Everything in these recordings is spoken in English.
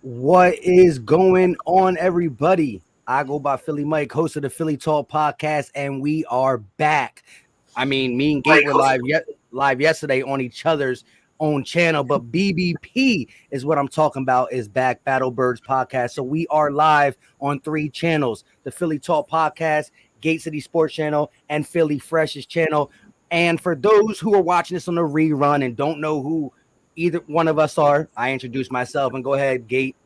What is going on, everybody? I go by Philly Mike, host of the Philly Talk podcast, and we are back. I mean, me and Gate were live yesterday on each other's own channel, but BBP is what I'm talking about is back, Battle Birds podcast. So we are live on 3 channels: the Philly Talk podcast, Gate City Sports channel, and Philly Fresh's channel. And for those who are watching this on the rerun and don't know who either one of us are, I introduce myself and go ahead, Gate.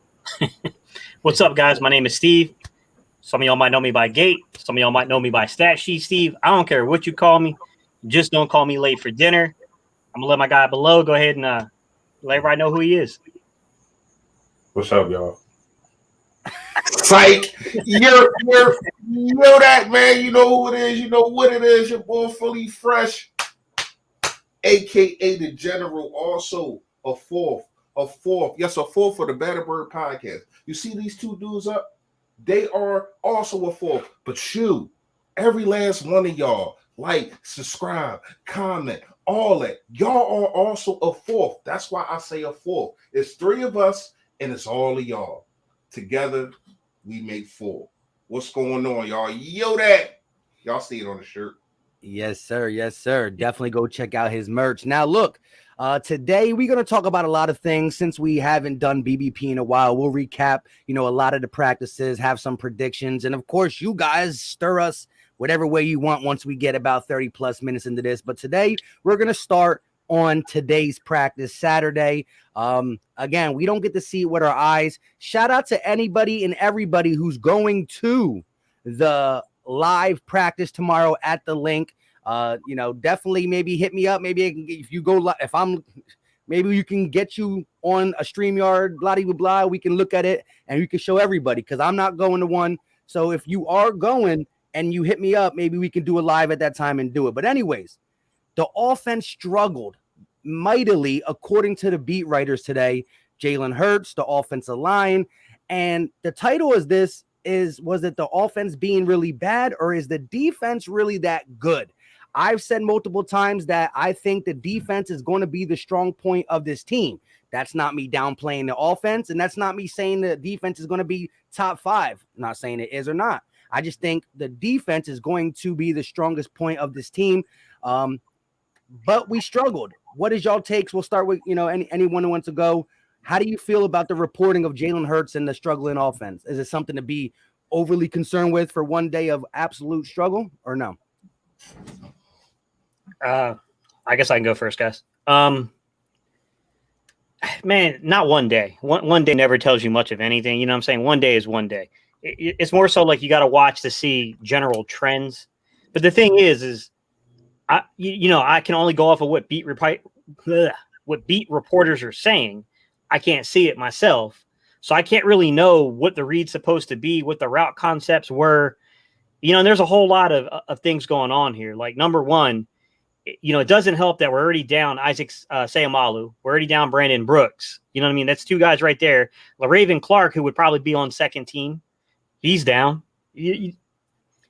What's up, guys? My name is Steve. Some of y'all might know me by Gate. Some of y'all might know me by Stat Sheet Steve. I don't care what you call me. Just don't call me late for dinner. I'm going to let my guy below go ahead and let everybody know who he is. What's up, y'all? Psych. You're you know that, man. You know who it is. You know what it is. Your boy Philly Fresh, a.k.a. the General. Also a fourth. Yes, a fourth for the Battle Bird podcast. You see these 2 dudes up? They are also a fourth. But you, every last one of y'all, like, subscribe, comment, all that. Y'all are also a fourth. That's why I say a fourth. It's 3 of us, and it's all of y'all. Together, we make 4. What's going on, y'all? Yo, that. Y'all see it on the shirt. Yes, sir. Yes, sir. Definitely go check out his merch. Now, look, today we're going to talk about a lot of things since we haven't done BBP in a while. We'll recap, a lot of the practices, have some predictions. And of course, you guys stir us whatever way you want once we get about 30 plus minutes into this. But today we're going to start on today's practice, Saturday. Again, we don't get to see it with our eyes. Shout out to anybody and everybody who's going to the live practice tomorrow at the link. Definitely maybe hit me up. Maybe I can get, if you go, maybe you can get you on a StreamYard, blah, blah, blah. We can look at it and you can show everybody because I'm not going to one. So if you are going and you hit me up, maybe we can do a live at that time and do it. But anyways, the offense struggled mightily, according to the beat writers today. Jalen Hurts, the offensive line. And the title is this, was it the offense being really bad or is the defense really that good? I've said multiple times that I think the defense is going to be the strong point of this team. That's not me downplaying the offense, and that's not me saying the defense is going to be top 5. I'm not saying it is or not. I just think the defense is going to be the strongest point of this team. But we struggled. What is y'all takes? We'll start with, anyone who wants to go. How do you feel about the reporting of Jalen Hurts and the struggling offense? Is it something to be overly concerned with for one day of absolute struggle or no? I guess I can go first, guys. Man, not one day. One day never tells you much of anything. You know what I'm saying? One day is one day. It's more so like you got to watch to see general trends. But the thing is I can only go off of what beat reporters are saying. I can't see it myself. So I can't really know what the read's supposed to be, what the route concepts were. And there's a whole lot of things going on here. Like, number one, it doesn't help that we're already down Isaac Seumalo. We're already down Brandon Brooks. You know what I mean? That's 2 guys right there. LaRaven Clark, who would probably be on second team, he's down. And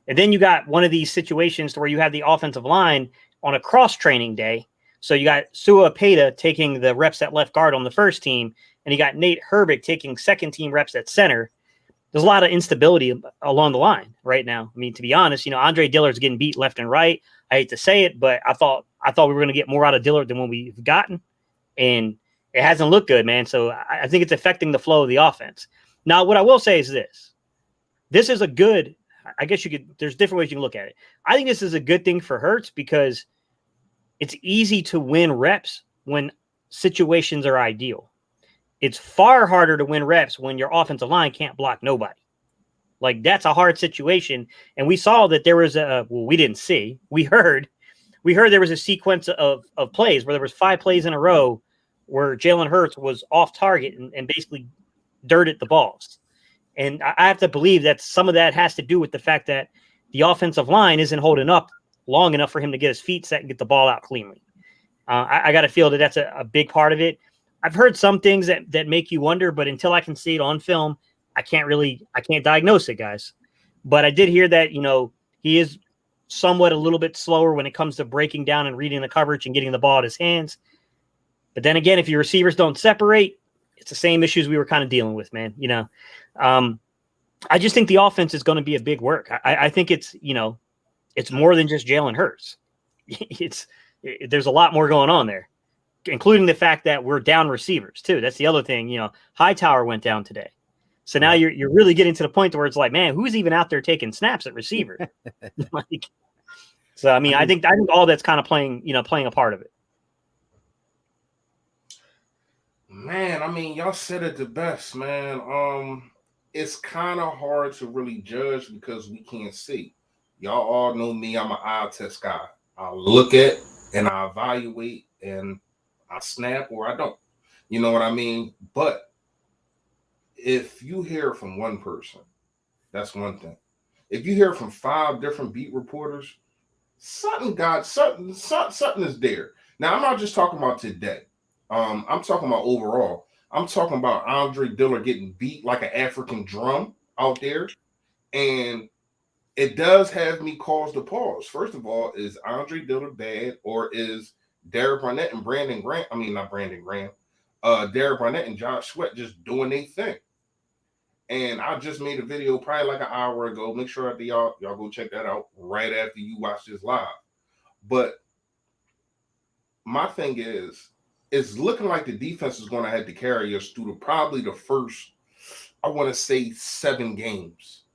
then you got one of these situations to where you have the offensive line on a cross-training day. So you got Sua Peta taking the reps at left guard on the first team, and you got Nate Herbig taking second-team reps at center. There's a lot of instability along the line right now. I mean, to be honest, Andre Dillard's getting beat left and right. I hate to say it, but I thought we were going to get more out of Dillard than what we've gotten, and it hasn't looked good, man. So I think it's affecting the flow of the offense. Now, what I will say is this. This is a good – I guess there's different ways you can look at it. I think this is a good thing for Hurts because it's easy to win reps when situations are ideal. It's far harder to win reps when your offensive line can't block nobody. Like, that's a hard situation. And we saw that there was we didn't see. We heard there was a sequence of plays where there was 5 plays in a row where Jalen Hurts was off target and basically dirted the balls. And I have to believe that some of that has to do with the fact that the offensive line isn't holding up long enough for him to get his feet set and get the ball out cleanly. I got to feel that that's a big part of it. I've heard some things that make you wonder, but until I can see it on film, I can't diagnose it, guys. But I did hear that, he is somewhat a little bit slower when it comes to breaking down and reading the coverage and getting the ball at his hands. But then again, if your receivers don't separate, It's the same issues we were kind of dealing with, man. I just think the offense is going to be a big work. I think it's more than just Jalen Hurts. There's a lot more going on there, including the fact that we're down receivers too. That's the other thing. Hightower went down today. So now you're really getting to the point where it's like, man, who's even out there taking snaps at receiver? I think all that's kind of playing a part of it. Man, y'all said it the best, man. It's kind of hard to really judge because we can't see. Y'all all know me. I'm an eye test guy. I look at and I evaluate and I snap or I don't. You know what I mean? But if you hear from one person, that's one thing. If you hear from 5 different beat reporters, something is there. Now, I'm not just talking about today. I'm talking about overall. I'm talking about Andre Dillard getting beat like an African drum out there. And it does have me cause the pause. First of all, is Andre Dillard bad, or is Derek Barnett and Derek Barnett and Josh Sweat just doing their thing? And I just made a video probably like an hour ago. Make sure that y'all go check that out right after you watch this live. But my thing is, it's looking like the defense is going to have to carry us through probably the first, I want to say, 7 games.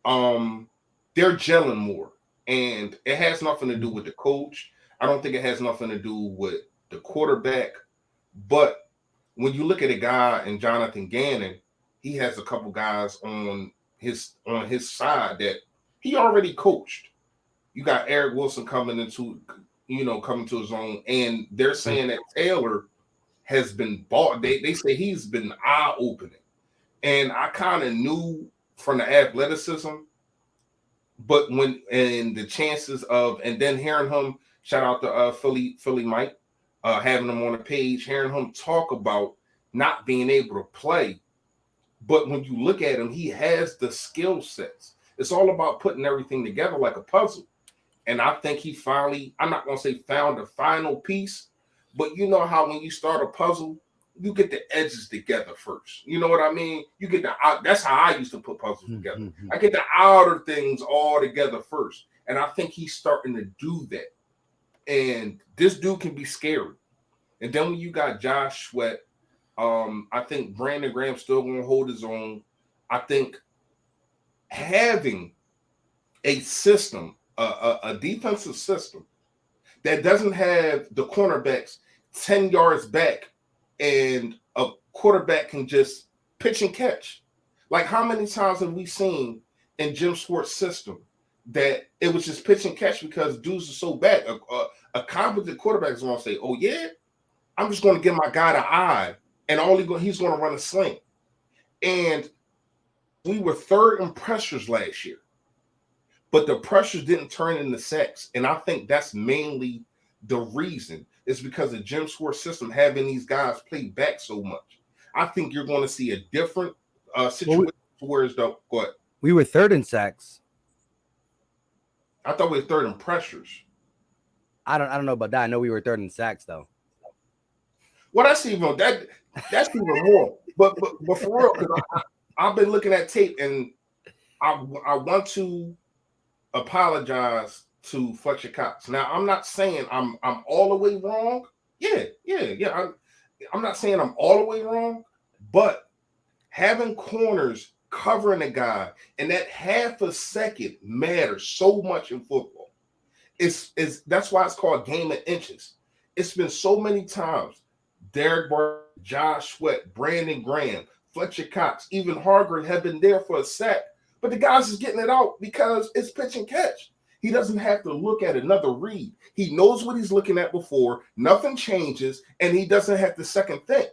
They're gelling more, and it has nothing to do with the coach. I don't think it has nothing to do with the quarterback. But when you look at a guy in Jonathan Gannon, he has a couple guys on his side that he already coached. You got Eric Wilson coming to his own, and they're saying that Taylor has been bought. They say he's been eye-opening. And I kind of knew from the athleticism, but and the chances of, and then hearing him, shout out to Philly Mike, having him on the page, hearing him talk about not being able to play. But when you look at him, he has the skill sets. It's all about putting everything together like a puzzle. And I think he finally, I'm not going to say found the final piece, but you know how when you start a puzzle, you get the edges together first. You know what I mean? You get that's how I used to put puzzles together. Mm-hmm. I get the outer things all together first. And I think he's starting to do that. And this dude can be scary. And then when you got Josh Sweat, I think Brandon Graham's still going to hold his own. I think having a system, a defensive system that doesn't have the cornerbacks 10 yards back and a quarterback can just pitch and catch. Like, how many times have we seen in Jim Schwartz's system that it was just pitch and catch because dudes are so bad? A competent quarterback is going to say, oh, yeah, I'm just going to give my guy the eye, and he's going to run a sling. And we were 3rd in pressures last year, but the pressures didn't turn into sacks. And I think that's mainly the reason. It's because of Jim Schwartz's system having these guys play back so much. I think you're going to see a different situation. Go ahead. We were 3rd in sacks. I thought we were 3rd in pressures. I don't know about that. I know we were 3rd in sacks though. Well, that's even more. But for real, because I've been looking at tape, and I want to apologize to Fletcher Cox. Now, I'm not saying I'm all the way wrong. Yeah. I'm not saying I'm all the way wrong, but having corners covering a guy and that half a second matters so much in football. That's why it's called game of inches. It's been so many times. Derek Barnett, Josh Sweat, Brandon Graham, Fletcher Cox, even Hargrave have been there for a sack, but the guys is getting it out because it's pitch and catch. He doesn't have to look at another read. He knows what he's looking at before. Nothing changes, and he doesn't have to second think.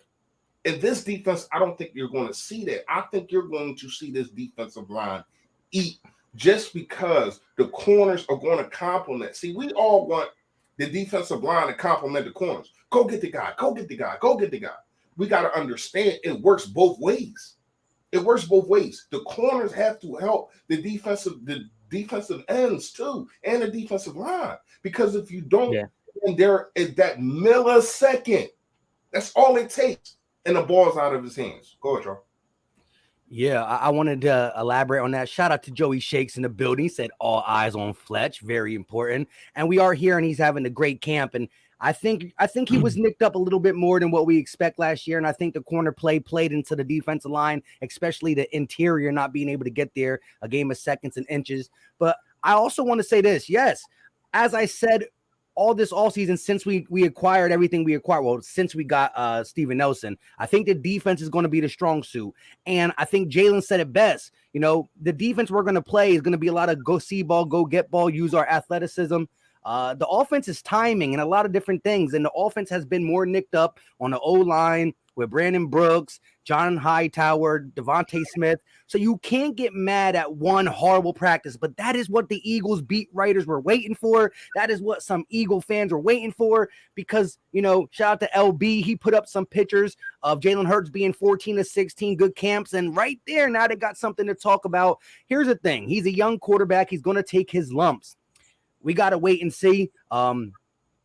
In this defense, I don't think you're going to see that. I think you're going to see this defensive line eat just because the corners are going to complement. See, we all want the defensive line to complement the corners. Go get the guy. Go get the guy. Go get the guy. We got to understand it works both ways. It works both ways. The corners have to help the defensive ends too, and the defensive line. Because if you don't, and there is that millisecond, that's all it takes. and the ball's out of his hands. Go ahead, Joe. Yeah, I wanted to elaborate on that. Shout out to Joey Shakes in the building. He said all eyes on Fletch, very important. And we are here, and he's having a great camp. And I think he was nicked up a little bit more than what we expect last year. And I think the corner play played into the defensive line, especially the interior not being able to get there, a game of seconds and inches. But I also want to say this. Yes, as I said, all this all season since we acquired everything we acquired. Well, since we got Steven Nelson, I think the defense is going to be the strong suit. And I think Jalen said it best. You know, the defense we're going to play is going to be a lot of go see ball, go get ball, use our athleticism. The offense is timing and a lot of different things. And the offense has been more nicked up on the O-line with Brandon Brooks, John Hightower, Devontae Smith. So you can't get mad at one horrible practice, but that is what the Eagles beat writers were waiting for. That is what some Eagle fans were waiting for because, you know, shout out to LB. He put up some pictures of Jalen Hurts being 14 to 16 good camps. And right there, now they got something to talk about. Here's the thing. He's a young quarterback. He's going to take his lumps. We got to wait and see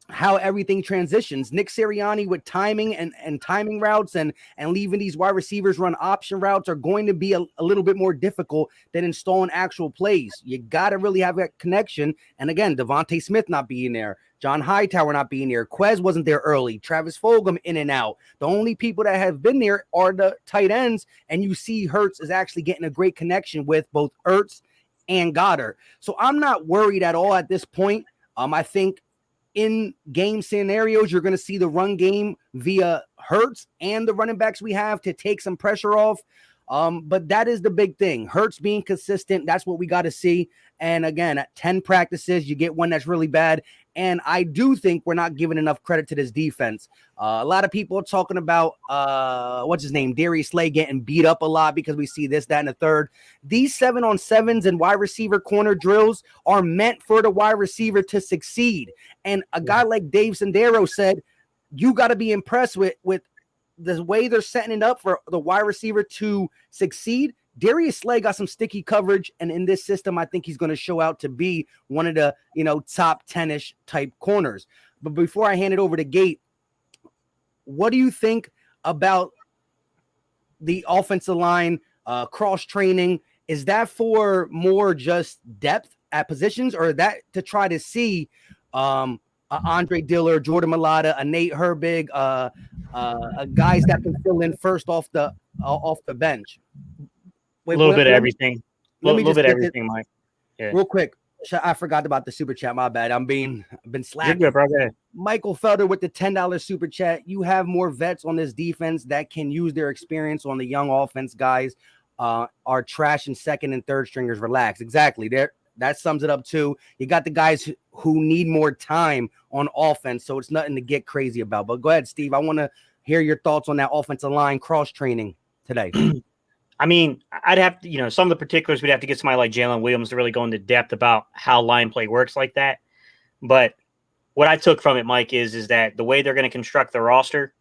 how everything transitions. Nick Sirianni with timing and timing routes and leaving these wide receivers run option routes are going to be a little bit more difficult than installing actual plays. You got to really have that connection. And again, Devontae Smith not being there, John Hightower not being there, Quez wasn't there early, Travis Fulgham in and out. The only people that have been there are the tight ends, and you see Hurts is actually getting a great connection with both Ertz and Goddard. So I'm not worried at all at this point. I think in game scenarios, you're going to see the run game via Hurts and the running backs we have to take some pressure off. But that is the big thing. Hurts being consistent. That's what we got to see. And again, at 10 practices, you get one that's really bad. And I do think we're not giving enough credit to this defense. A lot of people are talking about, what's his name? Darius Slay getting beat up a lot because we see this, that, and the third. These 7-on-7s and wide receiver corner drills are meant for the wide receiver to succeed. And a guy like Dave Sendero said, you got to be impressed with the way they're setting it up for the wide receiver to succeed. Darius Slay got some sticky coverage, and in this system, I think he's going to show out to be one of the, top 10-ish type corners. But before I hand it over to Gate, what do you think about the offensive line cross training? Is that for more just depth at positions, or that to try to see Andre Diller, Jordan Mailata, a Nate Herbig, guys that can fill in first off the bench? A little bit of everything. A little bit of everything, Mike. Yeah. Real quick, I forgot about the super chat. My bad. I've been slacking. You're good, bro. Go ahead. Michael Felder with the $10 super chat. You have more vets on this defense that can use their experience on the young offense guys. Are trash and second and third stringers. Relax. Exactly. That sums it up too. You got the guys who need more time on offense, so it's nothing to get crazy about. But go ahead, Steve. I want to hear your thoughts on that offensive line cross training today. I mean, I'd have to, some of the particulars, we'd have to get somebody like Jalen Williams to really go into depth about how line play works like that. But what I took from it, Mike, is that the way they're going to construct the roster,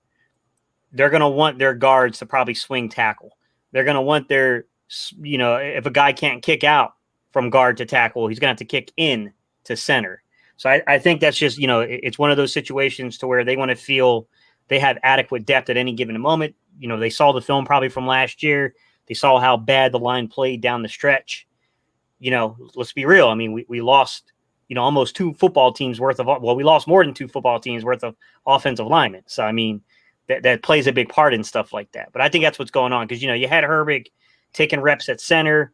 they're going to want their guards to probably swing tackle. They're going to want their, if a guy can't kick out from guard to tackle, he's going to have to kick in to center. So I think that's just, it's one of those situations to where they want to feel they have adequate depth at any given moment. They saw the film probably from last year. They saw how bad the line played down the stretch. Let's be real. I mean, we lost, almost two football teams worth of, we lost more than two football teams worth of offensive linemen. So, I mean, that plays a big part in stuff like that. But I think that's what's going on because, you had Herbig taking reps at center.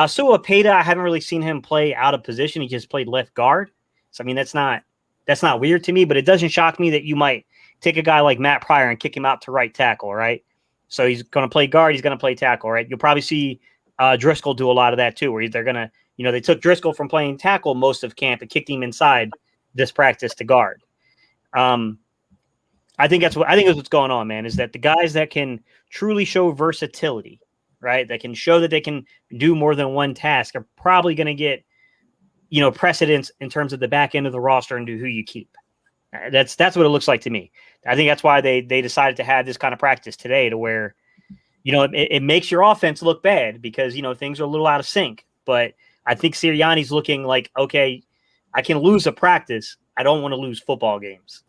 Sua Peta, I haven't really seen him play out of position. He just played left guard. So, I mean, that's not weird to me, but it doesn't shock me that you might take a guy like Matt Pryor and kick him out to right tackle, right? So he's going to play guard. He's going to play tackle, right? You'll probably see Driscoll do a lot of that too, where they're going to, they took Driscoll from playing tackle most of camp and kicked him inside this practice to guard. I think that's what's going on, man, is that the guys that can truly show versatility, right, that can show that they can do more than one task are probably going to get, precedence in terms of the back end of the roster and do who you keep. That's what it looks like to me. I think that's why they decided to have this kind of practice today to where, it makes your offense look bad because, things are a little out of sync. But I think Sirianni's looking like, okay, I can lose a practice. I don't want to lose football games.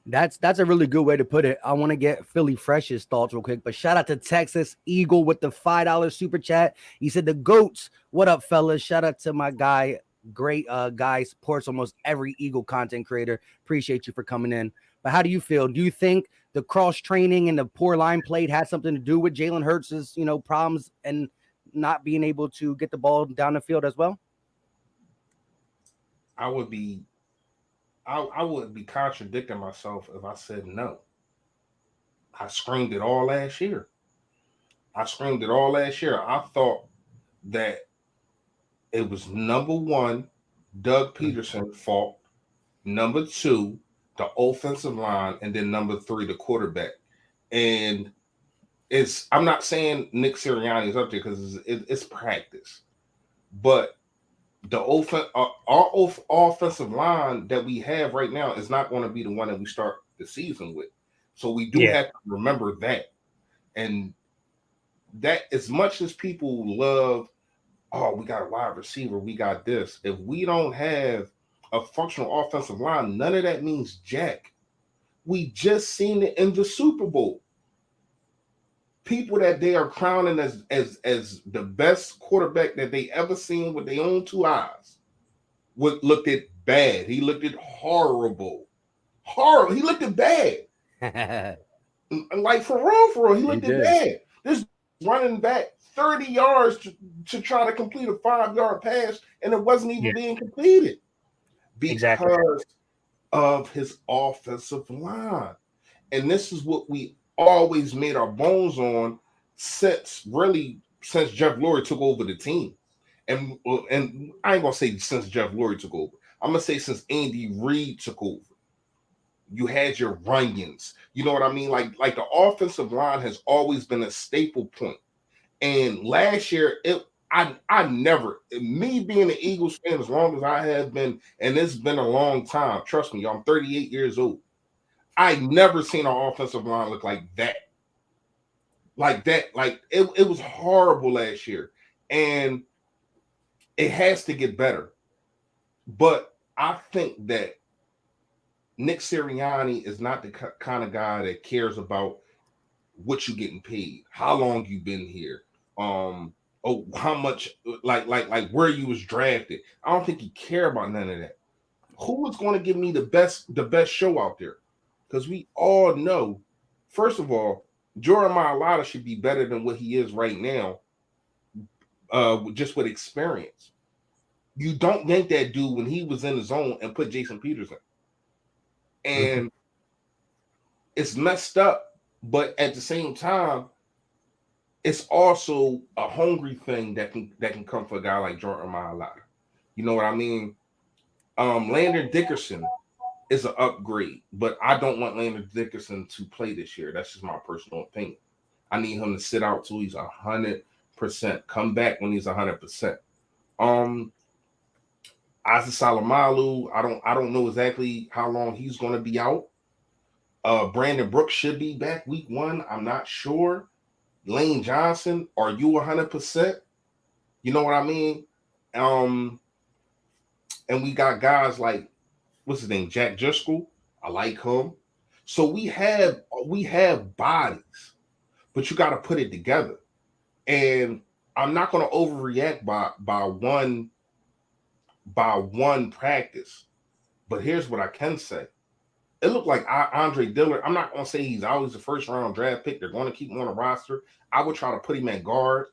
That's a really good way to put it. I want to get Philly Fresh's thoughts real quick, but shout out to Texas Eagle with the $5 super chat. He said the goats. What up, fellas? Shout out to my guy. Great guy, supports almost every Eagle content creator. Appreciate you for coming in. But how do you feel? Do you think the cross training and the poor line play had something to do with Jalen Hurts' problems and not being able to get the ball down the field as well? I would be contradicting myself if I said no. I screamed it all last year. I thought that it was number one, Doug Peterson's fault. Number two, the offensive line, and then number three, the quarterback. And I'm not saying Nick Sirianni is up there because it's practice, but the our offensive line that we have right now is not going to be the one that we start the season with. So we do have to remember that. And that, as much as people love, oh, we got a wide receiver, we got this. If we don't have a functional offensive line, none of that means jack. We just seen it in the Super Bowl. People that they are crowning as the best quarterback that they ever seen with their own two eyes looked at bad. He looked at horrible. He looked at bad. Like for real, he looked at bad. This running back 30 yards to try to complete a 5-yard pass, and it wasn't even being completed because of his offensive line. And this is what we always made our bones on since Jeff Lurie took over the team. And I ain't gonna say since Jeff Lurie took over. I'm gonna say since Andy Reid took over. You had your Runyons. You know what I mean? Like the offensive line has always been a staple point. And last year, I never, me being an Eagles fan as long as I have been, and it's been a long time. Trust me, I'm 38 years old. I never seen our offensive line look like that. Like that. Like it was horrible last year. And it has to get better. But I think that Nick Sirianni is not the kind of guy that cares about what you're getting paid, how long you've been here, how much, like where you was drafted. I don't think he care about none of that. Who is going to give me the best show out there? Because we all know, first of all, Jordan Mailata should be better than what he is right now, just with experience. You don't yank that dude when he was in the zone and put Jason Peterson. And it's messed up, but at the same time, it's also a hungry thing that can come for a guy like Jordan Mailata. You know what I mean? Landon Dickerson is an upgrade, but I don't want Landon Dickerson to play this year. That's just my personal opinion. I need him to sit out till he's 100%. Come back when he's 100%. Asa Salamalu, I don't know exactly how long he's going to be out. Brandon Brooks should be back week 1. I'm not sure. Lane Johnson, are you 100%? You know what I mean? And we got guys like, what's his name, Jack Driscoll. I like him. So we have bodies, but you got to put it together. And I'm not going to overreact by one practice. But here's what I can say. It looked like Andre Dillard. I'm not going to say he's always a first-round draft pick. They're going to keep him on the roster. I would try to put him at guard,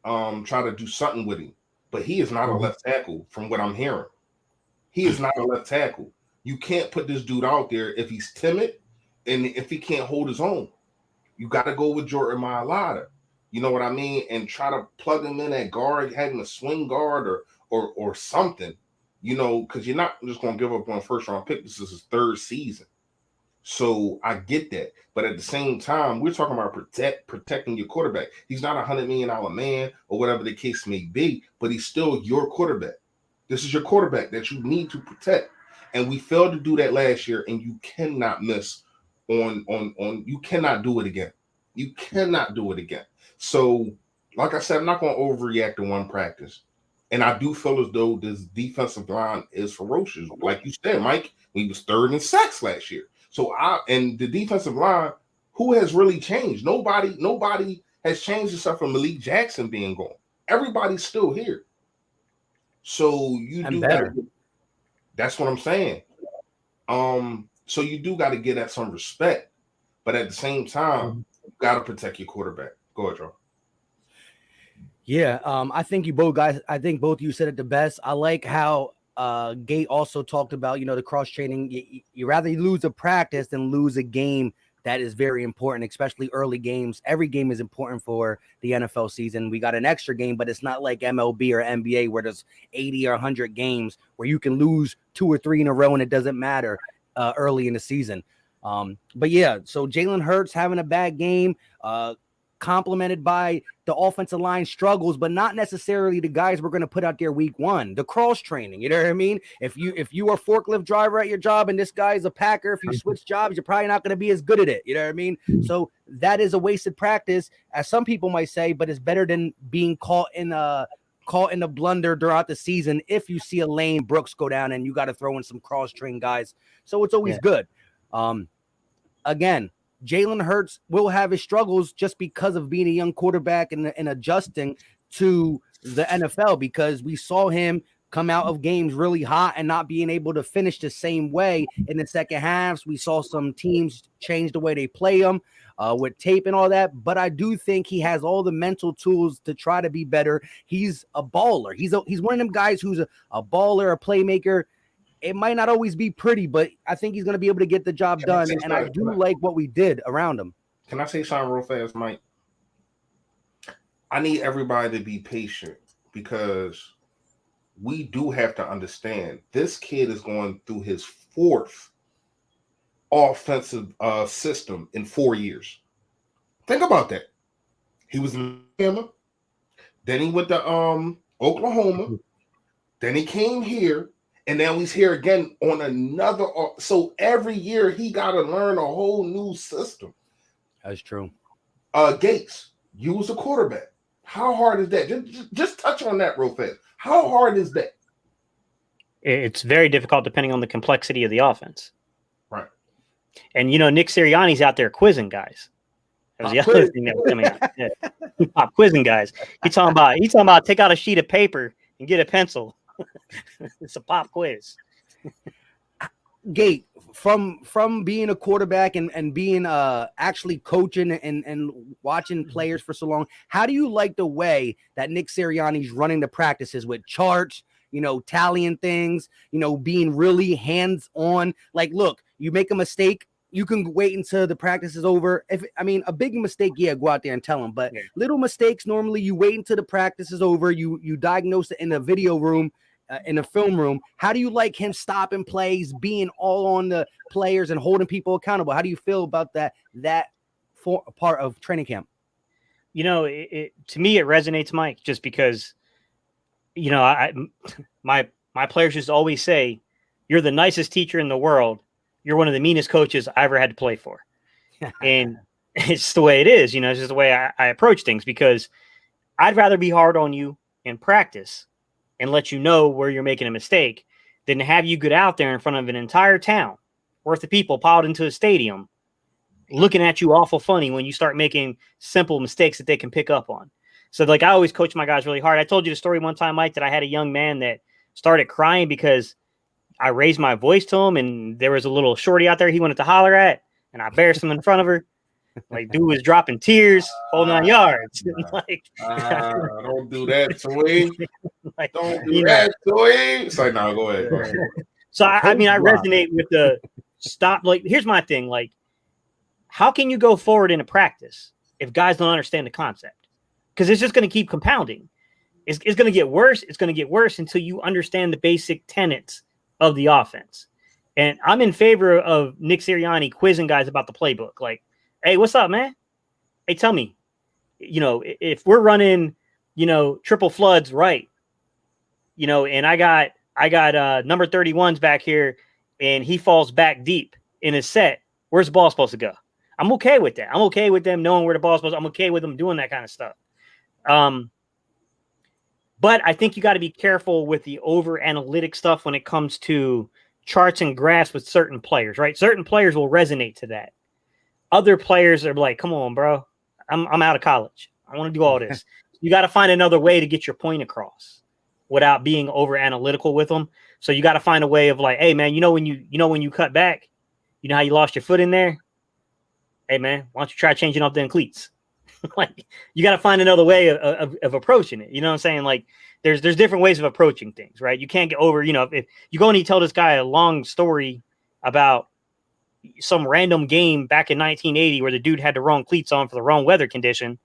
try to do something with him. But he is not a left tackle from what I'm hearing. He is not a left tackle. You can't put this dude out there if he's timid and if he can't hold his own. You got to go with Jordan Mailata. You know what I mean? And try to plug him in at guard, having a swing guard or something. You know, because you're not just going to give up on a first-round pick. This is his 3rd season. So I get that. But at the same time, we're talking about protecting your quarterback. He's not a $100 million man or whatever the case may be, but he's still your quarterback. This is your quarterback that you need to protect. And we failed to do that last year, and you cannot miss on you cannot do it again. You cannot do it again. So, like I said, I'm not going to overreact to one practice. And I do feel as though this defensive line is ferocious. Like you said, Mike, we was 3rd in sacks last year. And the defensive line, who has really changed? Nobody has changed except for Malik Jackson being gone. Everybody's still here. So you and do better. That's what I'm saying. So you do got to get at some respect, but at the same time, you got to protect your quarterback. Go ahead, Joe. Yeah, I think you both guys. I think both of you said it the best. I like how Gate also talked about, the cross training. You rather lose a practice than lose a game that is very important, especially early games. Every game is important for the NFL season. We got an extra game, but it's not like MLB or NBA where there's 80 or 100 games where you can lose 2 or 3 in a row and it doesn't matter early in the season. But yeah, so Jalen Hurts having a bad game, complemented by the offensive line struggles, but not necessarily the guys we're going to put out there week 1. The cross training, you know what I mean? If you are a forklift driver at your job and this guy's a Packer, if you switch jobs, you're probably not going to be as good at it. You know what I mean? So that is a wasted practice, as some people might say, but it's better than being caught in a blunder throughout the season. If you see a Lane Brooks go down and you got to throw in some cross train guys, so it's always good. Again, Jalen Hurts will have his struggles just because of being a young quarterback and adjusting to the NFL, because we saw him come out of games really hot and not being able to finish the same way in the second halves. We saw some teams change the way they play him with tape and all that. But I do think he has all the mental tools to try to be better. He's a baller. He's one of them guys who's a baller, a playmaker. It might not always be pretty, but I think he's going to be able to get the job done. And I do like what we did around him. Can I say something real fast, Mike? I need everybody to be patient, because we do have to understand this kid is going through his 4th offensive system in 4 years. Think about that. He was in Alabama, then he went to Oklahoma, then he came here, and now he's here again on another. So every year he got to learn a whole new system. That's true. Gates, you was a quarterback. How hard is that? Just touch on that real fast. How hard is that? It's very difficult depending on the complexity of the offense. Right. And, Nick Sirianni's out there quizzing guys. That was the other thing that was coming out. Yeah. Pop quizzing guys. He's talking about take out a sheet of paper and get a pencil. It's a pop quiz. Gate, from being a quarterback and being actually coaching and watching players for so long, how do you like the way that Nick Sirianni's running the practices with charts, tallying things, being really hands-on? Like, look, you make a mistake, you can wait until the practice is over. A big mistake, go out there and tell them. But little mistakes, normally you wait until the practice is over. You diagnose it in the video room, in the film room. How do you like him stopping plays, being all on the players and holding people accountable? How do you feel about that part of training camp? To me, it resonates, Mike, just because, my players just always say, you're the nicest teacher in the world. You're one of the meanest coaches I ever had to play for. And it's the way it is, it's just the way I approach things, because I'd rather be hard on you in practice and let you know where you're making a mistake than to have you get out there in front of an entire town worth of people piled into a stadium looking at you awful funny when you start making simple mistakes that they can pick up on. So, I always coach my guys really hard. I told you the story one time, Mike, that I had a young man that started crying because I raised my voice to him, and there was a little shorty out there he wanted to holler at, and I embarrassed him in front of her. Dude was dropping tears, holding on yards. Don't do that to him. Don't do that to him. It's no, go ahead. So I resonate with the stop. Here's my thing. How can you go forward in a practice if guys don't understand the concept? Because it's just going to keep compounding. It's going to get worse. It's going to get worse until you understand the basic tenets of the offense. And I'm in favor of Nick Sirianni quizzing guys about the playbook. Hey, what's up, man? Hey, tell me, if we're running, triple floods, right? And I got number 31s back here, and he falls back deep in his set. Where's the ball supposed to go? I'm okay with that. I'm okay with them knowing where the ball's supposed to go. I'm okay with them doing that kind of stuff. But I think you got to be careful with the over analytic stuff when it comes to charts and graphs with certain players, right? Certain players will resonate to that. Other players are like, come on, bro. I'm out of college. I want to do all this. You got to find another way to get your point across without being over analytical with them. So you got to find a way of like, hey man, when you cut back, you know how you lost your foot in there? Hey man, why don't you try changing up them cleats? Like you got to find another way of approaching it. You know what I'm saying? Like there's different ways of approaching things, right? You can't get over, if you go and you tell this guy a long story about some random game back in 1980 where the dude had the wrong cleats on for the wrong weather condition,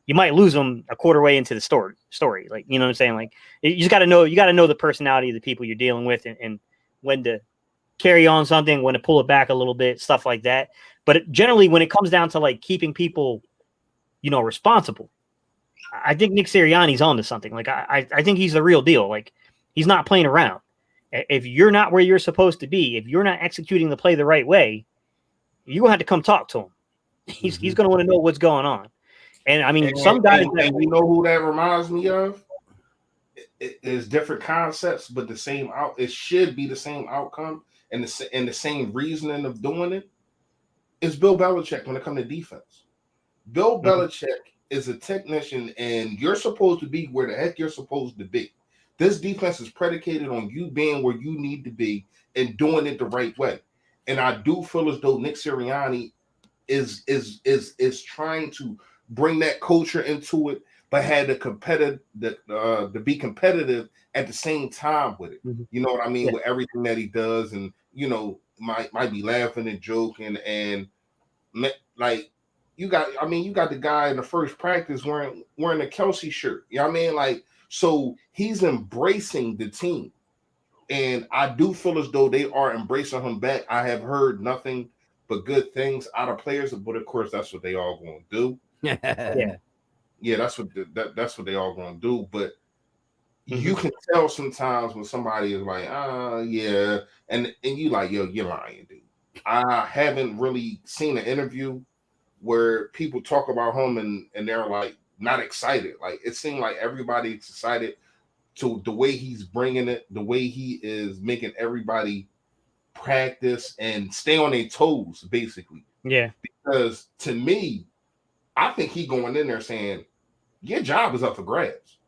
you might lose them a quarter way into the story. Like, you know what I'm saying? Like you just got to know the personality of the people you're dealing with and when to carry on something, when to pull it back a little bit, stuff like that. But generally when it comes down to like keeping people, responsible, I think Nick Sirianni's onto something. Like I think he's the real deal. Like he's not playing around. If you're not where you're supposed to be, if you're not executing the play the right way, you're gonna have to come talk to him. He's gonna want to know what's going on. And I mean, some guys. And you know who that reminds me of? It is different concepts, but the same out. It should be the same outcome and the same reasoning of doing it. It's Bill Belichick when it comes to defense. Bill Belichick is a technician, and you're supposed to be where the heck you're supposed to be. This defense is predicated on you being where you need to be and doing it the right way. And I do feel as though Nick Sirianni is trying to bring that culture into it, but had to be competitive at the same time with it. You know what I mean? Yeah. With everything that he does, and might be laughing and joking, and like you got the guy in the first practice wearing a Kelsey shirt. You know what I mean? Like. So he's embracing the team, and I do feel as though they are embracing him back. I have heard nothing but good things out of players, but of course that's what they all going to do. Yeah, that's what they all going to do. But you can tell sometimes when somebody is like, yeah, and you like, yo, you're lying, dude. I haven't really seen an interview where people talk about him and they're like, not excited. Like it seemed like everybody's excited to the way he's bringing it, the way he is making everybody practice and stay on their toes, basically. Yeah. Because to me, I think he going in there saying, your job is up for grabs.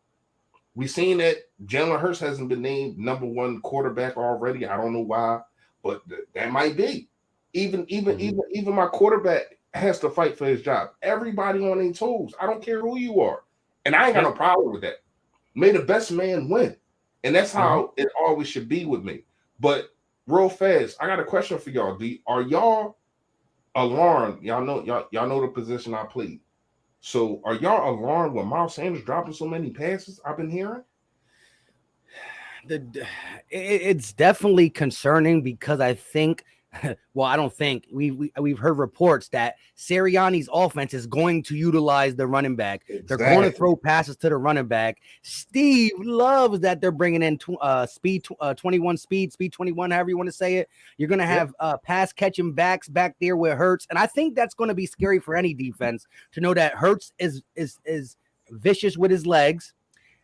We've seen that Jalen Hurts hasn't been named number one quarterback already. I don't know why, but that might be. Even my quarterback has to fight for his job. Everybody on their toes. I don't care who you are. And I ain't got no problem with that. May the best man win. And that's how it always should be with me. But real fast, I got a question for y'all. Are y'all alarmed? Y'all know the position I played. So are y'all alarmed with Miles Sanders dropping so many passes I've been hearing? It's definitely concerning because I think well, I don't think we've heard reports that Sirianni's offense is going to utilize the running back. Exactly. They're going to throw passes to the running back. Steve loves that they're bringing in speed 21, speed 21, however you want to say it. You're going to have pass catching backs back there where Hurts, and I think that's going to be scary for any defense to know that Hurts is vicious with his legs.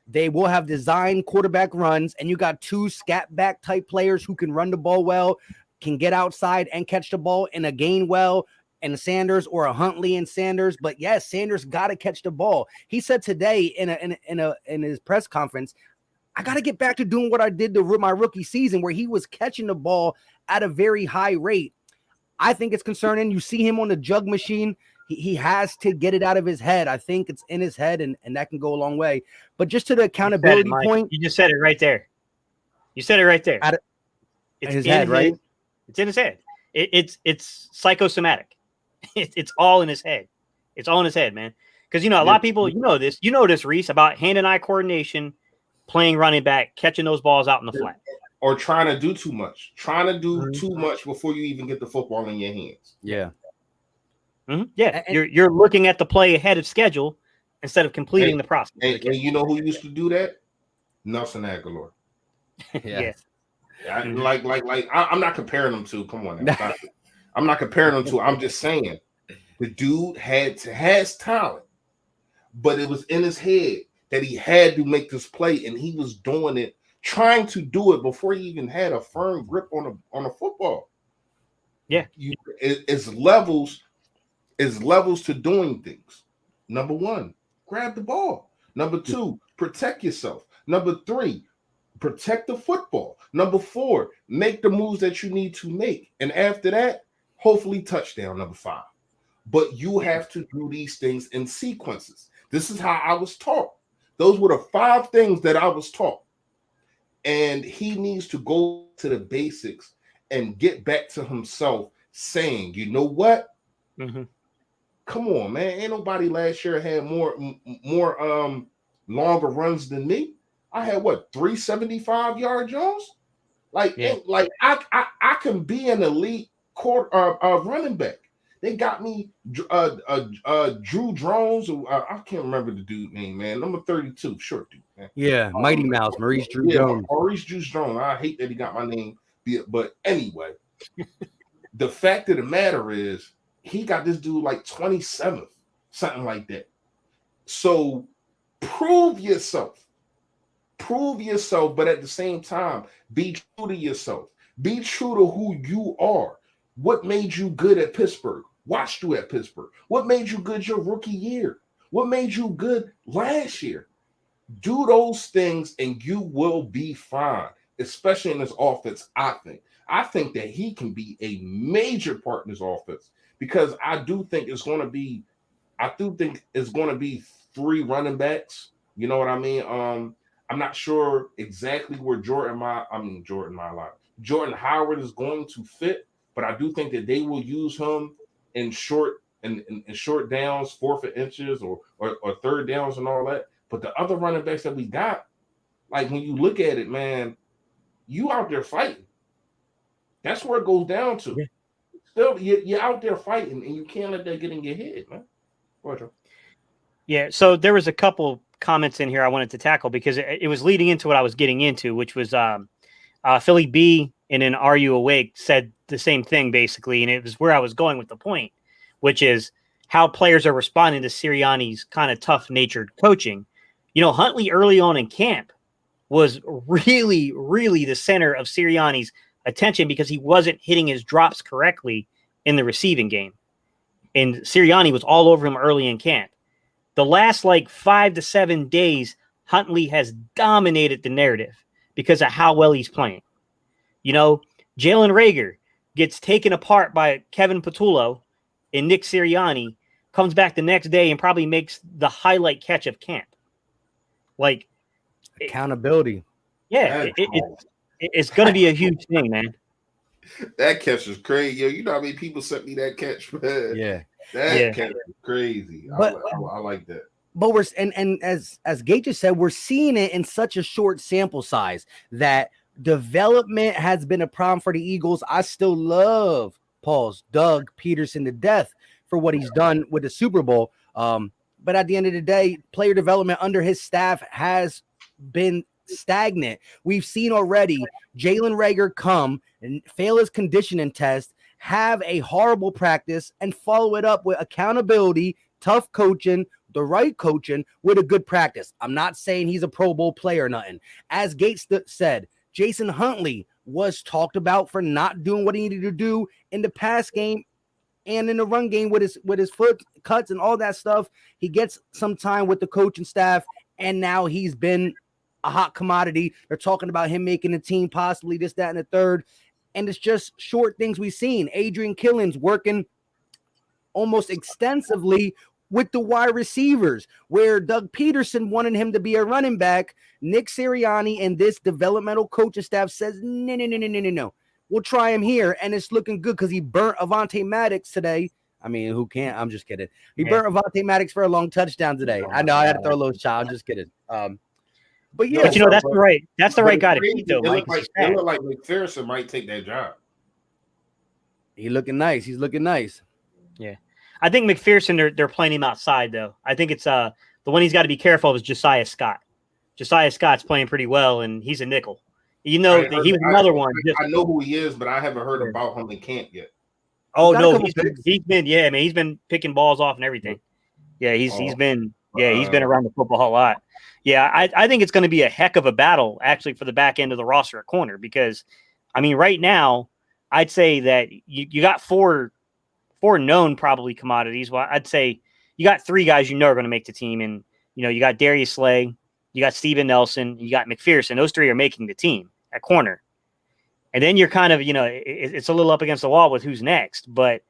They will have designed quarterback runs, and you got two scat back type players who can run the ball well, can get outside and catch the ball in a Gainwell and Sanders or a Huntley and Sanders. But yes, Sanders got to catch the ball. He said today in his press conference, I got to get back to doing what I did to my rookie season where he was catching the ball at a very high rate. I think it's concerning. You see him on the jug machine. He has to get it out of his head. I think it's in his head, and that can go a long way. But just to the accountability point. You just said it right there. You said it right there. It's his head, right? It's in his head. It's psychosomatic. It's all in his head. It's all in his head, man. Because, a lot of people, you know this, Reese, about hand and eye coordination, playing running back, catching those balls out in the flat. Or trying to do too much. Trying to do too much before you even get the football in your hands. Yeah. Yeah. And you're looking at the play ahead of schedule instead of completing the process. And you know who used to do that? Nelson Aguilar. Yeah. I'm not comparing them to. Come on, now, I'm not comparing them to. I'm just saying the dude has talent, but it was in his head that he had to make this play, and he was doing it trying to do it before he even had a firm grip on a football. Yeah, it's levels to doing things. Number one, grab the ball. Number two, protect yourself. Number three, protect the football. Number four, make the moves that you need to make. And after that, hopefully touchdown. Number five. But you have to do these things in sequences. This is how I was taught. Those were the 5 things that I was taught. And he needs to go to the basics and get back to himself saying, you know what? Mm-hmm. Come on, man. Ain't nobody last year had more longer runs than me. I had 375-yard Jones? Like I can be an elite running back. They got me Drew Drones. I can't remember the dude name, man. Number 32, short dude, man. Yeah, Mighty Mouse, Maurice Drew Jones. Maurice Drew Jones. I hate that he got my name. But anyway, the fact of the matter is he got this dude like 27th, something like that. So prove yourself, but at the same time, be true to yourself. Be true to who you are. What made you good at Pittsburgh? Watched you at Pittsburgh. What made you good your rookie year? What made you good last year? Do those things and you will be fine, especially in this offense, I think. I think that he can be a major part in this offense because I do think it's going to be 3 running backs. You know what I mean? I'm not sure exactly where Jordan Howard is going to fit. But I do think that they will use him in short downs, 4th inches or 3rd downs and all that. But the other running backs that we got, like when you look at it, man, you out there fighting. That's where it goes down to. Yeah. Still, you're out there fighting, and you can't let that get in your head, man. Yeah. So there was a couple comments in here I wanted to tackle because it was leading into what I was getting into, which was Philly B in an Are You Awake said the same thing basically, and it was where I was going with the point, which is how players are responding to Sirianni's kind of tough-natured coaching. You know, Huntley early on in camp was really, really the center of Sirianni's attention because he wasn't hitting his drops correctly in the receiving game. And Sirianni was all over him early in camp. The last 5 to 7 days, Huntley has dominated the narrative because of how well he's playing. You know, Jalen Reagor gets taken apart by Kevin Patullo and Nick Sirianni, comes back the next day and probably makes the highlight catch of camp. Accountability. It's going to be a huge thing, man. That catch is crazy. Yo, you know how many people sent me that catch, man? Yeah. That catch is crazy. But, I like that. But we're and as Gage just said, we're seeing it in such a short sample size that development has been a problem for the Eagles. I still love Doug Peterson to death for what he's done with the Super Bowl. But at the end of the day, player development under his staff has been stagnant. We've seen already Jalen Reagor come and fail his conditioning test, have a horrible practice, and follow it up with accountability, tough coaching, the right coaching with a good practice. I'm not saying he's a Pro Bowl player or nothing. As Gates said, Jason Huntley was talked about for not doing what he needed to do in the pass game and in the run game with his foot cuts and all that stuff. He gets some time with the coaching staff, and now he's been a hot commodity. They're talking about him making the team, possibly this, that, and the third. And it's just short things we've seen. Adrian Killins working almost extensively with the wide receivers, where Doug Peterson wanted him to be a running back. Nick Sirianni and this developmental coaching staff says, no. We'll try him here, and it's looking good because he burnt Avonte Maddox today. I mean, who can't? I'm just kidding. He burnt Avonte Maddox for a long touchdown today. I know I had to throw a little shot. I'm just kidding. But yeah, but you know that's the right guy to beat though. Mike. It looked like McPherson might take that job. He's looking nice. Yeah, I think McPherson they're playing him outside though. I think it's the one he's got to be careful of is Josiah Scott. Josiah Scott's playing pretty well, and he's a nickel. You know, he was another one. I know who he is, but I haven't heard about him in camp yet. Oh no, he's been he's been picking balls off and everything. Yeah, he's been Yeah, he's been around the football a lot. Yeah, I think it's going to be a heck of a battle, actually, for the back end of the roster at corner because, I mean, right now, I'd say that you got four known probably commodities. Well, I'd say you got three guys are going to make the team. And, you got Darius Slay, you got Steven Nelson, you got McPherson. Those three are making the team at corner. And then you're kind of, it's a little up against the wall with who's next. But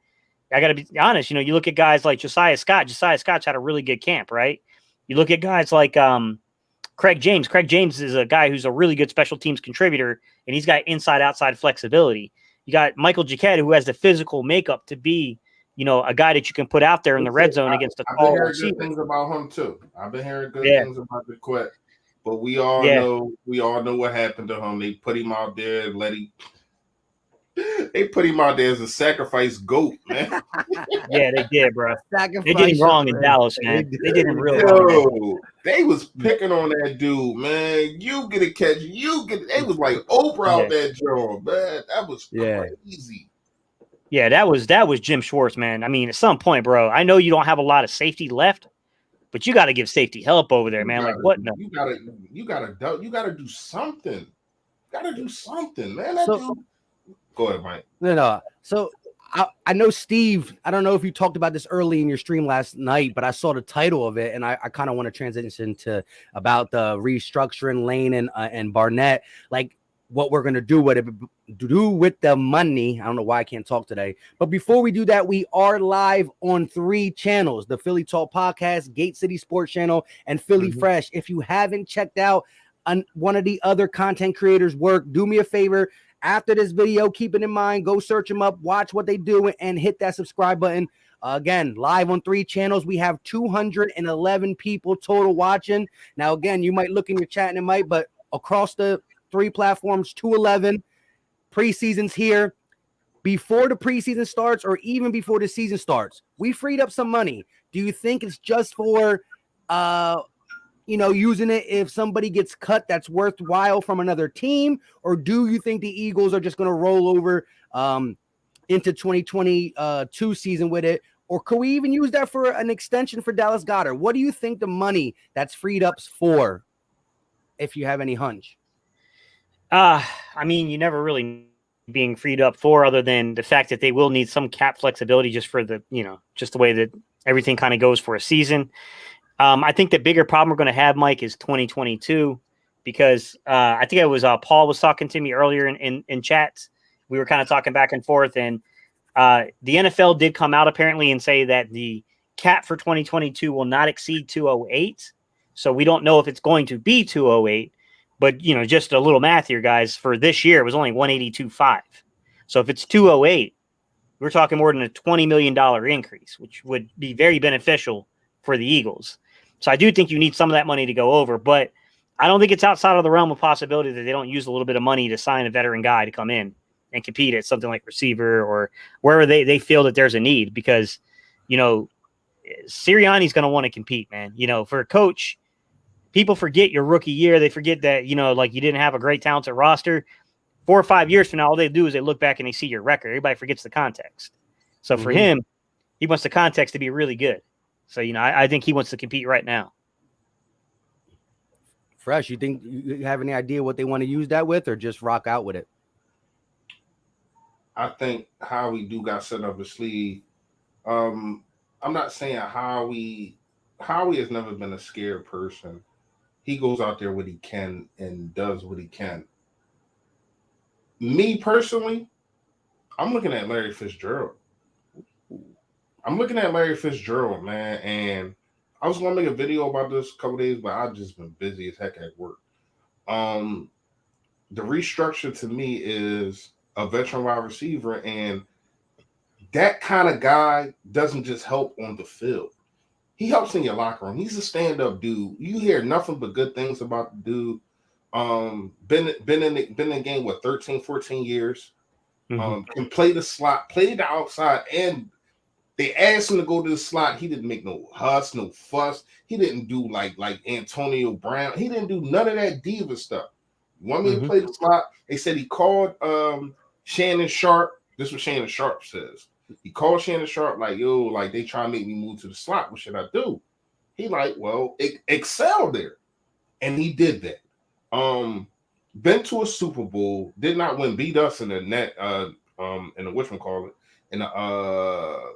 I got to be honest, you look at guys like Josiah Scott. Josiah Scott's had a really good camp, right? You look at guys like Craig James. Craig James is a guy who's a really good special teams contributor, and he's got inside-outside flexibility. You got Michael Jaquette, who has the physical makeup to be, a guy that you can put out there in the red zone against a tall receiver. I've been hearing good things about him too. I've been hearing good things about Jaquette, but we all know what happened to him. They put him out there, they put him out there as a sacrifice goat, man. Yeah, they did, bro. They did him wrong in Dallas, man. They did him real wrong. They was picking on that dude, man. You get a catch, They was like Oprah out that job, man. That was crazy. Yeah, that was Jim Schwartz, man. I mean, at some point, bro, I know you don't have a lot of safety left, but you got to give safety help over there, man. Like what? No, you gotta do something. Gotta do something, man. Go ahead, Mike. No. So I know, Steve, I don't know if you talked about this early in your stream last night, but I saw the title of it, and I kind of want to transition to about the restructuring Lane and Barnett, like what we're going to do with the money. I don't know why I can't talk today. But before we do that, we are live on 3 channels, the Philly Talk Podcast, Gate City Sports Channel, and Philly Fresh. If you haven't checked out one of the other content creators' work, do me a favor. After this video, keep it in mind, go search them up, watch what they do, and hit that subscribe button. Again, live on 3 channels. We have 211 people total watching. Now, again, you might look in your chat and it might, but across the 3 platforms, 211. Preseason's here. Before the preseason starts or even before the season starts, we freed up some money. Do you think it's just for using it if somebody gets cut that's worthwhile from another team? Or do you think the Eagles are just going to roll over into 2022 season with it? Or could we even use that for an extension for Dallas Goedert? What do you think the money that's freed up's for, if you have any hunch? I mean, you never really being freed up for other than the fact that they will need some cap flexibility just for the, just the way that everything kind of goes for a season. I think the bigger problem we're going to have, Mike, is 2022 because I think it was Paul was talking to me earlier in chats. We were kind of talking back and forth, and the NFL did come out apparently and say that the cap for 2022 will not exceed 208. So we don't know if it's going to be 208, but just a little math here, guys. For this year, it was only 182.5. So if it's 208, we're talking more than a $20 million increase, which would be very beneficial for the Eagles. So I do think you need some of that money to go over, but I don't think it's outside of the realm of possibility that they don't use a little bit of money to sign a veteran guy to come in and compete at something like receiver or wherever they feel that there's a need because, Sirianni's going to want to compete, man. For a coach, people forget your rookie year. They forget that, like you didn't have a great talented roster. 4 or 5 years from now, all they do is they look back and they see your record. Everybody forgets the context. So for him, he wants the context to be really good. So, I think he wants to compete right now. Fresh, you think you have any idea what they want to use that with or just rock out with it? I think Howie do got set up his sleeve. I'm not saying Howie has never been a scared person. He goes out there what he can and does what he can. Me personally, I'm looking at Larry Fitzgerald. Man, and I was going to make a video about this a couple days, but I've just been busy as heck at work. The restructure to me is a veteran wide receiver, and that kind of guy doesn't just help on the field. He helps in your locker room. He's a stand-up dude. You hear nothing but good things about the dude. Been in the game, 13, 14 years. Can play the slot, play the outside, and they asked him to go to the slot. He didn't make no huss, no fuss. He didn't do like Antonio Brown. He didn't do none of that diva stuff. You want me to play the slot? They said he called Shannon Sharp. This is what Shannon Sharp says. He called Shannon Sharp like, yo, like they trying to make me move to the slot. What should I do? He like, well, excel there. And he did that. Been to a Super Bowl, did not win, beat us in the net, in the whatchamacallit, in the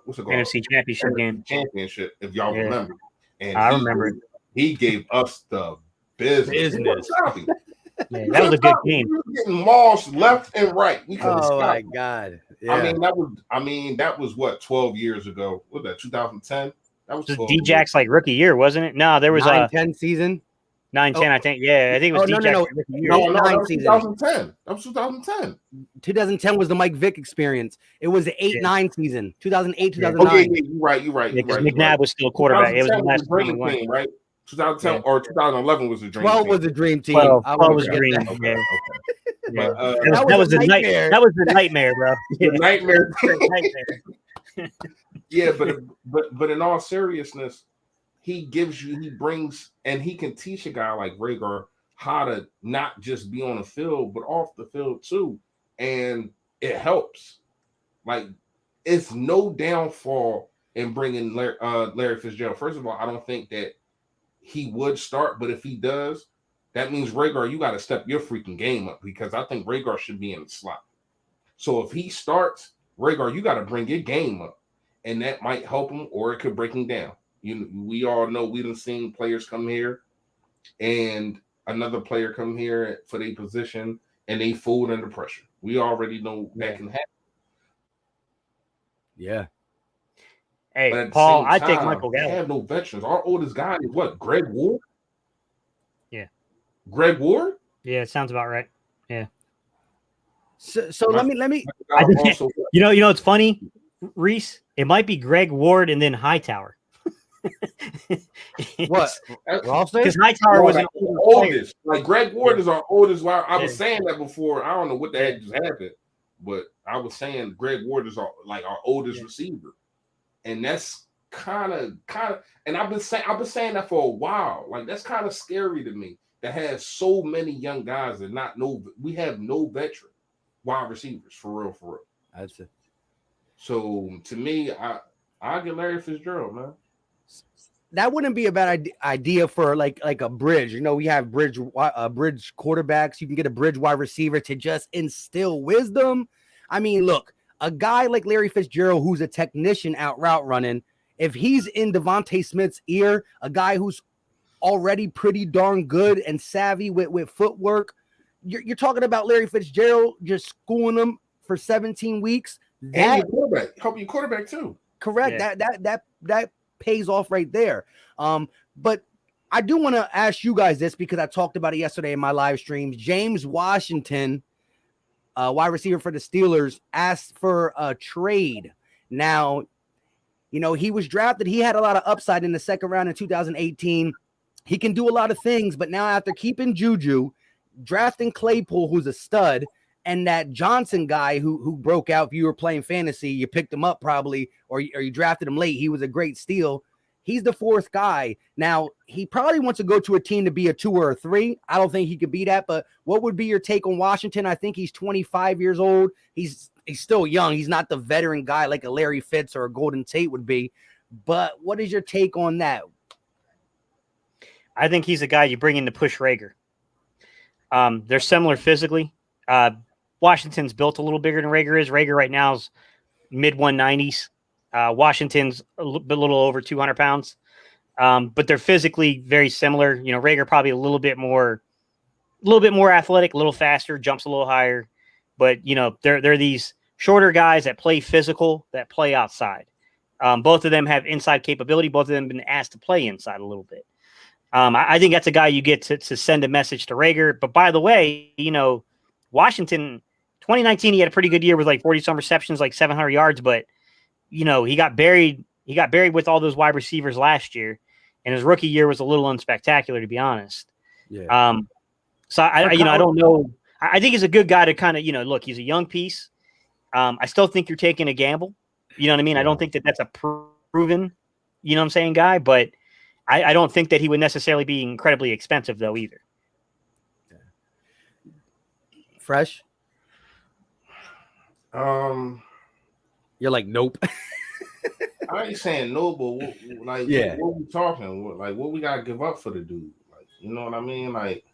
what's it called? NFC Championship game. Championship, if y'all remember. And I remember it. He gave us the business. Man, that was a good game. We were getting mauled left and right. We couldn't stop. My God. Yeah. That was what, 12 years ago. What was that, 2010? That was D-Jack's like rookie year, wasn't it? No, there was 9-10 season. 9-10, I think. Yeah, I think it was D-Jack's rookie year. No, that was 2010. That was 2010. 2010 was the Mike Vick experience. It was the 8-9 season. 2008, 2009. Okay, you're right. Because McNabb was still a quarterback. It was the last dream team, right? 2010 or 2011 was the dream 12 team. was the dream team. 12 was the dream. Okay. Yeah. But, that was the nightmare. That was the nightmare, bro. The nightmare. Yeah, but in all seriousness, he brings, and he can teach a guy like Rhaegar how to not just be on the field, but off the field too. And it helps. Like, it's no downfall in bringing Larry Fitzgerald. First of all, I don't think that he would start, but if he does, that means Rhaegar, you got to step your freaking game up, because I think Rhaegar should be in the slot. So if he starts, Rhaegar, you got to bring your game up, and that might help him, or it could break him down. We all know we done seen players come here and another player come here for their position and they fold under pressure. We already know that can happen. Yeah. Hey, Paul, I take Michael Gallup. We have no veterans. Our oldest guy is what? Greg Ward? Yeah. Greg Ward? Yeah, it sounds about right. Yeah. So let me. Also, you know, it's funny, Reese. It might be Greg Ward and then Hightower. What? Because Hightower was an oldest. Like Greg Ward is our oldest. I was saying that before. I don't know what the heck just happened, but I was saying Greg Ward is our oldest receiver, and that's kind of. And I've been saying that for a while. Like, that's kind of scary to me. That has so many young guys and we have no veteran wide receivers for real. That's it. So to me, I get Larry Fitzgerald, man. That wouldn't be a bad idea for like a bridge. You know, we have bridge quarterbacks. You can get a bridge wide receiver to just instill wisdom. I mean, look, a guy like Larry Fitzgerald, who's a technician out route running, if he's in Devontae Smith's ear, a guy who's already pretty darn good and savvy with footwork, you're talking about Larry Fitzgerald just schooling them for 17 weeks. And your quarterback, help your quarterback too. Correct. Yeah. That pays off right there. But I do want to ask you guys this, because I talked about it yesterday in my live streams. James Washington, wide receiver for the Steelers, asked for a trade. Now, you know, he was drafted. He had a lot of upside in the second round in 2018. He can do a lot of things, but now after keeping Juju, drafting Claypool, who's a stud, and that Johnson guy who broke out, if you were playing fantasy, you picked him up probably, or you drafted him late. He was a great steal. He's the fourth guy. Now, he probably wants to go to a team to be a 2 or a 3. I don't think he could be that, but what would be your take on Washington? I think he's 25 years old. He's still young. He's not the veteran guy like a Larry Fitz or a Golden Tate would be. But what is your take on that? I think he's a guy you bring in to push Rhaegar. They're similar physically. Washington's built a little bigger than Rhaegar is. Rhaegar right now is mid 190s. Washington's a little over 200 pounds. But they're physically very similar. You know, Rhaegar probably a little bit more athletic, a little faster, jumps a little higher. But, you know, they're these shorter guys that play physical, that play outside. Both of them have inside capability. Both of them have been asked to play inside a little bit. I think that's a guy you get to send a message to Rhaegar. But by the way, you know, Washington, 2019, he had a pretty good year with like 40-some receptions, like 700 yards. But, you know, he got buried with all those wide receivers last year. And his rookie year was a little unspectacular, to be honest. Yeah. So, I don't know. I think he's a good guy to kind of, you know, look, he's a young piece. I still think you're taking a gamble. You know what I mean? Yeah. I don't think that's a proven, you know what I'm saying, guy. But I don't think that he would necessarily be incredibly expensive, though, either. Fresh? You're like, nope. I ain't saying no, but what we talking? Like, what we gotta give up for the dude? Like, you know what I mean? Like,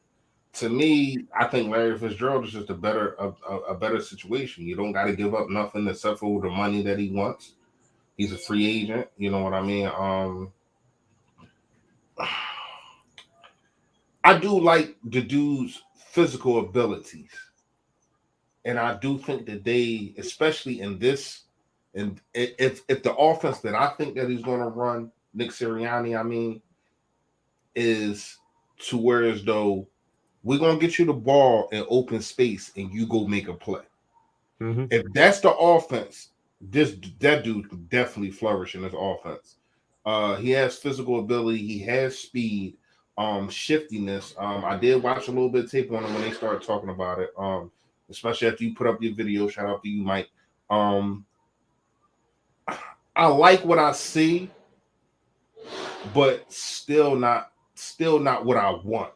to me, I think Larry Fitzgerald is just a better situation. You don't got to give up nothing except for the money that he wants. He's a free agent. You know what I mean? I do like the dude's physical abilities, and I do think that they, especially in this, and if the offense that I think that he's going to run, Nick Sirianni, I mean, is to where as though we're going to get you the ball in open space and you go make a play. Mm-hmm. If that's the offense, that dude could definitely flourish in this offense. He has physical ability. He has speed, shiftiness. I did watch a little bit of tape on him when they started talking about it, especially after you put up your video. Shout out to you, Mike. I like what I see, but still not what I want.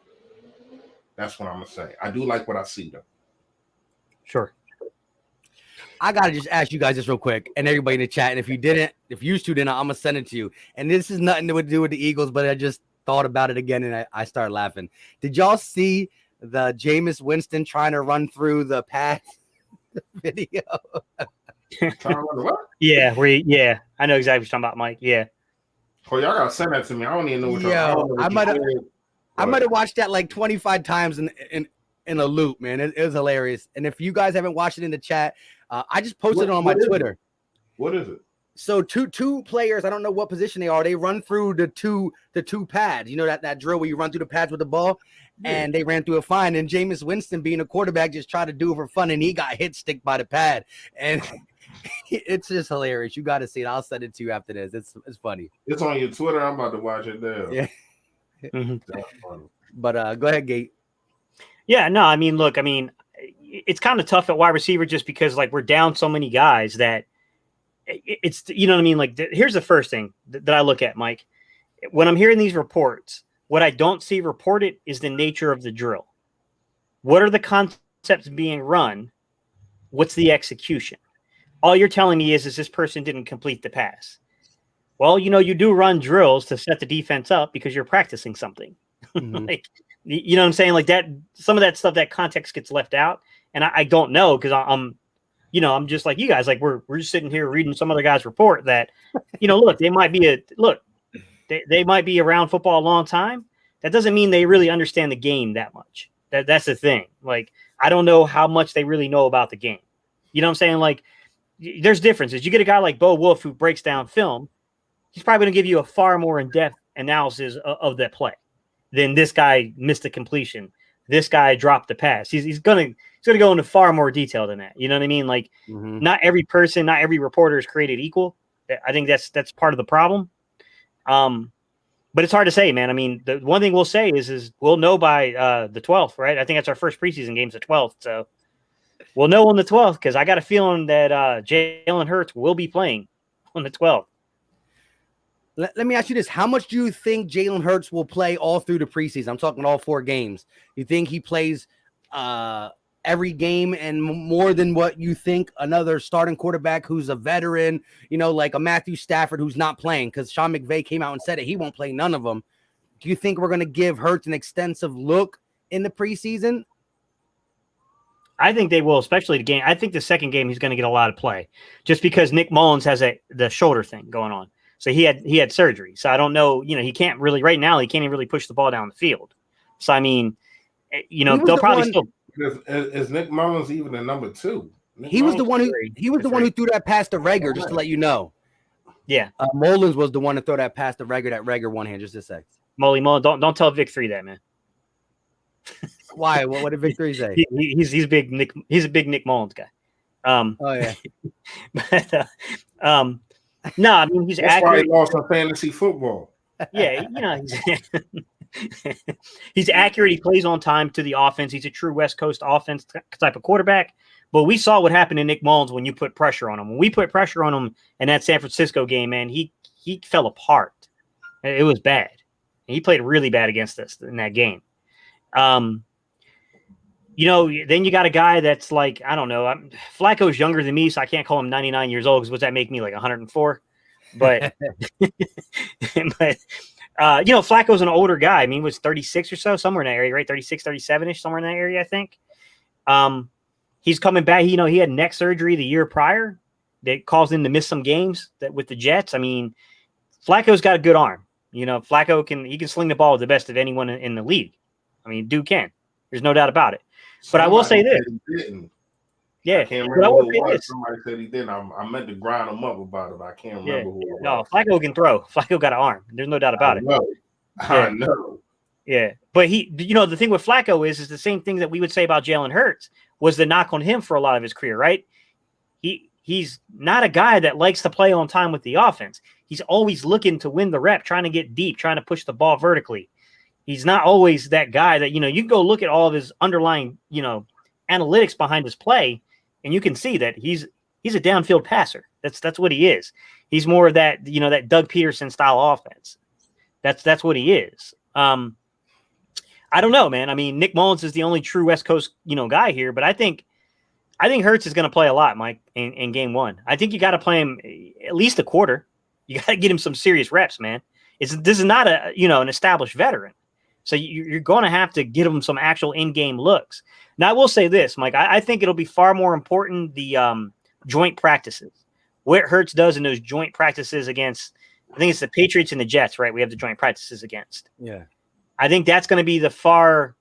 That's what I'm gonna say. I do like what I see, though. Sure. I gotta just ask you guys this real quick, and everybody in the chat. And if you two didn't, I'm gonna send it to you. And this is nothing to do with the Eagles, but I just thought about it again, and I started laughing. Did y'all see the Jameis Winston trying to run through the pass video? Yeah, I know exactly what you're talking about, Mike. Yeah. Oh, y'all gotta send that to me. I don't even know what I might have watched that like 25 times in a loop, man. It was hilarious. And if you guys haven't watched it in the chat, I just posted it on my Twitter. What is it? So two players, I don't know what position they are. They run through the two pads. You know that drill where you run through the pads with the ball, and they ran through it fine. And Jameis Winston, being a quarterback, just tried to do it for fun, and he got hit stick by the pad. And it's just hilarious. You got to see it. I'll send it to you after this. It's funny. It's on your Twitter. I'm about to watch it there. Yeah. Mm-hmm. But go ahead, Gate. Yeah, no, I mean, look, it's kind of tough at wide receiver just because like we're down so many guys that it's, you know what I mean? Like here's the first thing that I look at, Mike. When I'm hearing these reports, what I don't see reported is the nature of the drill. What are the concepts being run? What's the execution? All you're telling me is this person didn't complete the pass. Well, you do run drills to set the defense up because you're practicing something. Mm-hmm. Like, you know what I'm saying? Like that, some of that stuff, that context gets left out. And I don't know, because I'm just like you guys, like we're just sitting here reading some other guy's report that, look, they might be around football a long time. That doesn't mean they really understand the game that much. That's the thing. Like, I don't know how much they really know about the game. You know what I'm saying? Like, there's differences. You get a guy like Bo Wolf who breaks down film. He's probably going to give you a far more in-depth analysis of that play than this guy missed a completion. This guy dropped the pass. He's going to go into far more detail than that. You know what I mean? Like, Not every person, not every reporter is created equal. I think that's part of the problem. But it's hard to say, man. I mean, the one thing we'll say is we'll know by the 12th, right? I think that's our first preseason game's the 12th. So we'll know on the 12th, because I got a feeling that Jalen Hurts will be playing on the 12th. Let me ask you this. How much do you think Jalen Hurts will play all through the preseason? I'm talking all 4 games. You think he plays every game and more than what you think another starting quarterback who's a veteran, like a Matthew Stafford who's not playing? Because Sean McVay came out and said it. He won't play none of them. Do you think we're going to give Hurts an extensive look in the preseason? I think they will, especially the game. I think the second game he's going to get a lot of play just because Nick Mullins has the shoulder thing going on. So he had surgery. So I don't know, he can't really, right now, he can't even really push the ball down the field. So, I mean, they'll probably still. Is Nick Mullins even the number 2? He was the one who threw that pass to Reagor, just to let you know. Yeah. Mullins was the one to throw that pass to Reagor, that Reagor one hand, just a sec. Mullins, don't tell Vic 3 that, man. Why? What did Vic 3 say? He's big Nick. He's a big Nick Mullins guy. Oh yeah. But no, I mean, he's That's accurate. why he lost on fantasy football. Yeah, he's accurate. He plays on time to the offense. He's a true West Coast offense type of quarterback. But we saw what happened to Nick Mullins when you put pressure on him. When we put pressure on him in that San Francisco game, man, he fell apart. It was bad. And he played really bad against us in that game. Then you got a guy that's like, I don't know. Flacco's younger than me, so I can't call him 99 years old, because what's that make me, like 104? But but Flacco's an older guy. I mean, he was 36 or so, somewhere in that area, right? 36, 37-ish, somewhere in that area, I think. He's coming back. He had neck surgery the year prior that caused him to miss some games with the Jets. I mean, Flacco's got a good arm. Flacco can sling the ball with the best of anyone in the league. I mean, dude can. There's no doubt about it. But I will say this. Yeah, I can't remember who it was. Somebody said he didn't. I meant to grind him up about it, but I can't remember who it was. No, Flacco can throw. Flacco got an arm. There's no doubt about it. I know. Yeah, but the thing with Flacco is the same thing that we would say about Jalen Hurts was the knock on him for a lot of his career, right? He's not a guy that likes to play on time with the offense. He's always looking to win the rep, trying to get deep, trying to push the ball vertically. He's not always that guy that, you can go look at all of his underlying, analytics behind his play, and you can see that he's a downfield passer. That's what he is. He's more of that, that Doug Peterson style offense. That's what he is. I don't know, man. I mean, Nick Mullins is the only true West Coast, guy here, but I think Hurts is going to play a lot, Mike, in game one. I think you got to play him at least a quarter. You got to get him some serious reps, man. This is not an established veteran. So you're going to have to get him some actual in-game looks. Now, I will say this, Mike. I think it'll be far more important the joint practices. What Hurts does in those joint practices against, I think it's the Patriots and the Jets, right? We have the joint practices against. Yeah. I think that's going to be the far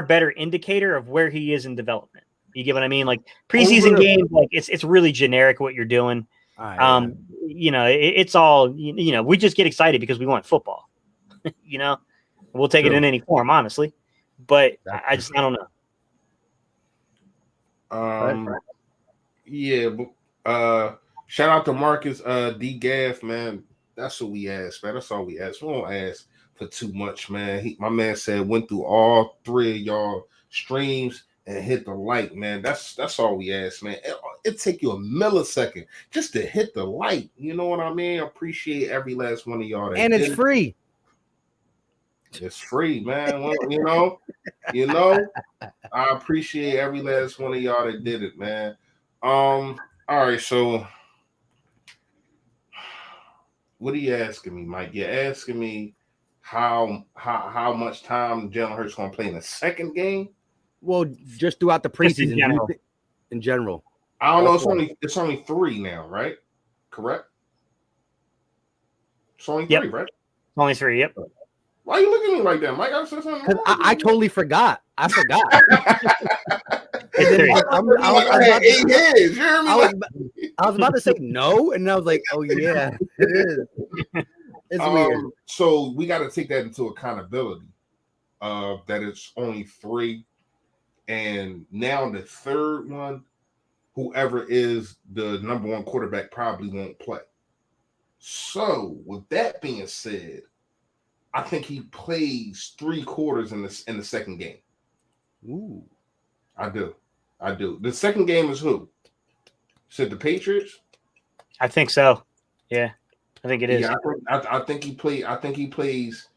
better indicator of where he is in development. You get what I mean? Like preseason games, like it's really generic what you're doing. It's all, we just get excited because we want football, we'll take it in any form, honestly, but I don't know. Yeah. Shout out to Marcus, D Gaff, man. That's what we asked, man. That's all we asked. We won't ask for too much, man. My man said went through all three of y'all streams and hit the like, man. That's all we ask, man. It take you a millisecond just to hit the like. You know what I mean? I appreciate every last one of y'all. And it's free. It's free, man. Well, I appreciate every last one of y'all that did it, man. All right, so what are you asking me, Mike? You're asking me how much time Jalen Hurts gonna play in the second game? Well, just throughout the preseason, in general. I don't know. It's only 3 now, right? Correct. It's only 3, right? Only 3. Yep. Why are you looking at me like that, Mike? I said something. Because I totally forgot. I forgot. I was about to say no, and I was like, oh yeah, it is. It's weird. So we got to take that into accountability. That it's only 3, and now the third one, whoever is the number 1 quarterback probably won't play. So with that being said, I think he plays 3 quarters in the second game. Ooh, I do. The second game is who? Said the Patriots? I think so. Yeah, I think it is. Yeah, I think he plays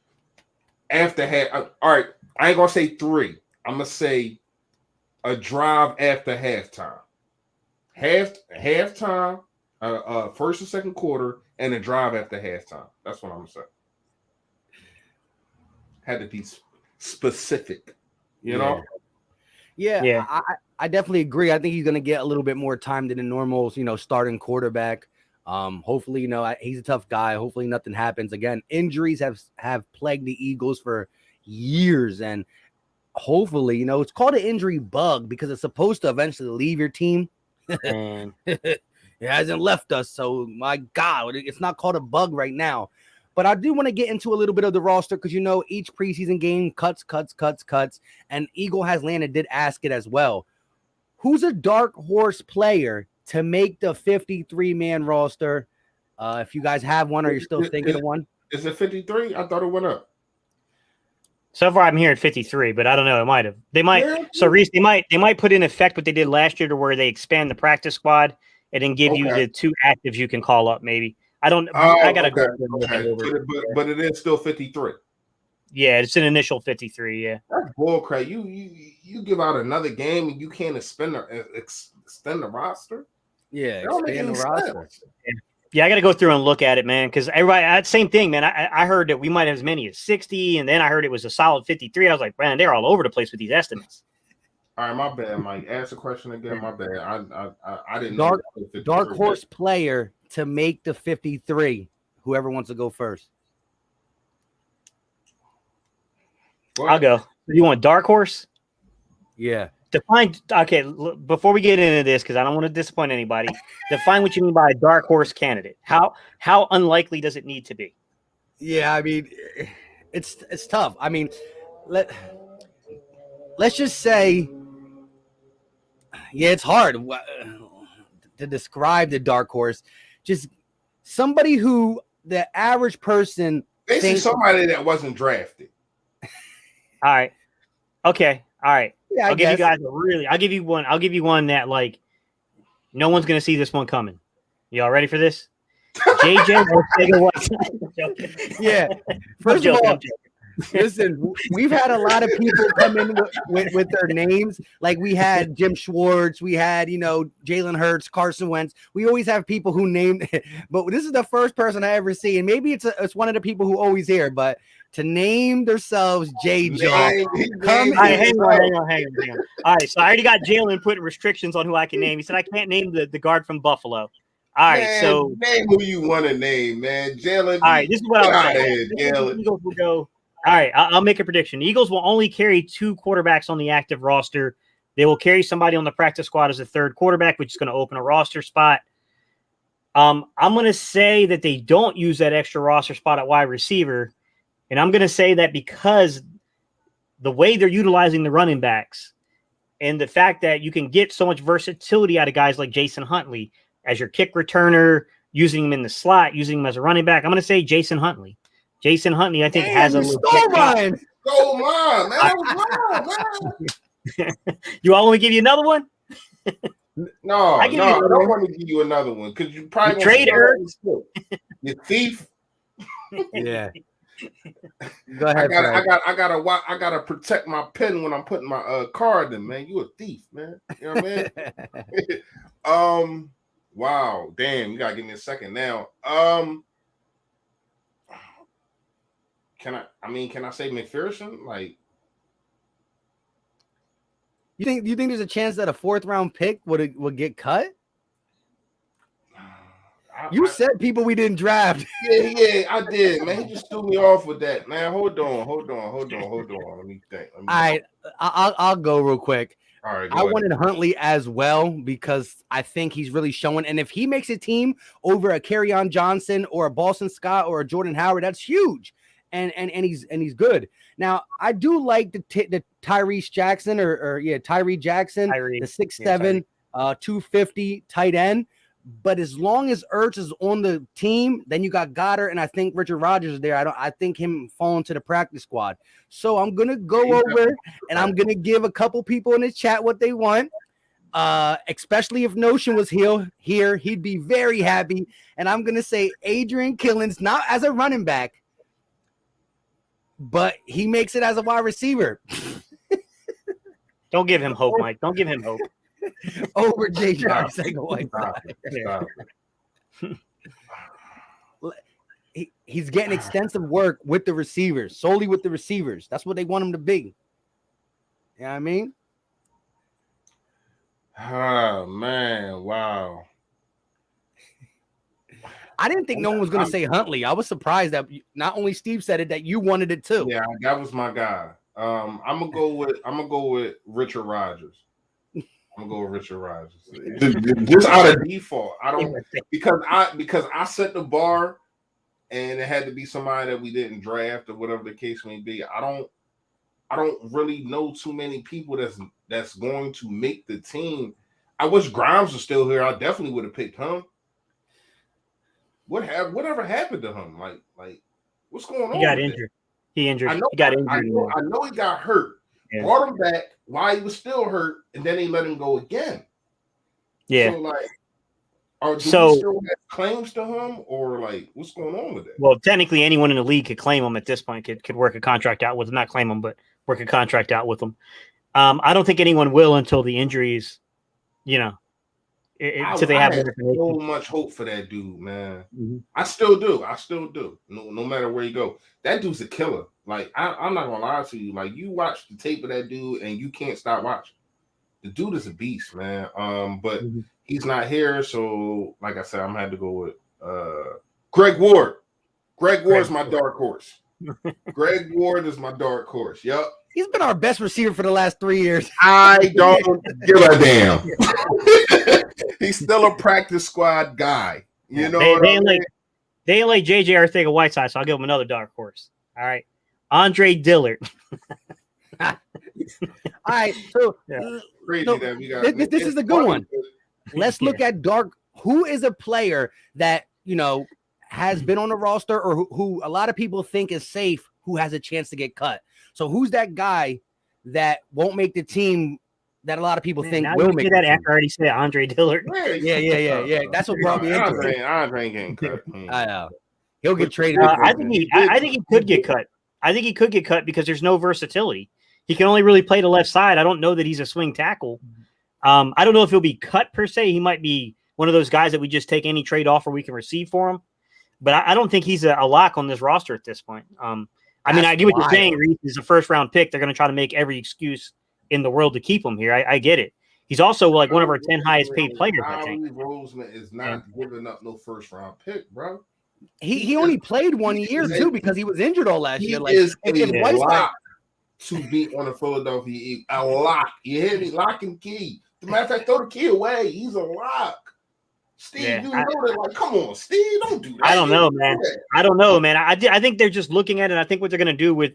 after half. All right, I ain't gonna say 3. I'm gonna say a drive after halftime. Halftime, first and second quarter, and a drive after halftime. That's what I'm gonna say. Had to be specific, you know. Yeah. I definitely agree. I think he's going to get a little bit more time than a normal, starting quarterback. Hopefully, he's a tough guy. Hopefully nothing happens. Again, injuries have plagued the Eagles for years. And hopefully, it's called an injury bug because it's supposed to eventually leave your team. It hasn't left us. So, my God, it's not called a bug right now. But I do want to get into a little bit of the roster because, each preseason game cuts. And Eagle Has Landed did ask it as well. Who's a dark horse player to make the 53-man roster? If you guys have one or you're still thinking of one. Is it 53? I thought it went up. So far, I'm hearing 53, but I don't know. It might have. They might. Yeah. So, Reese, they might put in effect what they did last year to where they expand the practice squad and then give you the 2 actives you can call up, maybe. I don't. I gotta go. Okay. But it is still 53. Yeah, it's an initial 53. Yeah, that's bullcrap. You give out another game and you can't extend the roster. Yeah, expand the roster. Yeah, I got to go through and look at it, man, because everybody, same thing, man. I heard that we might have as many as 60, and then I heard it was a solid 53. I was like, man, they're all over the place with these estimates. All right, my bad, Mike. Ask the question again. My bad. I didn't Dark know. dark horse player to make the 53. Whoever wants to go first. What? I'll go. You want dark horse? Yeah. Define. Okay, before we get into this, because I don't want to disappoint anybody, define what you mean by a dark horse candidate. How unlikely does it need to be? Yeah, I mean, it's tough. I mean, let's just say, yeah, it's hard to describe the dark horse. Just somebody who the average person Basically, somebody that wasn't drafted. All right. Okay. All right. Yeah, I'll give you guys I'll give you one. I'll give you one that like no one's gonna see this one coming. Y'all ready for this? JJ Yeah. First of all, listen, we've had a lot of people come in with their names. Like we had Jim Schwartz, we had, Jalen Hurts, Carson Wentz. We always have people who named it, but this is the first person I ever see. And maybe it's one of the people who always hear, but to name themselves JJ. Hang on. All right, so I already got Jalen putting restrictions on who I can name. He said I can't name the guard from Buffalo. All right, man, so name who you want to name, man. Jalen. All right, this is what I'll say. Eagles will go. All right, I'll make a prediction. The Eagles will only carry 2 quarterbacks on the active roster. They will carry somebody on the practice squad as a third quarterback, which is going to open a roster spot. I'm going to say that they don't use that extra roster spot at wide receiver. And I'm going to say that because the way they're utilizing the running backs and the fact that you can get so much versatility out of guys like Jason Huntley as your kick returner, using him in the slot, using him as a running back, I'm going to say Jason Huntley. Jason Huntley, I think, has a legit man. You all want me to give you another one? No, I don't want to give you another one because you probably traitor. You thief. Yeah. Go ahead. I gotta protect my pen when I'm putting my card in, man. You a thief, man. You know what I mean? Wow, damn, you gotta give me a second now. Can I say McPherson? Like, you think there's a chance that a 4th round pick would get cut? You said people we didn't draft. Yeah, I did, man. He just threw me off with that, man. Hold on. Let me think. All right, I'll go real quick. All right, I wanted Huntley as well because I think he's really showing. And if he makes a team over a Kerryon Johnson or a Boston Scott or a Jordan Howard, that's huge. And he's good. Now I do like the Tyrese Jackson or Tyree Jackson, the 6'7", 250 tight end. But as long as Ertz is on the team, then you got Goddard, and I think Richard Rodgers is there. I think him falling to the practice squad. So I'm gonna go over and I'm gonna give a couple people in the chat what they want. Especially if Notion was here, he'd be very happy. And I'm gonna say Adrian Killins, not as a running back, but he makes it as a wide receiver. Don't give him hope, Mike. Don't give him hope. Over JJ He's getting extensive work with the receivers, solely with the receivers. That's what they want him to be. You know what I mean? Oh, man. Wow. I didn't think no one was going to say Huntley. I was surprised that not only Steve said it, that you wanted it too. Yeah, that was my guy. I'm gonna go with Richard Rodgers. I'm gonna go with Richard Rodgers. Just out of default. I don't because I set the bar and it had to be somebody that we didn't draft or whatever the case may be. I don't really know too many people that's going to make the team. I wish Grimes was still here. I definitely would have picked him. Whatever happened to him? Like what's going on? He got injured. He got injured. I know he got hurt. Yeah. Brought him back while he was still hurt, and then they let him go again. Yeah. So do we still have claims to him, or like what's going on with that? Well, technically, anyone in the league could claim him at this point. Could work a contract out with him, not claim him, but work a contract out with him. I don't think anyone will until the injuries, until they have had more so information. much hope for that dude, man. Mhm. I still do. No matter where you go, that dude's a killer. Like I'm not gonna lie to you. Like you watch the tape of that dude and you can't stop watching. The dude is a beast, man. But Mhm. he's not here, so like I said, I'm gonna have to go with Greg Ward. Greg Ward's my dark horse. Greg Ward is my dark horse. Yep. He's been our best receiver for the last 3 years. I don't give a damn. He's still a practice squad guy. You know They what I ain't mean? like JJ Arcega-Whiteside, so I'll give him another dark horse. All right, Andre Dillard. All right, so Crazy no, that we got this is a good one. Let's look at dark. Who is a player that has been on the roster or who a lot of people think is safe, who has a chance to get cut? So who's that guy that won't make the team that a lot of people think now will you make did the that team? after I already said Andre Dillard. Yeah. That's what brought me into it. Andre ain't getting cut. I know. He'll get traded. I think he could get cut. I think he could get cut because there's no versatility. He can only really play the left side. I don't know that he's a swing tackle. I don't know if he'll be cut per se. He might be one of those guys that we just take any trade offer we can receive for him. But I don't think he's a lock on this roster at this point. I mean, I get what you're saying. Reese is a first-round pick. They're going to try to make every excuse in the world to keep him here. I get it. He's also like one of our 10 highest-paid players, I think. Roseman is not giving up no first-round pick, bro. He only played 1 year too because he was injured all last year. Like is if a lock to be on the Philadelphia Eagles. A lock. You hear me? Lock and key. As a matter of fact, throw the key away. He's a lock. Steve, you know that. Like, come on, Steve, don't do that. I don't know, man. I don't know, man. I think they're just looking at it. I think what they're going to do with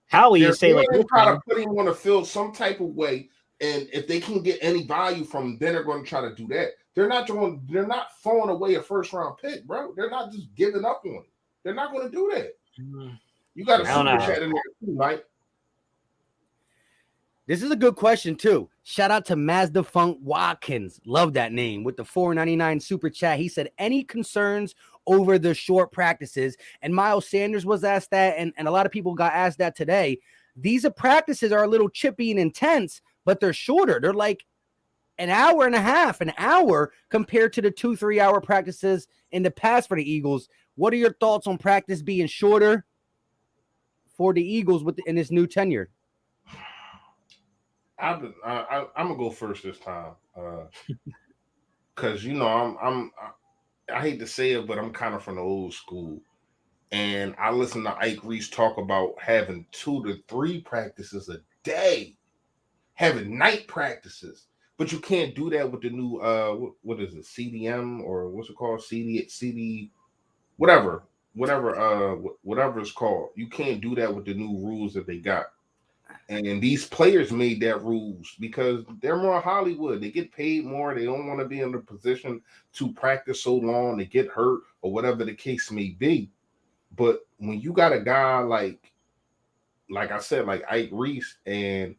Howie is say like, they're trying to put him on the field some type of way, and if they can get any value from him, then they're going to try to do that. They're not throwing away a first round pick, bro. They're not just giving up on it. They're not going to do that. You got a super chat in there too, Mike. This is a good question too. Shout out to Mazda Funk Watkins. Love that name with the $4.99 super chat. He said, any concerns over the short practices? And Miles Sanders was asked that, and a lot of people got asked that today. These practices are a little chippy and intense, but they're shorter. They're like an hour and a half, an hour compared to the 2-3 hour practices in the past for the Eagles. What are your thoughts on practice being shorter for the Eagles in this new tenure? I'm gonna go first this time, because I hate to say it, but I'm kind of from the old school, and I listen to Ike Reese talk about having 2 to 3 practices a day, having night practices, but you can't do that with the new what is it, CDM or what's it called, CD whatever it's called. You can't do that with the new rules that they got. And these players made that rules because they're more Hollywood. They get paid more. They don't want to be in the position to practice so long. They get hurt or whatever the case may be. But when you got a guy like I said, like Ike Reese, and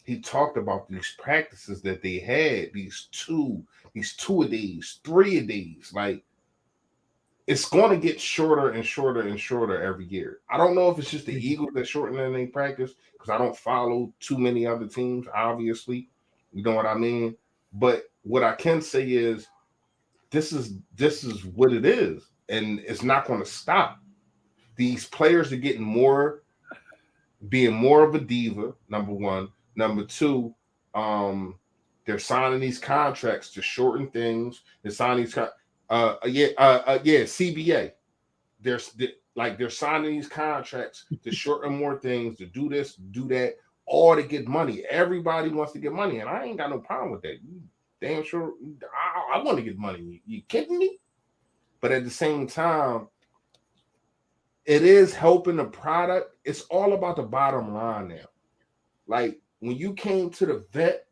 he talked about these practices that they had, these two a days, 3 a days, like it's going to get shorter and shorter and shorter every year. I don't know if it's just the Eagles that shorten their practice because I don't follow too many other teams, obviously. You know what I mean? But what I can say is this is what it is, and it's not going to stop. These players are being more of a diva, number one. Number two, they're signing these contracts to shorten things. They're signing these CBA. They're signing these contracts to shorten more things, to do this, do that, all to get money. Everybody wants to get money, and I ain't got no problem with that. Damn sure, I want to get money. You kidding me? But at the same time, it is helping the product. It's all about the bottom line now. Like when you came to the vet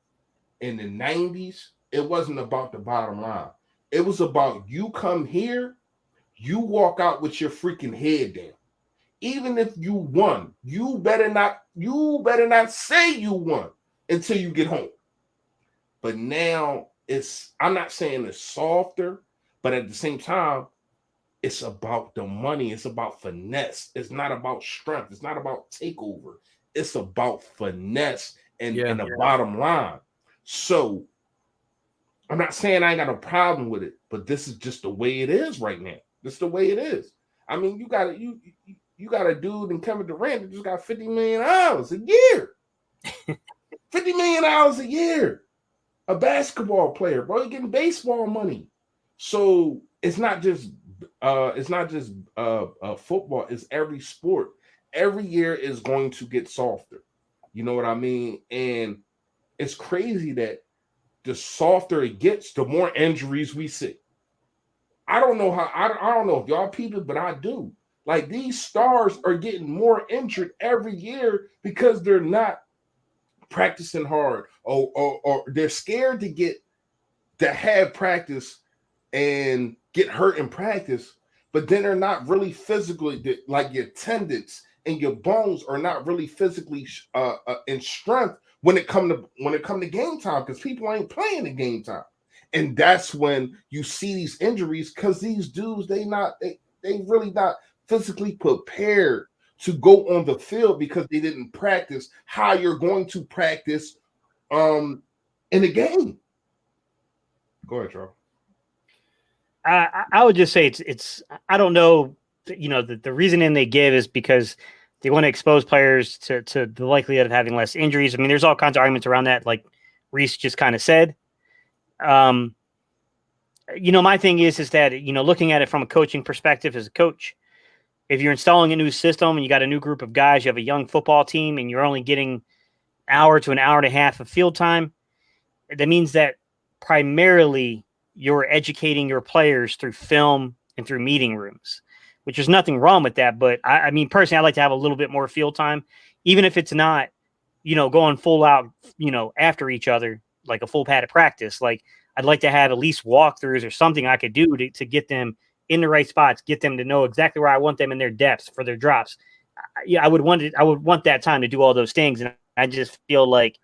in the 90s, it wasn't about the bottom line. It was about you come here, you walk out with your freaking head down. Even if you won, you better not say you won until you get home. But now I'm not saying it's softer, but at the same time, it's about the money. It's about finesse. It's not about strength. It's not about takeover. It's about finesse and the bottom line. So I'm not saying I ain't got a problem with it, but this is just the way it is right now. This is the way it is. I mean, you got a dude in Kevin Durant that just got $50 million a year. $50 million a year. A basketball player, bro. You're getting baseball money. So it's not just football, it's every sport. Every year is going to get softer. You know what I mean? And it's crazy that the softer it gets, the more injuries we see. I don't know how I don't know if y'all people, but I do. Like these stars are getting more injured every year because they're not practicing hard or they're scared to have practice and get hurt in practice, but then they're not really physically, like your tendons and your bones are not really physically in strength when it come to game time, because people ain't playing in game time. And that's when you see these injuries, because these dudes, they really not physically prepared to go on the field because they didn't practice how you're going to practice in the game. Go ahead, Charles. I would just say it's I don't know, the reasoning they give is because they want to expose players to the likelihood of having less injuries. I mean, there's all kinds of arguments around that, like Reese just kind of said. My thing is that, looking at it from a coaching perspective as a coach, if you're installing a new system and you got a new group of guys, you have a young football team and you're only getting hour to an hour and a half of field time, that means that primarily you're educating your players through film and through meeting rooms, which there's nothing wrong with that. But I mean, personally, I like to have a little bit more field time, even if it's not, going full out, after each other, like a full padded practice. Like I'd like to have at least walkthroughs or something I could do to get them in the right spots, get them to know exactly where I want them in their depths for their drops. I would want that time to do all those things. And I just feel like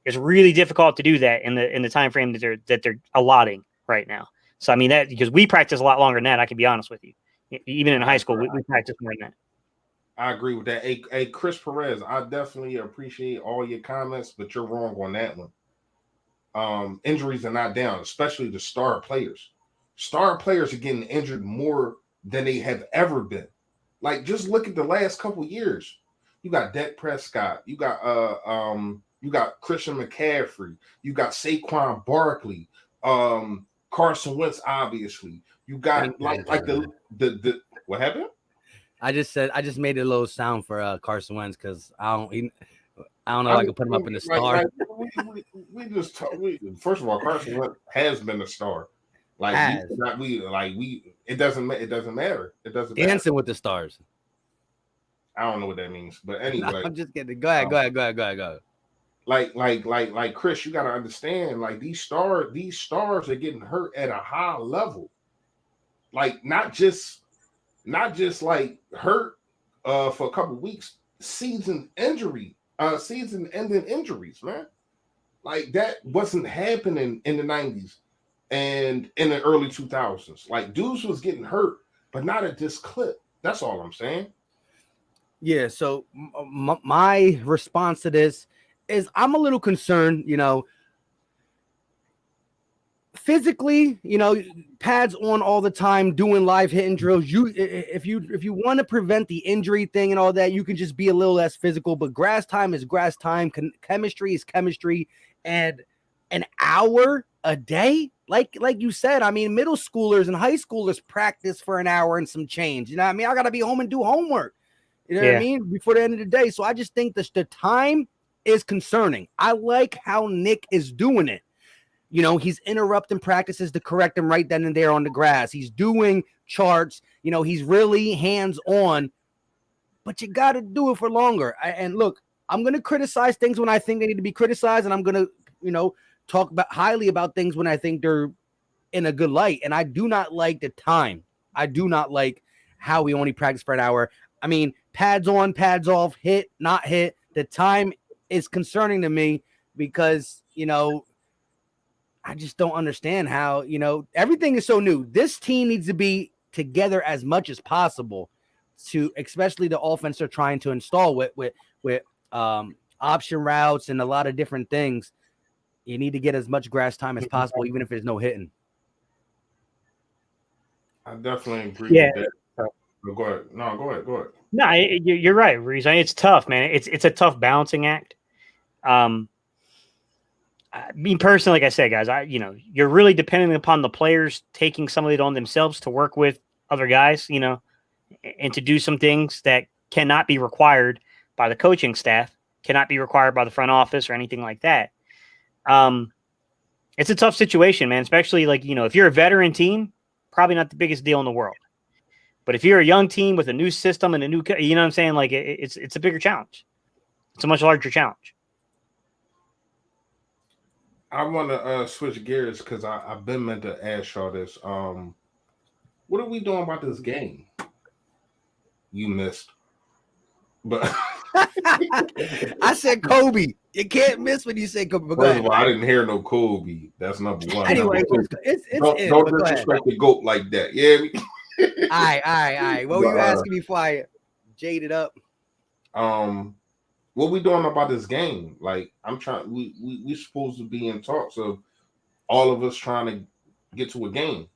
it's really difficult to do that in the time frame that they're allotting right now. So I mean that because we practice a lot longer than that. I can be honest with you. Even in high school, we practice more than that. I agree with that. Hey, Chris Perez, I definitely appreciate all your comments, but you're wrong on that one. Injuries are not down, especially the star players. Star players are getting injured more than they have ever been. Like, just look at the last couple of years. You got Dak Prescott. You got Christian McCaffrey. You got Saquon Barkley. Carson Wentz, obviously. You got like the what happened? I just made a little sound for Carson Wentz because I don't know if I can put him up in the star. First of all, Carson Wentz has been a star. Like it doesn't matter. It doesn't dancing with the stars. I don't know what that means, but anyway. No, I'm just kidding. Go ahead. Like Chris, you gotta understand, like these stars are getting hurt at a high level. Like not just like hurt for a couple of weeks, season-ending injuries, man. Like that wasn't happening in the 90s and in the early 2000s. Like dudes was getting hurt, but not at this clip. That's all I'm saying. Yeah, so my response to this is I'm a little concerned, physically, pads on all the time, doing live hitting drills. If you want to prevent the injury thing and all that, you can just be a little less physical, but grass time is grass time. Chemistry is chemistry. And an hour a day, like you said, I mean, middle schoolers and high schoolers practice for an hour and some change. You know what I mean? I got to be home and do homework. You know what I mean? Before the end of the day. So I just think the time is concerning. I like how Nick is doing it. He's interrupting practices to correct him right then and there on the grass. He's doing charts. He's really hands-on. But you got to do it for longer. And look, I'm going to criticize things when I think they need to be criticized, and I'm going to, talk highly about things when I think they're in a good light. And I do not like the time. I do not like how we only practice for an hour. I mean, pads on, pads off, hit, not hit. The time is concerning to me because, I just don't understand how, everything is so new. This team needs to be together as much as possible to, especially the offense they're trying to install with option routes and a lot of different things. You need to get as much grass time as possible, even if there's no hitting. I definitely agree with that. Go ahead. No, go ahead. No, you're right, Reese. I mean, it's tough, man. It's a tough balancing act. Me personally, like I said, guys, you're really depending upon the players taking some of it on themselves to work with other guys, and to do some things that cannot be required by the coaching staff, cannot be required by the front office or anything like that. It's a tough situation, man, especially if you're a veteran team, probably not the biggest deal in the world. But if you're a young team with a new system and a new, you know what I'm saying? Like it's a bigger challenge. It's a much larger challenge. I want to switch gears because I've been meant to ask y'all this. What are we doing about this game? You missed. But I said Kobe. You can't miss when you say Kobe. First of all, I didn't hear no Kobe. That's number one. Anyway, don't disrespect the GOAT like that. Yeah. All right. What were you asking me before I jaded up? What we doing about this game? Like, I'm trying. We supposed to be in talks of all of us trying to get to a game.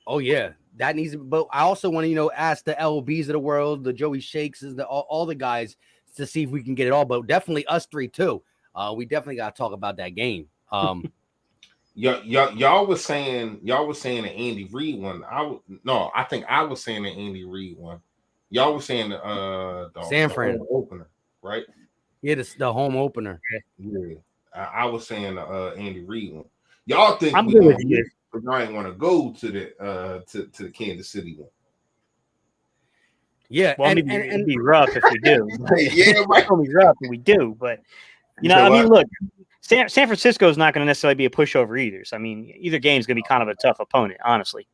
Oh yeah, that needs. But I also want to ask the LBs of the world, the Joey Shakes, all the guys to see if we can get it all. But definitely us three too. We definitely got to talk about that game. Y'all was saying the Andy Reid one. I think I was saying the Andy Reid one. Y'all was saying the San Fran opener, right? Yeah, the home opener. Yeah, I was saying the Andy Reid one. Y'all think I'm good with you? I ain't want to go to the Kansas City one. Yeah, well, it'd be rough if we do. Yeah, right. It'll be rough if we do, but I mean, look, San Francisco is not going to necessarily be a pushover either. So I mean, either game is going to be kind of a tough opponent, honestly.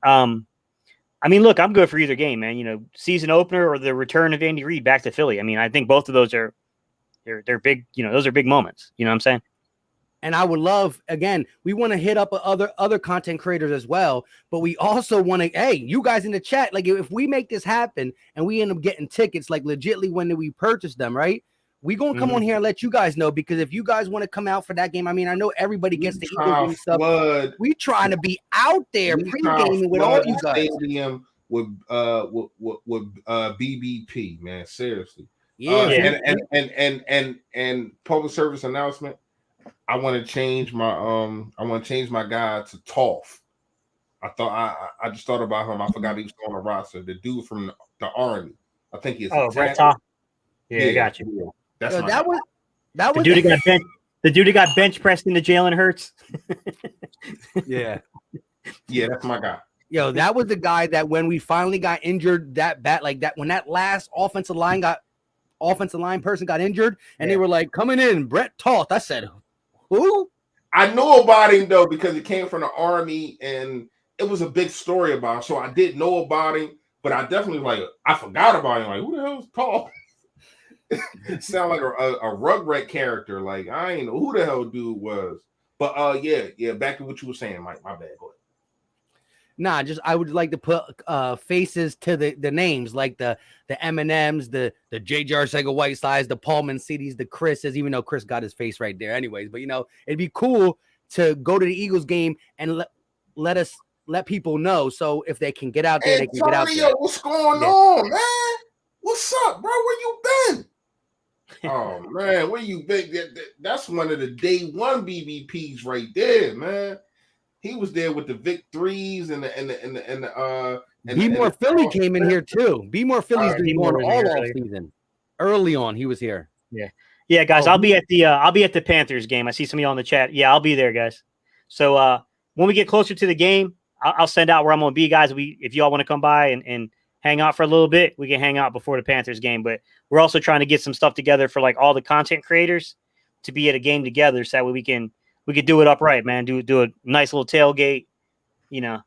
I mean, look, I'm good for either game, man. Season opener or the return of Andy Reid back to Philly. I mean, I think both of those are they're big. Those are big moments. You know what I'm saying? And I would love, again, we want to hit up other content creators as well, but we also want to, hey, you guys in the chat, like if we make this happen and we end up getting tickets, like legitly when we purchase them, right? We gonna come on here and let you guys know, because if you guys want to come out for that game, I mean, I know everybody gets the Eagles and stuff. We trying to be out there pre-gaming with all you guys. Stadium with BBP, man, seriously. Yeah. And public service announcement. I want to change my guy to Toph. I just thought about him. I forgot he was on the roster. The dude from the Army. I think he's Brett Toph. Yeah, I got you. Yeah. That's that was the dude who got bench pressed into Jalen Hurts. Yeah, that's my guy. Yo, that was the guy that when we finally got injured that bad, like that, when that last offensive line person got injured, and they were like coming in, Brett Toph. I said, who? I know about him though because it came from the Army and it was a big story about him. So I did know about him, but I definitely I forgot about him. Like, who the hell is Toph? It sound like a Rugrat character. Like, I ain't know who the hell dude was. But yeah. Back to what you were saying, Mike. My bad. Go ahead. Nah, I would like to put faces to the names, like the M&Ms, the J.J. Arcega-Whitesides, the Paul Mancinis, the Chris's, even though Chris got his face right there anyways. But, it'd be cool to go to the Eagles game and let people know. So if they can get out there, they can get out there. What's going on, man? What's up, bro? Where you been? Oh, man, where you been? That's one of the day one BBPs right there, man. He was there with the Vic threes and the Be More Philly came in here too. Be More Philly's been going all off season. Early on, he was here. Yeah, guys. I'll be at the Panthers game. I see some of y'all in the chat. Yeah, I'll be there, guys. So when we get closer to the game, I'll send out where I'm gonna be, guys. If y'all want to come by and hang out for a little bit, we can hang out before the Panthers game. But we're also trying to get some stuff together for all the content creators to be at a game together, so that way we could do it upright, man. Do a nice little tailgate, do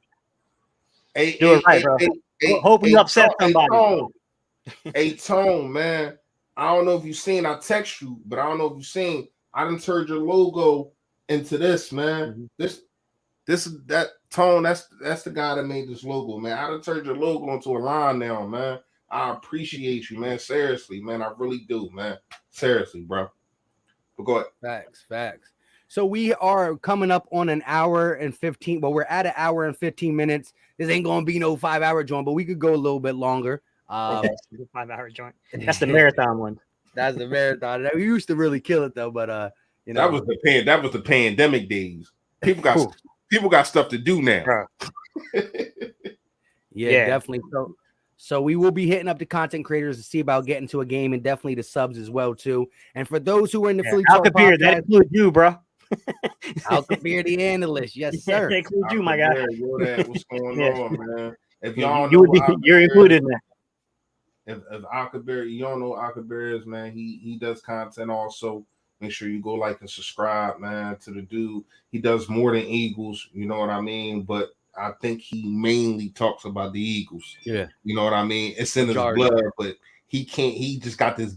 it right, bro. Hope we upset somebody. Hey, Tone, man. I don't know if you've seen. I text you, but I don't know if you've seen. I done turned your logo into this, man. Mm-hmm. This is that Tone. That's the guy that made this logo, man. I done turned your logo into a line now, man. I appreciate you, man. Seriously, man. I really do, man. Seriously, bro. But go ahead. Facts. So we are coming up on an hour and 15. Well, we're at an hour and 15 minutes. This ain't gonna be no 5-hour joint, but we could go a little bit longer. 5-hour joint. That's the marathon one. That's the marathon. We used to really kill it though, but that was the pandemic days. People got stuff to do now. Yeah, definitely. So we will be hitting up the content creators to see about getting to a game, and definitely the subs as well too. And for those who are in the Philly Talk podcast, that includes you, bro. Al Kabir, the analyst, yes sir. That includes you, my guy. What's going on, man? If y'all you're included in that. If Al Kabir, you don't know Al Kabir is, man. He does content also. Make sure you go like and subscribe, man, to the dude. He does more than Eagles, you know what I mean? But I think he mainly talks about the Eagles. Yeah. You know what I mean? It's in his blood, but he just got this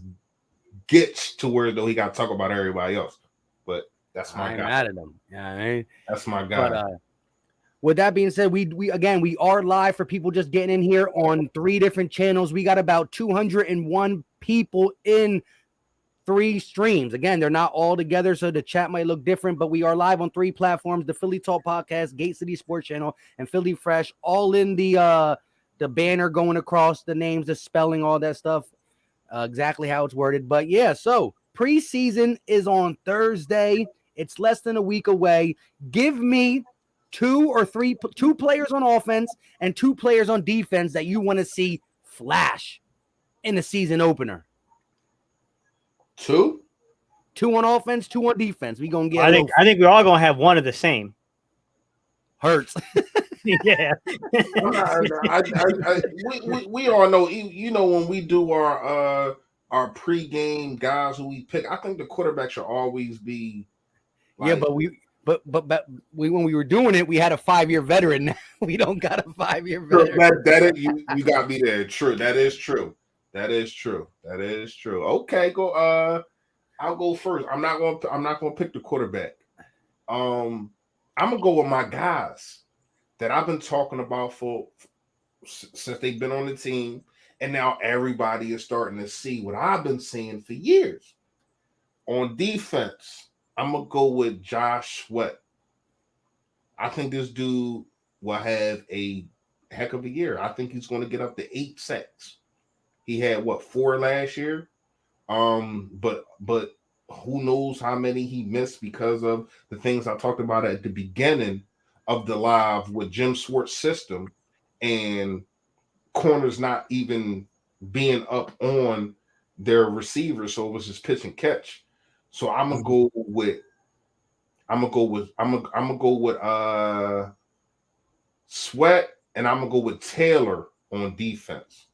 gitch to where though he got to talk about everybody else. But that's my guy. I'm mad at him. Yeah, I mean, that's my guy. But, with that being said, we are live for people just getting in here on 3 different channels. We got about 201 people in 3 streams. Again, they're not all together, so the chat might look different, but we are live on 3 platforms: the Philly Talk Podcast, Gate City Sports Channel, and Philly Fresh, all in the banner going across the names, the spelling, all that stuff, exactly how it's worded. But yeah, so preseason is on Thursday. It's less than a week away. Give me 2 players on offense and 2 players on defense that you want to see flash in the season opener. 2 on offense, 2 on defense. We gonna get. I think we're all gonna have one of the same. Hurts. Yeah. We all know. You know, when we do our pregame guys who we pick, I think the quarterback should always be. Like, yeah, but when we were doing it, we had a 5-year veteran. We don't got a 5-year veteran. You got me there. True. That is true. Okay, go. I'll go first. I'm not gonna pick the quarterback. I'm gonna go with my guys that I've been talking about since they've been on the team, and now everybody is starting to see what I've been seeing for years. On defense, I'm gonna go with Josh Sweat. I think this dude will have a heck of a year. I think he's going to get up to 8 sacks. He had 4 last year, but who knows how many he missed because of the things I talked about at the beginning of the live with Jim Swartz's system and corners not even being up on their receivers, so it was just pitch and catch. So I'm gonna go with Sweat, and I'm gonna go with Taylor on defense.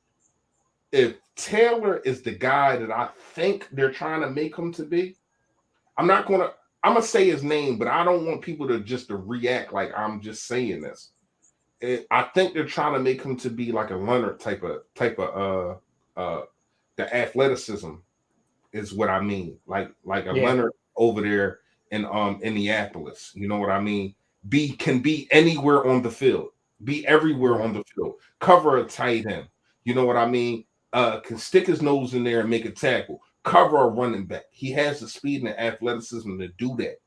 If Taylor is the guy that I think they're trying to make him to be, I'm gonna say his name, but I don't want people to react like I'm just saying this. I think they're trying to make him to be like a Leonard type of the athleticism is what I mean. Like a Leonard over there in Indianapolis. You know what I mean? Can be anywhere on the field, be everywhere on the field, cover a tight end. You know what I mean? Can stick his nose in there and make a tackle, cover a running back. He has the speed and the athleticism to do that.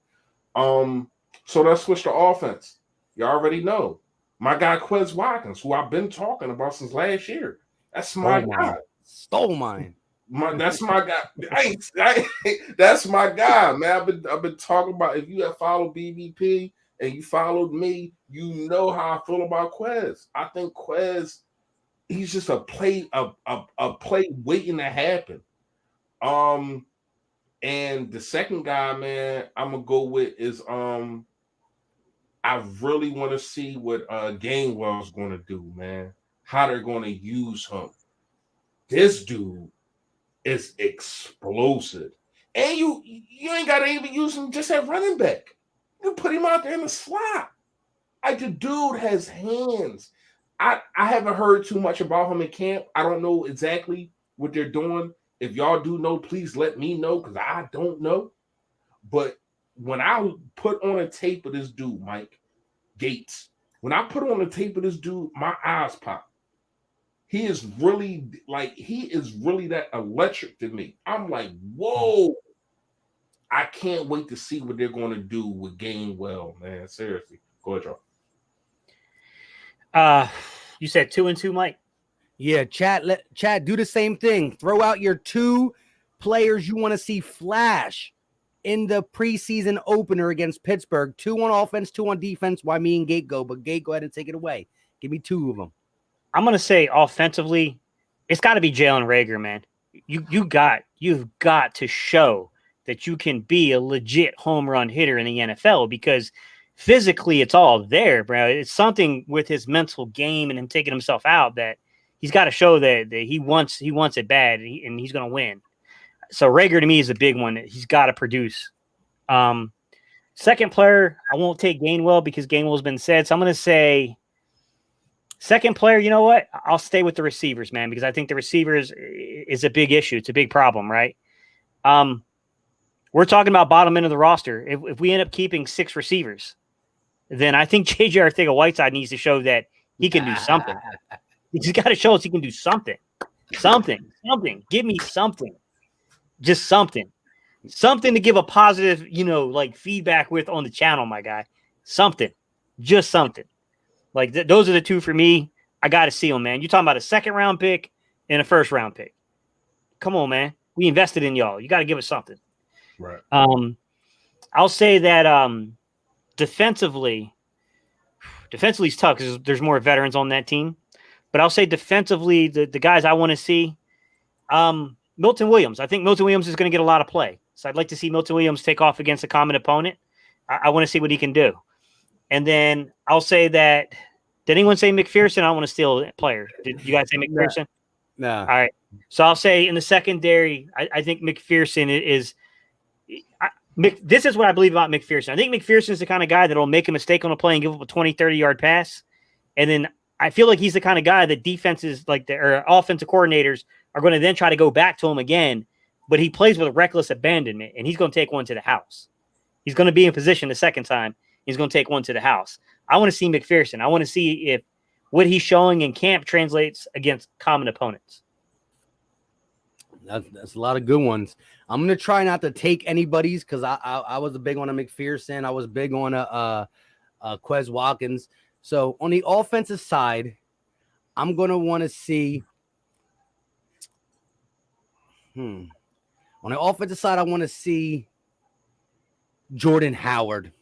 So let's switch to offense. You already know my guy Quez Watkins, who I've been talking about since last year. That's my guy. Stole mine. That's my guy. That's my guy, man. I've been talking about. If you have followed BBP and you followed me, you know how I feel about Quez. I think Quez, he's just a play waiting to happen. And the second guy, man, I'm gonna go with is I really want to see what Gainwell's gonna do, man. How they're gonna use him. This dude is explosive, and you ain't gotta even use him just at running back. You put him out there in the slot. Like, the dude has hands. I haven't heard too much about him in camp. I don't know exactly what they're doing. If y'all do know, please let me know, because I don't know. But when I put on a tape of this dude, Mike Gates, when I put on a tape of this dude, my eyes pop. He is really that electric to me. I'm like, whoa. I can't wait to see what they're going to do with Gainwell, man. Seriously. Go ahead, Joe. You said 2-2, Mike? Yeah, chat, do the same thing. Throw out your 2 players you want to see flash in the preseason opener against Pittsburgh. 2 on offense, 2 on defense. Why me and Gate go? But Gate, go ahead and take it away. Give me 2 of them. I'm going to say offensively, it's got to be Jalen Reagor, man. You've got to show that you can be a legit home run hitter in the NFL, because physically it's all there, bro. It's something with his mental game and him taking himself out that he's got to show that he wants it bad, and he's going to win. So Reagor to me is a big one that he's got to produce. Second player, I won't take Gainwell because Gainwell's been said. So I'm going to say second player, you know what? I'll stay with the receivers, man, because I think the receivers is a big issue. It's a big problem, right? We're talking about bottom end of the roster. If we end up keeping 6 receivers, then I think J.J. Arcega-Whiteside needs to show that he can do something. He's got to show us he can do something. Something. Give me something. Just something. Something to give a positive, like feedback with on the channel, my guy. Something. Just something. Like those are the 2 for me. I got to see them, man. You're talking about a second-round pick and a first-round pick. Come on, man. We invested in y'all. You got to give us something. Right. I'll say that defensively is tough because there's more veterans on that team. But I'll say defensively, the guys I want to see, Milton Williams. I think Milton Williams is going to get a lot of play. So I'd like to see Milton Williams take off against a common opponent. I want to see what he can do. And then I'll say that, did anyone say McPherson? I don't want to steal a player. Did you guys say McPherson? No. All right. So I'll say in the secondary, I think McPherson is this is what I believe about McPherson. I think McPherson is the kind of guy that will make a mistake on a play and give up a 20, 30-yard pass. And then I feel like he's the kind of guy that defenses or offensive coordinators are going to then try to go back to him again, but he plays with reckless abandonment, and he's going to take one to the house. He's going to be in position the second time. He's going to take one to the house. I want to see McPherson. I want to see if what he's showing in camp translates against common opponents. That's a lot of good ones. I'm going to try not to take anybody's because I was a big on a McPherson. I was big on a Quez Watkins. So on the offensive side, I'm going to want to see on the offensive side, I want to see Jordan Howard,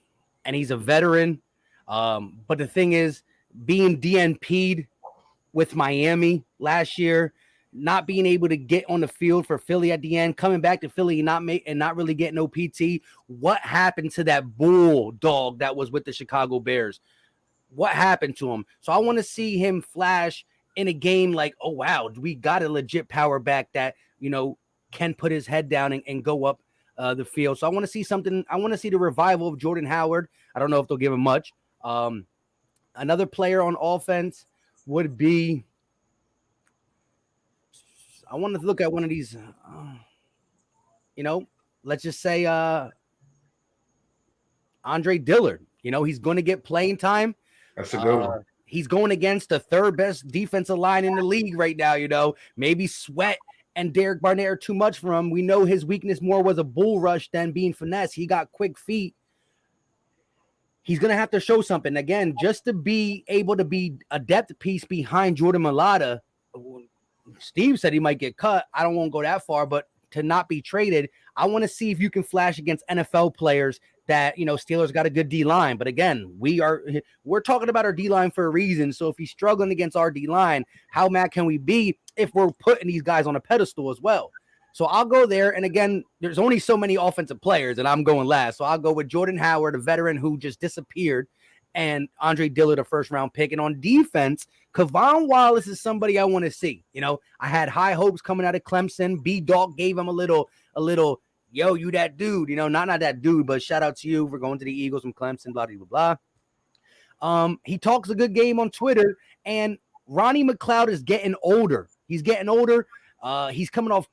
and he's a veteran. But the thing is, being DNP'd with Miami last year, not being able to get on the field for Philly at the end, coming back to Philly and not really getting no PT. What happened to that bulldog that was with the Chicago Bears? What happened to him? So I want to see him flash in a game like, oh, wow, we got a legit power back that, can put his head down and go up the field. So I want to see something. I want to see the revival of Jordan Howard. I don't know if they'll give him much. Another player on offense would be, I want to look at one of these, let's just say Andre Dillard. He's going to get playing time. That's a good one. He's going against the third best defensive line in the league right now. Maybe Sweat and Derek Barnett are too much for him. We know his weakness more was a bull rush than being finesse. He got quick feet. He's going to have to show something. Again, just to be able to be a depth piece behind Jordan Mailata. Steve said he might get cut. I don't want to go that far, but to not be traded, I want to see if you can flash against NFL players that, Steelers got a good D-line. But again, we're talking about our D-line for a reason. So if he's struggling against our D-line, how mad can we be if we're putting these guys on a pedestal as well? So I'll go there. And again, there's only so many offensive players, and I'm going last. So I'll go with Jordan Howard, a veteran who just disappeared, and Andre Dillard, a first-round pick. And on defense, Kavon Wallace is somebody I want to see. I had high hopes coming out of Clemson. B-Dog gave him a little, yo, you that dude. Not that dude, but shout out to you for going to the Eagles from Clemson, blah, blah, blah. He talks a good game on Twitter, and Ronnie McLeod is getting older. He's getting older. He's coming off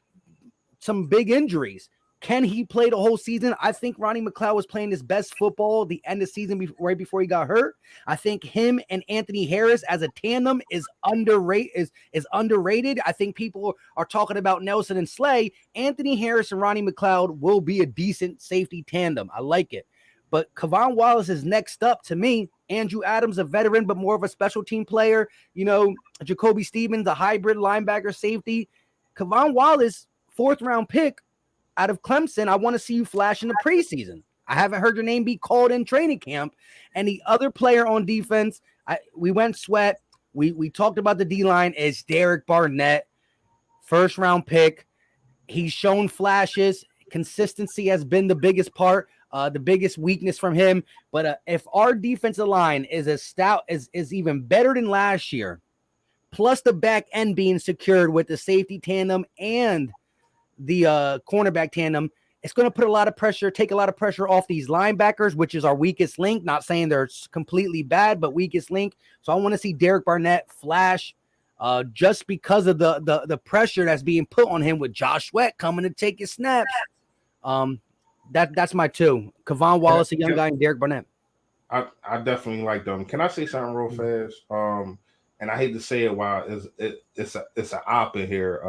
some big injuries. Can he play the whole season? I think Ronnie McLeod was playing his best football the end of the season right before he got hurt. I think him and Anthony Harris as a tandem is underrated. Is underrated. I think people are talking about Nelson and Slay. Anthony Harris and Ronnie McLeod will be a decent safety tandem. I like it. But Kavon Wallace is next up to me. Andrew Adams, a veteran, but more of a special team player. Jacoby Stevens, a hybrid linebacker safety. Kavon Wallace, 4th round pick out of Clemson. I want to see you flash in the preseason. I haven't heard your name be called in training camp. And the other player on defense, we went Sweat. We talked about the D-line, is Derek Barnett, 1st round pick. He's shown flashes. Consistency has been the biggest part, the biggest weakness from him. But if our defensive line is as stout, is even better than last year, plus the back end being secured with the safety tandem and the cornerback tandem, it's going to put take a lot of pressure off these linebackers, which is our weakest link. Not saying they're completely bad, but weakest link. So I want to see Derek Barnett flash just because of the pressure that's being put on him with Josh Sweat coming to take his snaps. That's my 2. Kavon Wallace, a young guy, and Derek Barnett. I definitely like them. Can I say something real fast? And I hate to say it while it's an op in here.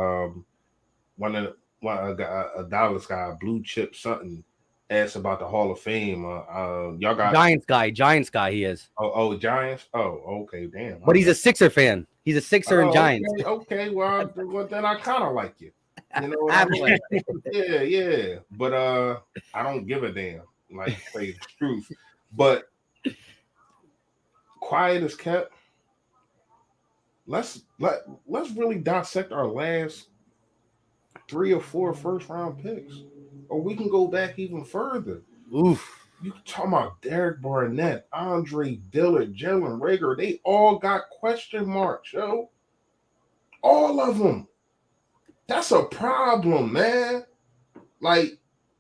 A Dallas guy, Blue Chip something, asked about the Hall of Fame. Y'all got Giants guy. He is. Oh, Giants. Oh, okay, damn. But he's a Sixer fan. He's a Sixer and Giants. Okay. Well, then I kind of like you. You know what I mean? Yeah. But I don't give a damn. Like, say the truth. But quiet as kept. Let's really dissect our last 3 or 4 first-round picks, or we can go back even further. Oof. You talking about Derek Barnett, Andre Dillard, Jalen Reagor? They all got question marks, yo. All of them. That's a problem, man. Like,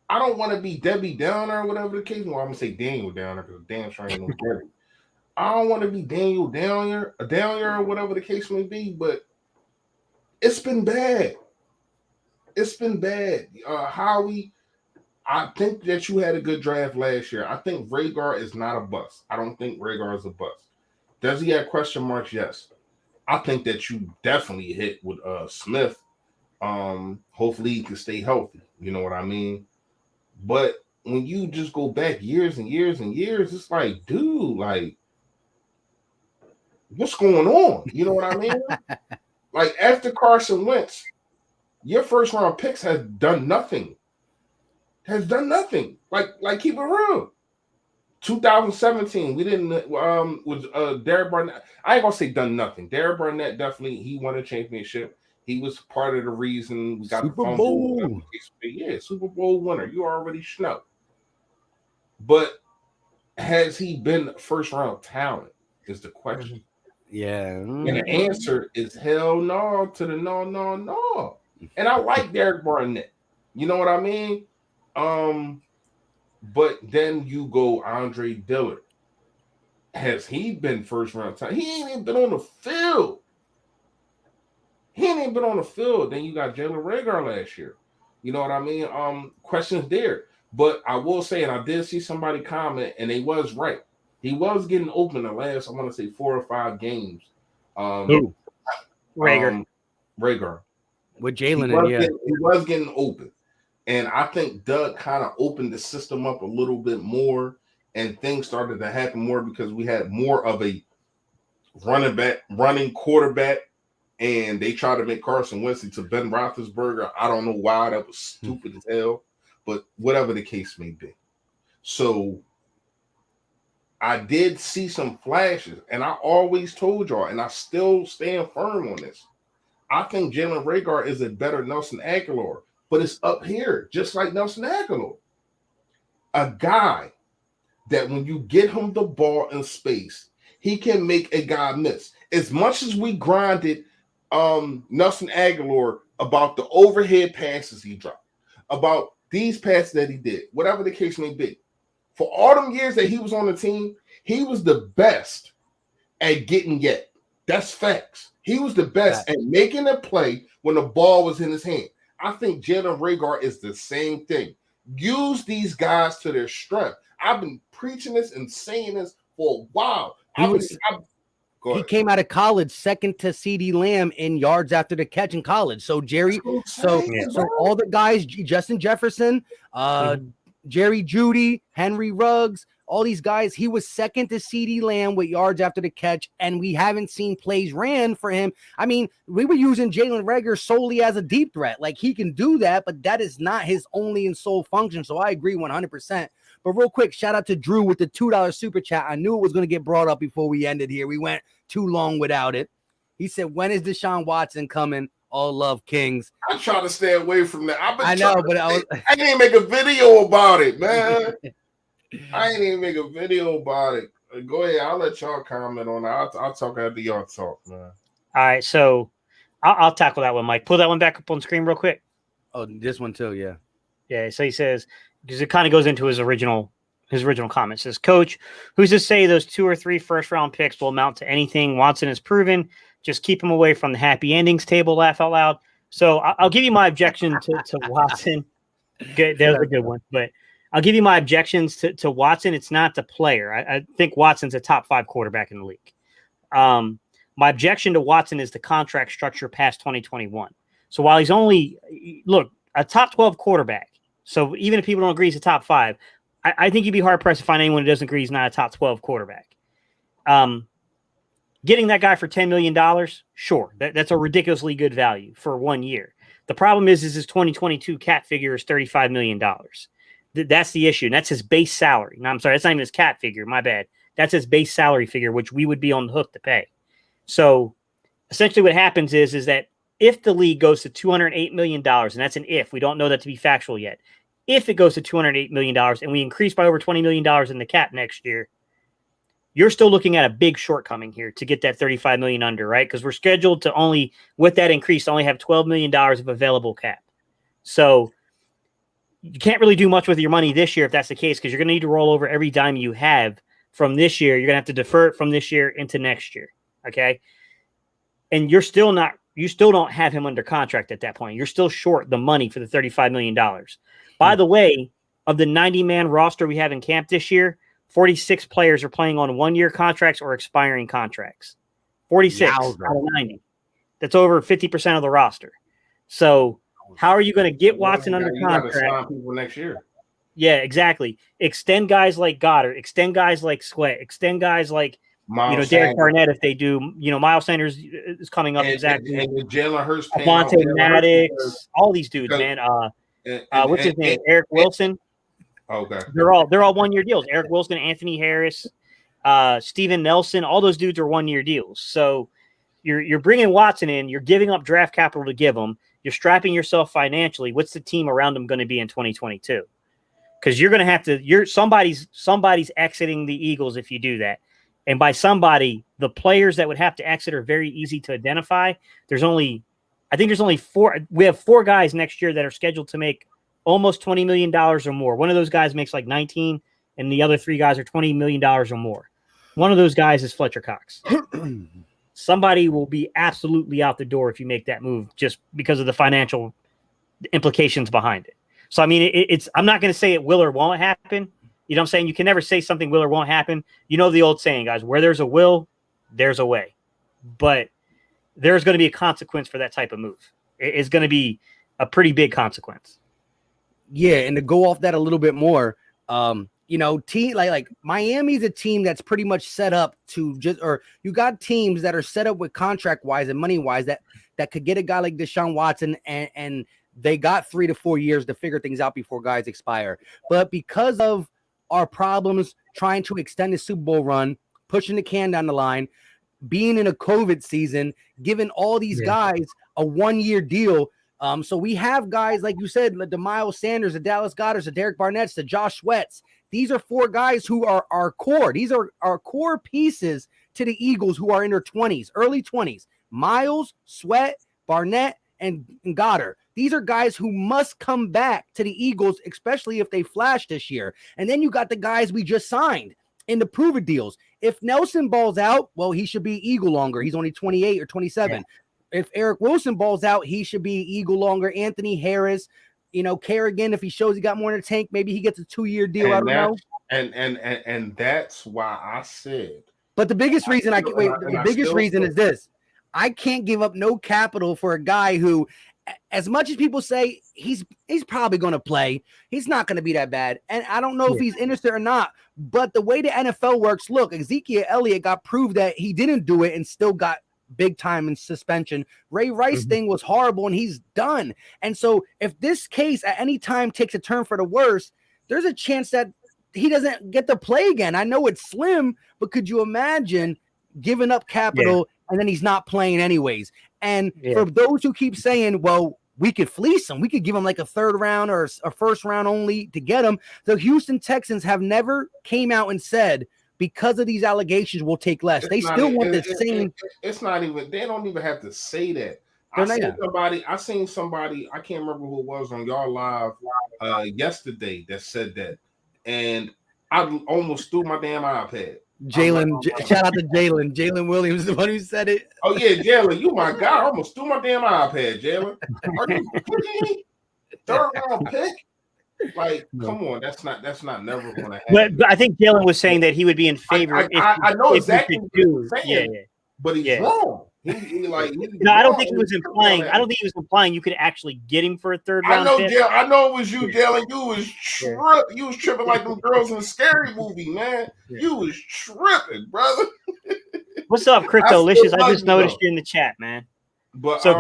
I don't want to be Debbie Downer or whatever the case. Well, I'm gonna say Daniel Downer because damn sure ain't no Debbie. I don't want to be Daniel Downer or whatever the case may be, but it's been bad. It's been bad. Howie, I think that you had a good draft last year. I think Reagor is not a bust. I don't think Reagor is a bust. Does he have question marks? Yes. I think that you definitely hit with Smith. Hopefully he can stay healthy. You know what I mean? But when you just go back years and years and years, it's like, dude, like, what's going on? You know what I mean? Like, after Carson Wentz, your first round picks has done nothing. Like keep it real. 2017, we didn't with Derek Barnett. I ain't gonna say done nothing. Derek Barnett definitely he won a championship. He was part of the reason we got Super the Bowl. Yeah, Super Bowl winner. You already know. But has he been first round talent? Is the question. Yeah. And the answer is hell no to the no. And I like Derek Barnett. You know what I mean? But then you go Andre Dillard. Has he been first round time? He ain't even been on the field. Then you got Jalen Reagor last year. You know what I mean? Questions there. But I will say, and I did see somebody comment, and they was right. He was getting open the last, I want to say 4 or 5 games. Who? Reagor. Reagor. With Jalen, he was getting open. And I think Doug kind of opened the system up a little bit more, and things started to happen more because we had more of a running quarterback, and they tried to make Carson Wentz to Ben Roethlisberger. I don't know why. That was stupid as hell, but whatever the case may be. So I did see some flashes, and I always told y'all, and I still stand firm on this. I think Jalen Reagor is a better Nelson Aguilar, but it's up here, just like Nelson Aguilar. A guy that when you get him the ball in space, he can make a guy miss. As much as we grinded Nelson Aguilar about the overhead passes he dropped, about these passes that he did, whatever the case may be, for all them years that he was on the team, he was the best at getting yet. That's facts. He was the best at making a play when the ball was in his hand. I think Jalen Reagor is the same thing. Use these guys to their strength. I've been preaching this and saying this for a while. He came out of college second to CeeDee Lamb in yards after the catch in college. So Jerry, so all the guys, Justin Jefferson, Jerry Jeudy, Henry Ruggs, all these guys, he was second to CeeDee Lamb with yards after the catch, and we haven't seen plays ran for him. I mean, we were using Jalen Reagor solely as a deep threat. Like, he can do that, but that is not his only and sole function. So I agree 100%. But real quick, shout out to Drew with the $2 super chat. I knew it was going to get brought up before we ended here. We went too long without it. He said, when is Deshaun Watson coming? All love, Kings. I'm trying to stay away from that. I know, but I didn't make a video about it, man. I ain't even make a video about it. Go ahead. I'll let y'all comment on that. I'll talk after y'all talk, man. All right, so I'll tackle that one, Mike. Pull that one back up on screen real quick. Oh, this one too, yeah. Yeah, so he says, because it kind of goes into his original comment. It says, Coach, who's to say those 2 or 3 first-round picks will amount to anything? Watson has proven. Just keep him away from the happy endings table, laugh out loud. So I'll give you my objection to Watson. Good, that was a good one. But I'll give you my objections to Watson. It's not the player. I think Watson's a top 5 quarterback in the league. My objection to Watson is the contract structure past 2021. So while he's only, a top 12 quarterback, so even if people don't agree he's a top 5, I think you'd be hard-pressed to find anyone who doesn't agree he's not a top 12 quarterback. Getting that guy for $10 million, sure. That's a ridiculously good value for 1 year. The problem is his 2022 cap figure is $35 million. That's the issue. And that's his base salary. No, I'm sorry. That's not even his cap figure. My bad. That's his base salary figure, which we would be on the hook to pay. So essentially what happens is that if the league goes to $208 million, and that's an if, we don't know that to be factual yet. If it goes to $208 million and we increase by over $20 million in the cap next year, you're still looking at a big shortcoming here to get that $35 million under, right? Because we're scheduled to only, with that increase, only have $12 million of available cap. So you can't really do much with your money this year if that's the case, because you're going to need to roll over every dime you have from this year. You're going to have to defer it from this year into next year, okay? And you still don't have him under contract at that point. You're still short the money for the $35 million. By the way, of the 90-man roster we have in camp this year, 46 players are playing on 1-year contracts or expiring contracts. 46 out of 90. That's over 50% of the roster. So how are you going to get Watson under contract? People next year. Yeah, exactly. Extend guys like Goddard. Extend guys like Sweat. Extend guys like Derek Barnett if they do. Miles Sanders is coming up exactly. And Jalen Hurts. Avonte Maddox. All these dudes, man. What's his name? Eric Wilson. Okay. They're all 1-year deals. Eric Wilson, Anthony Harris, Steven Nelson, all those dudes are 1-year deals. So you're bringing Watson in, you're giving up draft capital to give him, you're strapping yourself financially. What's the team around him going to be in 2022? Because you're going to have to. Somebody's exiting the Eagles if you do that, and by somebody, the players that would have to exit are very easy to identify. I think there's only 4. We have 4 guys next year that are scheduled to make almost $20 million or more. One of those guys makes like 19, and the other 3 guys are $20 million or more. One of those guys is Fletcher Cox. Somebody will be absolutely out the door if you make that move just because of the financial implications behind it. So, I mean, I'm not going to say it will or won't happen. You know what I'm saying? You can never say something will or won't happen. You know the old saying, guys, where there's a will, there's a way. But there's going to be a consequence for that type of move. It's going to be a pretty big consequence. Yeah, and to go off that a little bit more, team like Miami's a team that's pretty much set up to you got teams that are set up with contract wise and money wise that could get a guy like Deshaun Watson and they got 3 to 4 years to figure things out before guys expire. But because of our problems trying to extend the Super Bowl run, pushing the can down the line, being in a COVID season, giving all these guys a 1-year deal. So we have guys, like you said, the Miles Sanders, the Dallas Goddards, the Derek Barnetts, the Josh Sweats. These are 4 guys who are our core. These are our core pieces to the Eagles who are in their 20s, early 20s. Miles, Sweat, Barnett, and Goddard. These are guys who must come back to the Eagles, especially if they flash this year. And then you got the guys we just signed in the prove-it deals. If Nelson balls out, well, he should be Eagle longer. He's only 28 or 27. Yeah. If Eric Wilson balls out, he should be Eagle longer. Anthony Harris, Kerrigan, if he shows he got more in the tank, maybe he gets a 2-year deal. I don't know. And that's why I said. But the biggest reason is this: I can't give up no capital for a guy who, as much as people say he's probably going to play, he's not going to be that bad. And I don't know if he's interested or not. But the way the NFL works, look, Ezekiel Elliott got proved that he didn't do it and still got big time in suspension. Ray Rice thing was horrible and he's done. And so if this case at any time takes a turn for the worse, there's a chance that he doesn't get to play again. I know it's slim, but could you imagine giving up capital and then he's not playing anyways? And for those who keep saying, well, we could fleece him, we could give him like a 3rd round or a 1st round only to get him. The Houston Texans have never came out and said, because of these allegations, we'll take less. They still want the same. It's not even, they don't even have to say that. I seen somebody, I can't remember who it was on y'all live yesterday that said that. And I almost threw my damn iPad. Jalen, shout out to Jalen. Jalen Williams is the one who said it. Oh, yeah, Jalen, you my guy. I almost threw my damn iPad, Jalen. Are you kidding me? 3rd round pick? Like, come on, that's not never going to happen. But I think Jalen was saying that he would be in favor. I know exactly what he's saying, but he's wrong. I don't think he was implying. I don't think he was implying you could actually get him for a 3rd round. I know it was you, Jalen. You was tripping like them girls in a scary movie, man. You was tripping, brother. What's up, Cryptolicious? I just noticed you in the chat, man. But so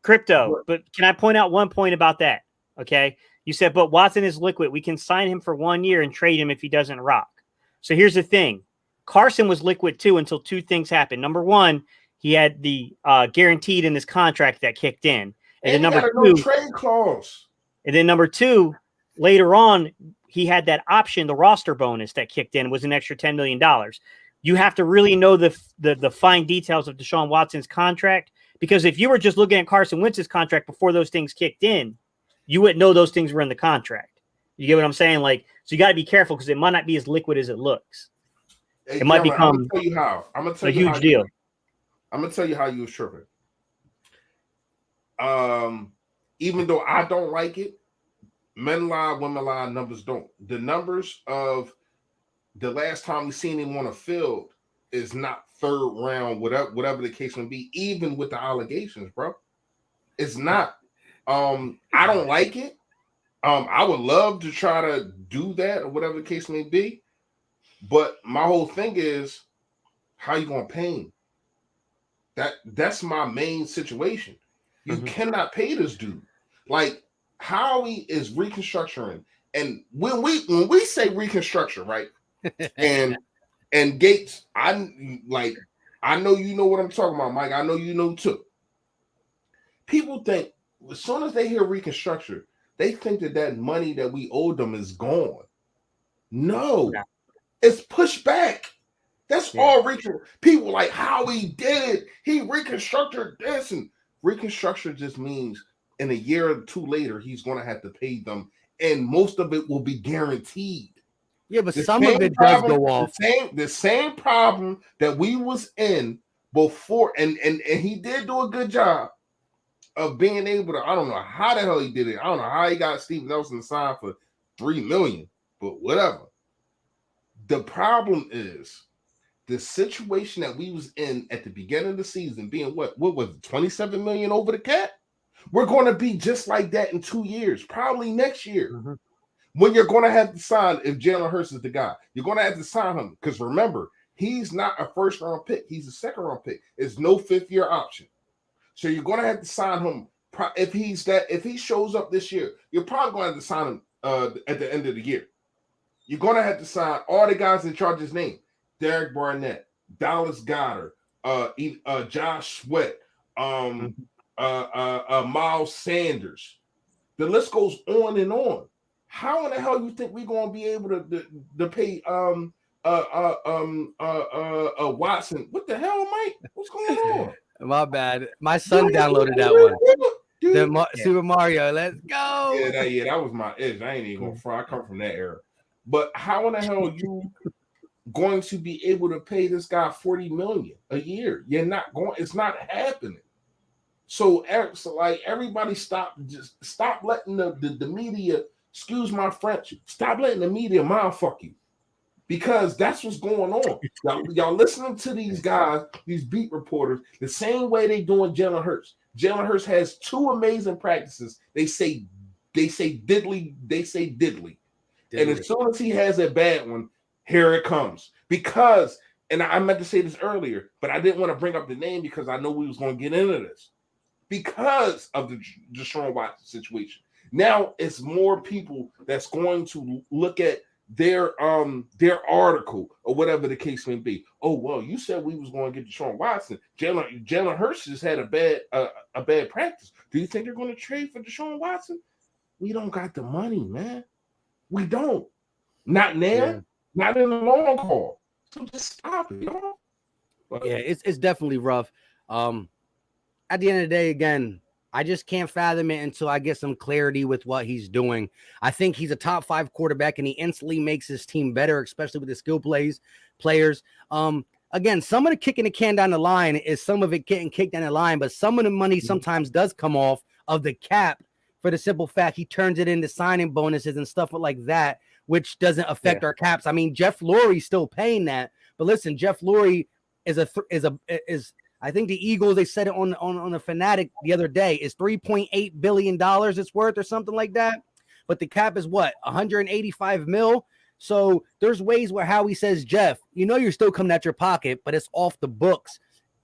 crypto. But can I point out one point about that? Okay. You said, but Watson is liquid. We can sign him for 1 year and trade him if he doesn't rock. So here's the thing. Carson was liquid too until 2 things happened. Number 1, he had the guaranteed in this contract that kicked in. And then number 2, no trade clause. And then number 2, later on, he had that option, the roster bonus that kicked in was an extra $10 million. You have to really know the fine details of Deshaun Watson's contract, because if you were just looking at Carson Wentz's contract before those things kicked in, you wouldn't know those things were in the contract. You get what I'm saying? Like, so you got to be careful because it might not be as liquid as it looks. Hey, it might become I'm gonna tell a huge deal. I'm gonna tell you how you was tripping. Even though I don't like it, men lie, women lie, numbers don't. The numbers of the last time we seen him on a field is not 3rd round, whatever the case may be, even with the allegations, bro. It's not. I don't like it. I would love to try to do that or whatever the case may be. But my whole thing is, how you gonna pay him? That's my main situation. You cannot pay this dude. Like, Howie is reconstructing, and when we say reconstruction, right? and Gates, I know you know what I'm talking about, Mike. I know you know too. People think as soon as they hear reconstruction, they think that money that we owe them is gone. No, it's pushed back. That's all people like how he did it. He reconstructed this, and reconstruction just means in a year or 2 later, he's going to have to pay them, and most of it will be guaranteed. Yeah, but some of it does go off. The same problem that we was in before, and he did do a good job of being able to. I don't know how the hell he did it. I don't know how he got Steve Nelson signed for $3 million, but whatever. The problem is the situation that we was in at the beginning of the season being what was it, 27 million over the cap? We're going to be just like that in 2 years, probably next year. When you're going to have to sign, if Jalen Hurts is the guy, you're going to have to sign him, because remember, he's not a 1st round pick. He's a 2nd round pick. It's no 5th year option. So you're going to have to sign him. If he shows up this year, you're probably going to have to sign him at the end of the year. You're going to have to sign all the guys in charge of his name. Derek Barnett, Dallas Goedert, Josh Sweat, Miles Sanders. The list goes on and on. How in the hell you think we're going to be able to pay Watson? What the hell, Mike? What's going on? My bad. My son downloaded that one. Super Mario. Let's go. Yeah, that was my edge. I ain't even gonna fry. I come from that era. But how in the hell are you going to be able to pay this guy $40 million a year? You're not going. It's not happening. So like everybody stop letting the media, excuse my French, stop letting the media mindfuck you. Because that's what's going on. Y'all listening to these guys, these beat reporters, the same way they doing Jalen Hurts. Jalen Hurts has 2 amazing practices. They say diddly. And as soon as he has a bad one, here it comes. Because, and I meant to say this earlier, but I didn't want to bring up the name because I know we was going to get into this. Because of the Deshaun Watson situation. Now it's more people that's going to look at their article or whatever the case may be. Oh, well, you said we was going to get Deshaun Watson. Jalen Hurts just had a bad practice. Do you think they're going to trade for Deshaun Watson? We don't got the money, man. We don't. Not now. Yeah. Not in the long haul. So just stop it, y'all. But, yeah, it's definitely rough. At the end of the day, again, I just can't fathom it until I get some clarity with what he's doing. I think he's a top 5 quarterback, and he instantly makes his team better, especially with the skill players. Again, some of the kicking the can down the line is some of it getting kicked down the line, but some of the money sometimes does come off of the cap for the simple fact he turns it into signing bonuses and stuff like that, which doesn't affect our caps. I mean, Jeff Lurie's still paying that, but listen, Jeff Lurie is I think the Eagles, they said it on the Fanatic the other day, is $3.8 billion it's worth or something like that. But the cap is what? 185 mil. So there's ways where Howie says, Jeff, you know, you're still coming at your pocket, but it's off the books.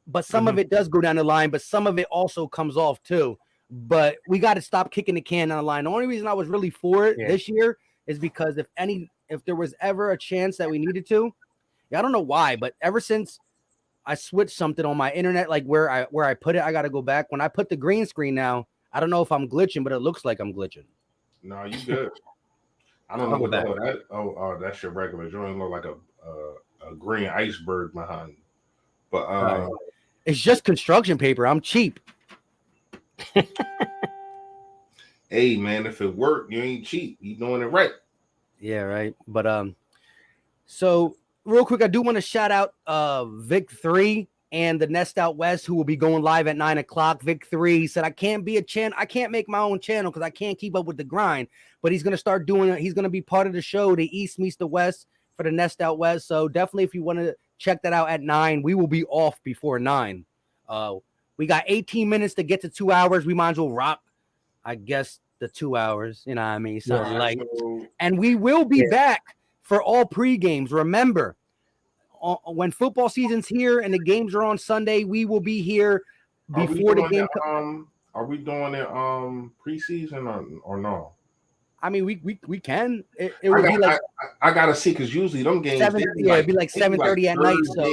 But some of it does go down the line, but some of it also comes off too. But we got to stop kicking the can down the line. The only reason I was really for it this year is because if there was ever a chance that we needed to, I don't know why, but ever since I switched something on my internet, like where I put it, I got to go back. When I put the green screen now, I don't know if I'm glitching, but it looks like I'm glitching. No, you good. I don't know what the hell that. Oh, that's your regular joint. Look like a green iceberg behind you. But it's just construction paper. I'm cheap. Hey man, if it worked, you ain't cheap. You doing it right. Yeah, right. But so real quick, I do want to shout out Vic 3 and the Nest Out West, who will be going live at 9:00. Vic 3 said, I can't make my own channel because I can't keep up with the grind. But he's gonna start doing it. He's gonna be part of the show. The East meets the West for the Nest Out West. So definitely, if you want to check that out at 9, we will be off before 9. We got 18 minutes to get to 2 hours. We might as well rock, I guess, the 2 hours. You know what I mean? So and we will be back for all pre-games. Remember, when football season's here and the games are on Sunday, we will be here before the game. Are we doing it preseason or no? I mean, we can. It would be like I gotta see because usually them games it'd be like 7:30 at night. So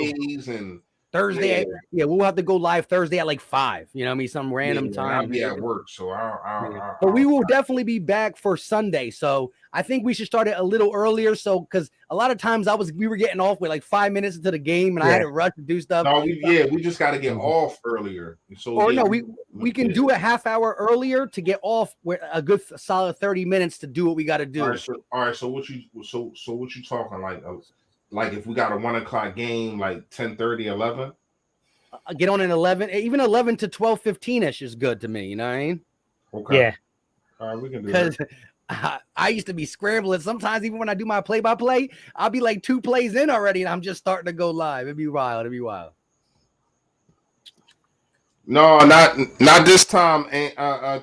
and Thursday, we'll have to go live Thursday at like 5. You know what I mean? Some random time. I'll be at work, so but we will definitely be back for Sunday. So I think we should start it a little earlier. So because a lot of times we were getting off with like 5 minutes into the game, and I had to rush to do stuff. No, we just got to get off earlier. So we can do a half hour earlier to get off with a good solid 30 minutes to do what we got to do. All right. So what you talking like? Like if we got a 1:00 game, like 10:30, 11? Get on at 11, even 11 to 12:15ish is good to me. You know what I mean? Okay. Yeah. All right, we can do that. Because I used to be scrambling. Sometimes even when I do my play-by-play, I'll be like 2 plays in already, and I'm just starting to go live. It'd be wild. No, not this time,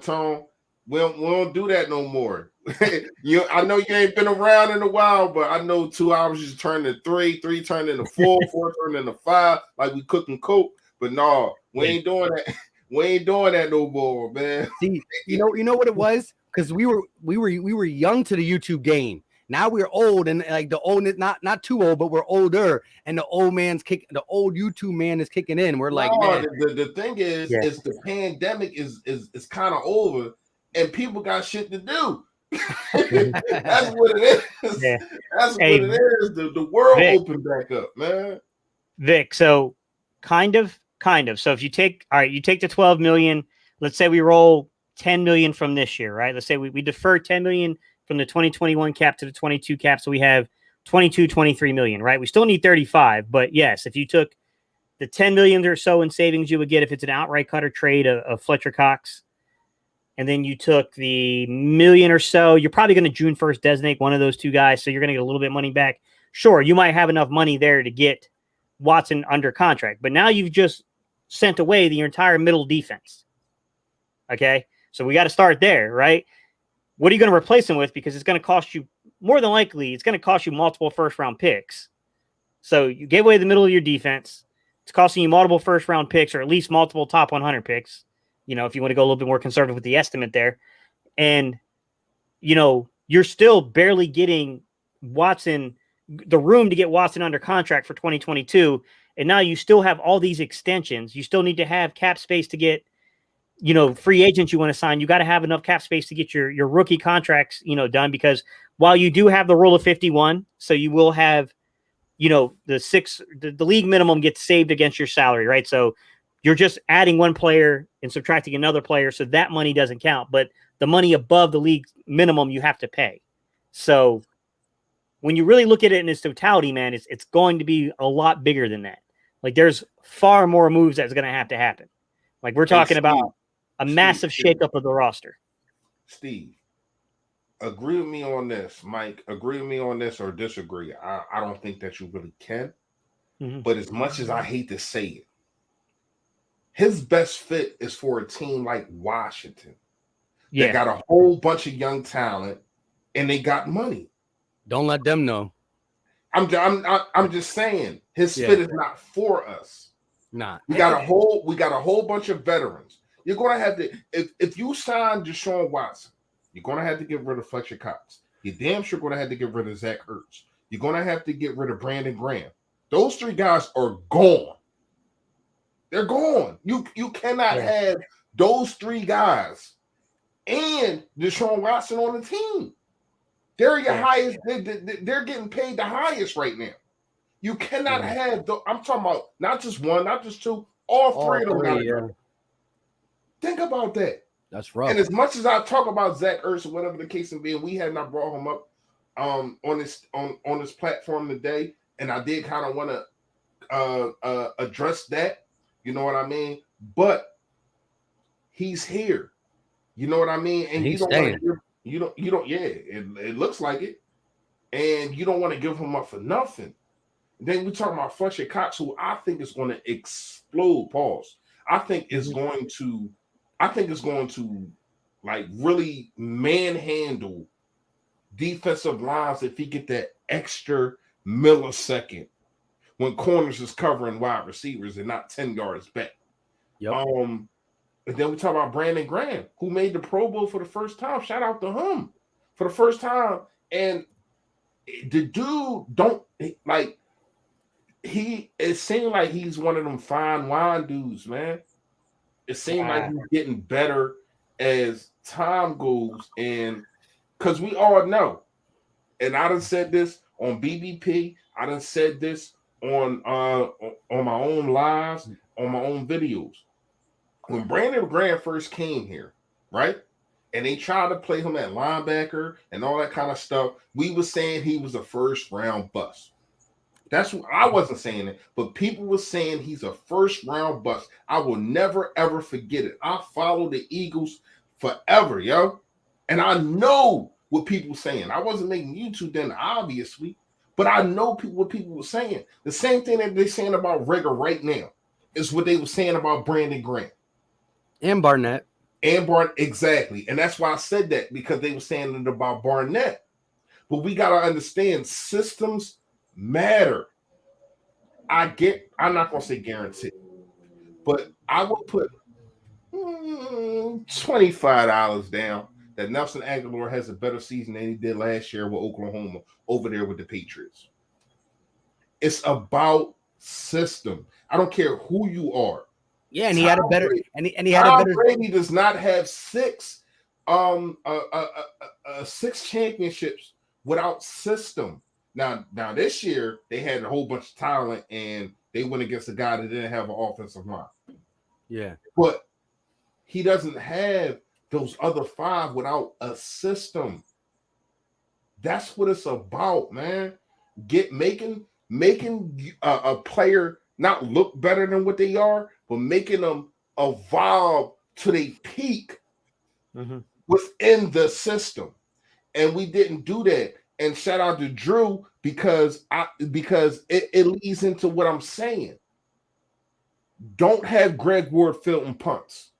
Tone. We don't do that no more. I know you ain't been around in a while, but I know 2 hours just turned to 3, 3 turned into 4, 4 turned into 5, like we cooking coke. But no, we ain't doing that. We ain't doing that no more, man. See, you know what it was? Because we were young to the YouTube game. Now we're old, and like the old, not too old, but we're older, and the old YouTube man is kicking in. We're like, man. The thing is the pandemic is kind of over, and people got shit to do. That's what it is. Yeah. That's what it is. The world opened back up, man. Vic, so kind of. So if you take the 12 million, let's say we roll 10 million from this year, right? Let's say we defer 10 million from the 2021 cap to the 22 cap. So we have 23 million, right? We still need 35, but yes, if you took the $10 million or so in savings you would get if it's an outright cut or trade of Fletcher Cox, and then you took the $1 million or so, you're probably going to June 1st designate one of those two guys, so you're going to get a little bit of money back. Sure, you might have enough money there to get Watson under contract, but now you've just sent away the entire middle defense. Okay, so we got to start there, right? What are you going to replace him with? Because it's going to cost you, more than likely, it's going to cost you multiple first-round picks. So you gave away the middle of your defense. It's costing you multiple first-round picks, or at least multiple top 100 picks, if you want to go a little bit more conservative with the estimate there. And, you're still barely getting Watson, the room to get Watson under contract for 2022. And now you still have all these extensions. You still need to have cap space to get, free agents you want to sign. You got to have enough cap space to get your rookie contracts, done, because while you do have the rule of 51, so you will have, the league minimum gets saved against your salary, right? So you're just adding one player and subtracting another player, so that money doesn't count. But the money above the league minimum you have to pay. So when you really look at it in its totality, man, it's going to be a lot bigger than that. Like, there's far more moves that's going to happen. Like, we're talking about a massive shakeup of the roster. Steve, agree with me on this. Mike, agree with me on this or disagree. I don't think that you really can. Mm-hmm. But as much as I hate to say it, his best fit is for a team like Washington. Yeah. They got a whole bunch of young talent and they got money. Don't let them know. I'm just saying his fit is not for us. Nah. We got a whole bunch of veterans. You're gonna have to, if you sign Deshaun Watson, you're gonna have to get rid of Fletcher Cox. You're damn sure gonna have to get rid of Zach Ertz. You're gonna have to get rid of Brandon Graham. Those three guys are gone. They're gone. You cannot have those three guys and Deshaun Watson on the team. They're your highest. They're getting paid the highest right now. You cannot have. I'm talking about not just one, not just two, all three of them. Yeah. Think about that. That's rough. And as much as I talk about Zach Ertz or whatever the case may be, we had not brought him up on this platform today, and I did kind of want to address that. You know what I mean? But he's here. You know what I mean? And you don't want to. You don't. Yeah, it looks like it, and you don't want to give him up for nothing. Then we talking about Fletcher Cox, who I think is going to explode. Pause. I think it's going to like really manhandle defensive lines if he get that extra millisecond when corners is covering wide receivers and not 10 yards back. Yep. And then we talk about Brandon Graham, who made the Pro Bowl for the first time. Shout out to him for the first time. And the dude it seemed like he's one of them fine wine dudes, man. It seemed like he's getting better as time goes. And because we all know, and I done said this on BBP, I done said this on my own lives, on my own videos. When Brandon Graham first came here, right? And they tried to play him at linebacker and all that kind of stuff, we were saying he was a first round bust. That's what I wasn't saying it, but people were saying he's a first round bust. I will never ever forget it. I followed the Eagles forever, yo. And I know what people were saying. I wasn't making YouTube then, obviously, but I know what people were saying. The same thing that they're saying about Rager right now is what they were saying about Brandon Graham. And Barnett. Exactly. And that's why I said that, because they were saying it about Barnett. But we got to understand systems matter. I'm not going to say guarantee, but I will put $25 down that Nelson Aguilar has a better season than he did last year with Oklahoma over there with the Patriots. It's about system. I don't care who you are. Yeah, and he had a better Brady does not have six championships without system. Now this year they had a whole bunch of talent and they went against a guy that didn't have an offensive line. Yeah. But he doesn't have those other five without a system. That's what it's about, man. Making a player not look better than what they are, but making them evolve to their peak within the system. And we didn't do that. And shout out to Drew because it leads into what I'm saying. Don't have Greg Ward filling punts.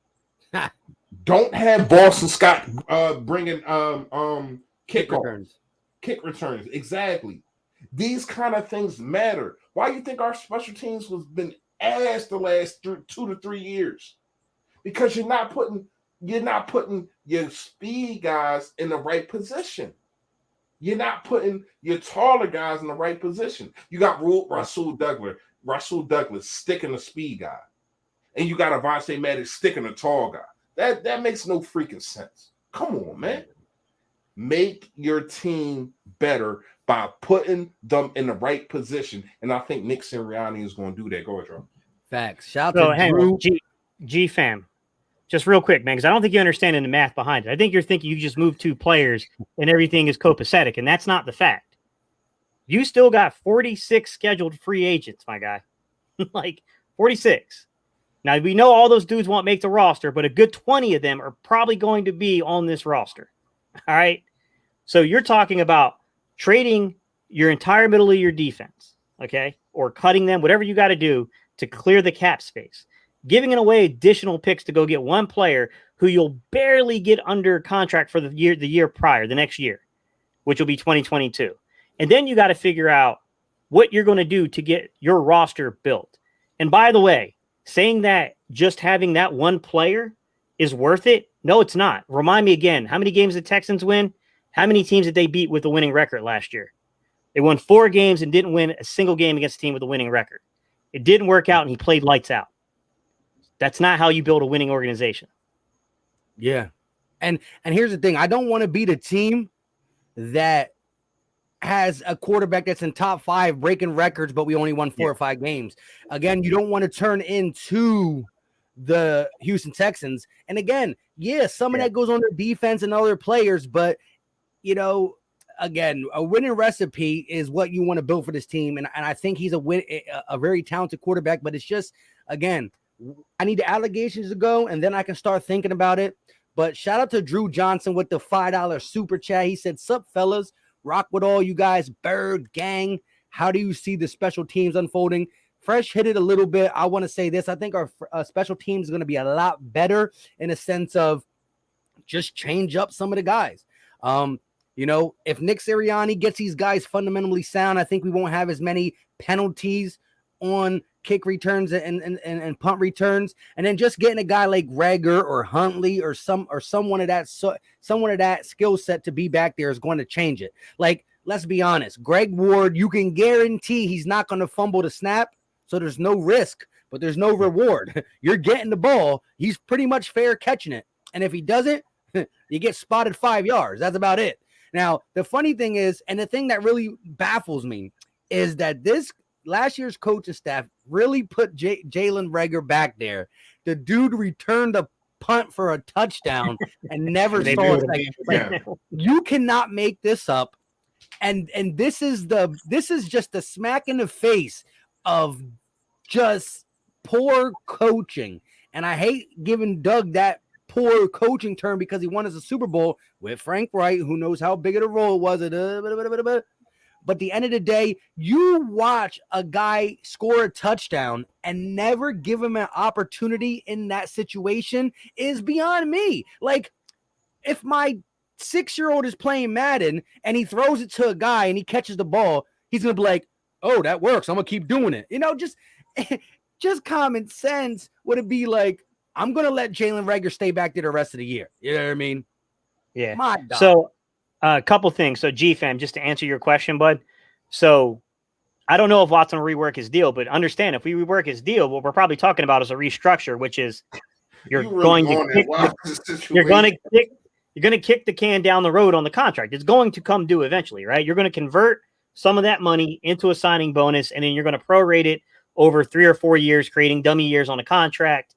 Don't have Boston Scott bringing kick returns. Exactly. These kind of things matter. Why do you think our special teams has been ass the last 2 to 3 years? Because you're not putting your speed guys in the right position. You're not putting your taller guys in the right position. You got Rasul Douglas sticking the speed guy, and you got Avonte Maddox sticking the tall guy. That makes no freaking sense. Come on, man. Make your team better by putting them in the right position, and I think Nick Sirianni is going to do that. Go ahead, Drew. Facts. Shout out to Drew. G fam. Just real quick, man, because I don't think you understand the math behind it. I think you're thinking you just moved 2 players and everything is copacetic, and that's not the fact. You still got 46 scheduled free agents, my guy. Like 46. Now, we know all those dudes won't make the roster, but a good 20 of them are probably going to be on this roster. All right? So you're talking about trading your entire middle of your defense, okay, or cutting them, whatever you got to do to clear the cap space. Giving away additional picks to go get one player who you'll barely get under contract for the year prior, the next year, which will be 2022. And then you got to figure out what you're going to do to get your roster built. And by the way, saying that just having that one player is worth it, no, it's not. Remind me again, how many games did the Texans win? How many teams did they beat with a winning record last year? They won 4 games and didn't win a single game against a team with a winning record. It didn't work out, and he played lights out. That's not how you build a winning organization. Yeah. And here's the thing. I don't want to be the team that has a quarterback that's in top 5 breaking records, but we only won 4 or 5 games. Again, you don't want to turn into the Houston Texans. And again, some of that goes on their defense and other players, but again, a winning recipe is what you want to build for this team. And I think he's a very talented quarterback, but it's just, again, I need the allegations to go, and then I can start thinking about it. But shout out to Drew Johnson with the $5 super chat. He said, "Sup, fellas? Rock with all you guys. Bird gang. How do you see the special teams unfolding?" Fresh hit it a little bit. I want to say this. I think our special teams is going to be a lot better in a sense of just change up some of the guys. If Nick Sirianni gets these guys fundamentally sound, I think we won't have as many penalties on kick returns and punt returns, and then just getting a guy like Rager or Huntley or someone of that skill set to be back there is going to change it. Like, let's be honest, Greg Ward, you can guarantee he's not going to fumble the snap, so there's no risk, but there's no reward. You're getting the ball, he's pretty much fair catching it, and if he doesn't, you get spotted 5 yards. That's about it. Now, the funny thing is, and the thing that really baffles me, is that this last year's coaching staff really put Jalen Rager back there. The dude returned a punt for a touchdown and never saw it. You cannot make this up. And this is just the smack in the face of just poor coaching. And I hate giving Doug that poor coaching term because he won us a Super Bowl with Frank Wright, who knows how big of a role it was. But at the end of the day, you watch a guy score a touchdown and never give him an opportunity in that situation is beyond me. Like, if my 6-year-old is playing Madden and he throws it to a guy and he catches the ball, he's going to be like, "Oh, that works. I'm going to keep doing it." Just common sense would it be like, I'm going to let Jalen Rager stay back there the rest of the year. You know what I mean? Yeah. My God. So, a couple things. So, G-Fam, just to answer your question, bud. So, I don't know if Watson will rework his deal, but understand if we rework his deal, what we're probably talking about is a restructure, which is you're going to kick the can down the road on the contract. It's going to come due eventually, right? You're going to convert some of that money into a signing bonus, and then you're going to prorate it over 3 or 4 years, creating dummy years on a contract.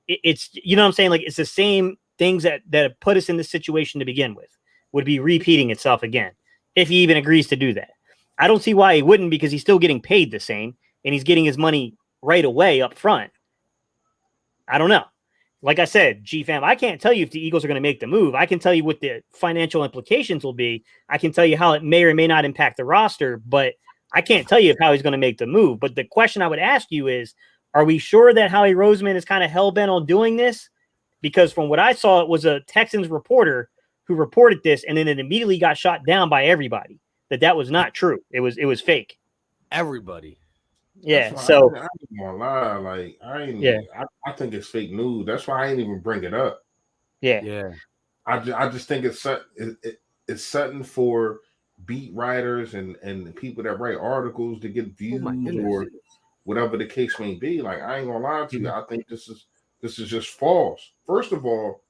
It's, you know what I'm saying? Like, it's the same things that put us in this situation to begin with would be repeating itself again, if he even agrees to do that. I don't see why he wouldn't, because he's still getting paid the same and he's getting his money right away up front. I don't know. Like I said, G-Fam, I can't tell you if the Eagles are going to make the move. I can tell you what the financial implications will be. I can tell you how it may or may not impact the roster, but I can't tell you how he's going to make the move. But the question I would ask you is, are we sure that Howie Roseman is kind of hell-bent on doing this? Because from what I saw, it was a Texans reporter who reported this, and then it immediately got shot down by everybody. That was not true. It was fake. Everybody. Yeah. So I ain't gonna lie. Like yeah. I think it's fake news. That's why I ain't even bring it up. Yeah. Yeah. I just think it's something for beat writers and people that write articles to get views or whatever the case may be. Like, I ain't gonna lie to you. I think this is just false. First of all,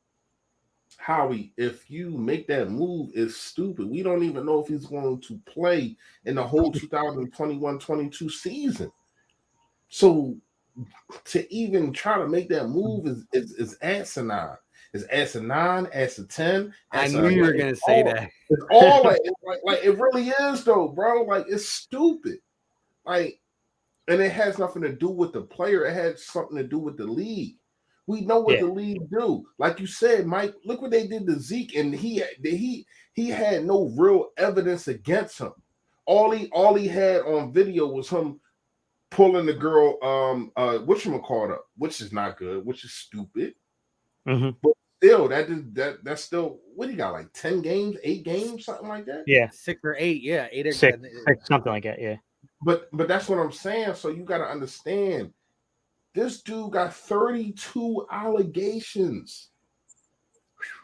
Howie, if you make that move, is stupid. We don't even know if he's going to play in the whole 2021-22 season. So to even try to make that move is asinine. It's asinine, asinine. I knew you were gonna say that. It's all like it really is though, bro. Like, it's stupid. Like, and it has nothing to do with the player. It has something to do with the league. We know what the league do. Like you said, Mike, look what they did to Zeke, and he had no real evidence against him. All he had on video was him pulling the girl whatchamacallit up, which is not good, which is stupid. Mm-hmm. But still, that's still, what do you got, like 10 games, 8 games, something like that? Yeah. 6 or 8, yeah. 8 or 6, something like that, yeah. But that's what I'm saying. So you gotta understand, this dude got 32 allegations.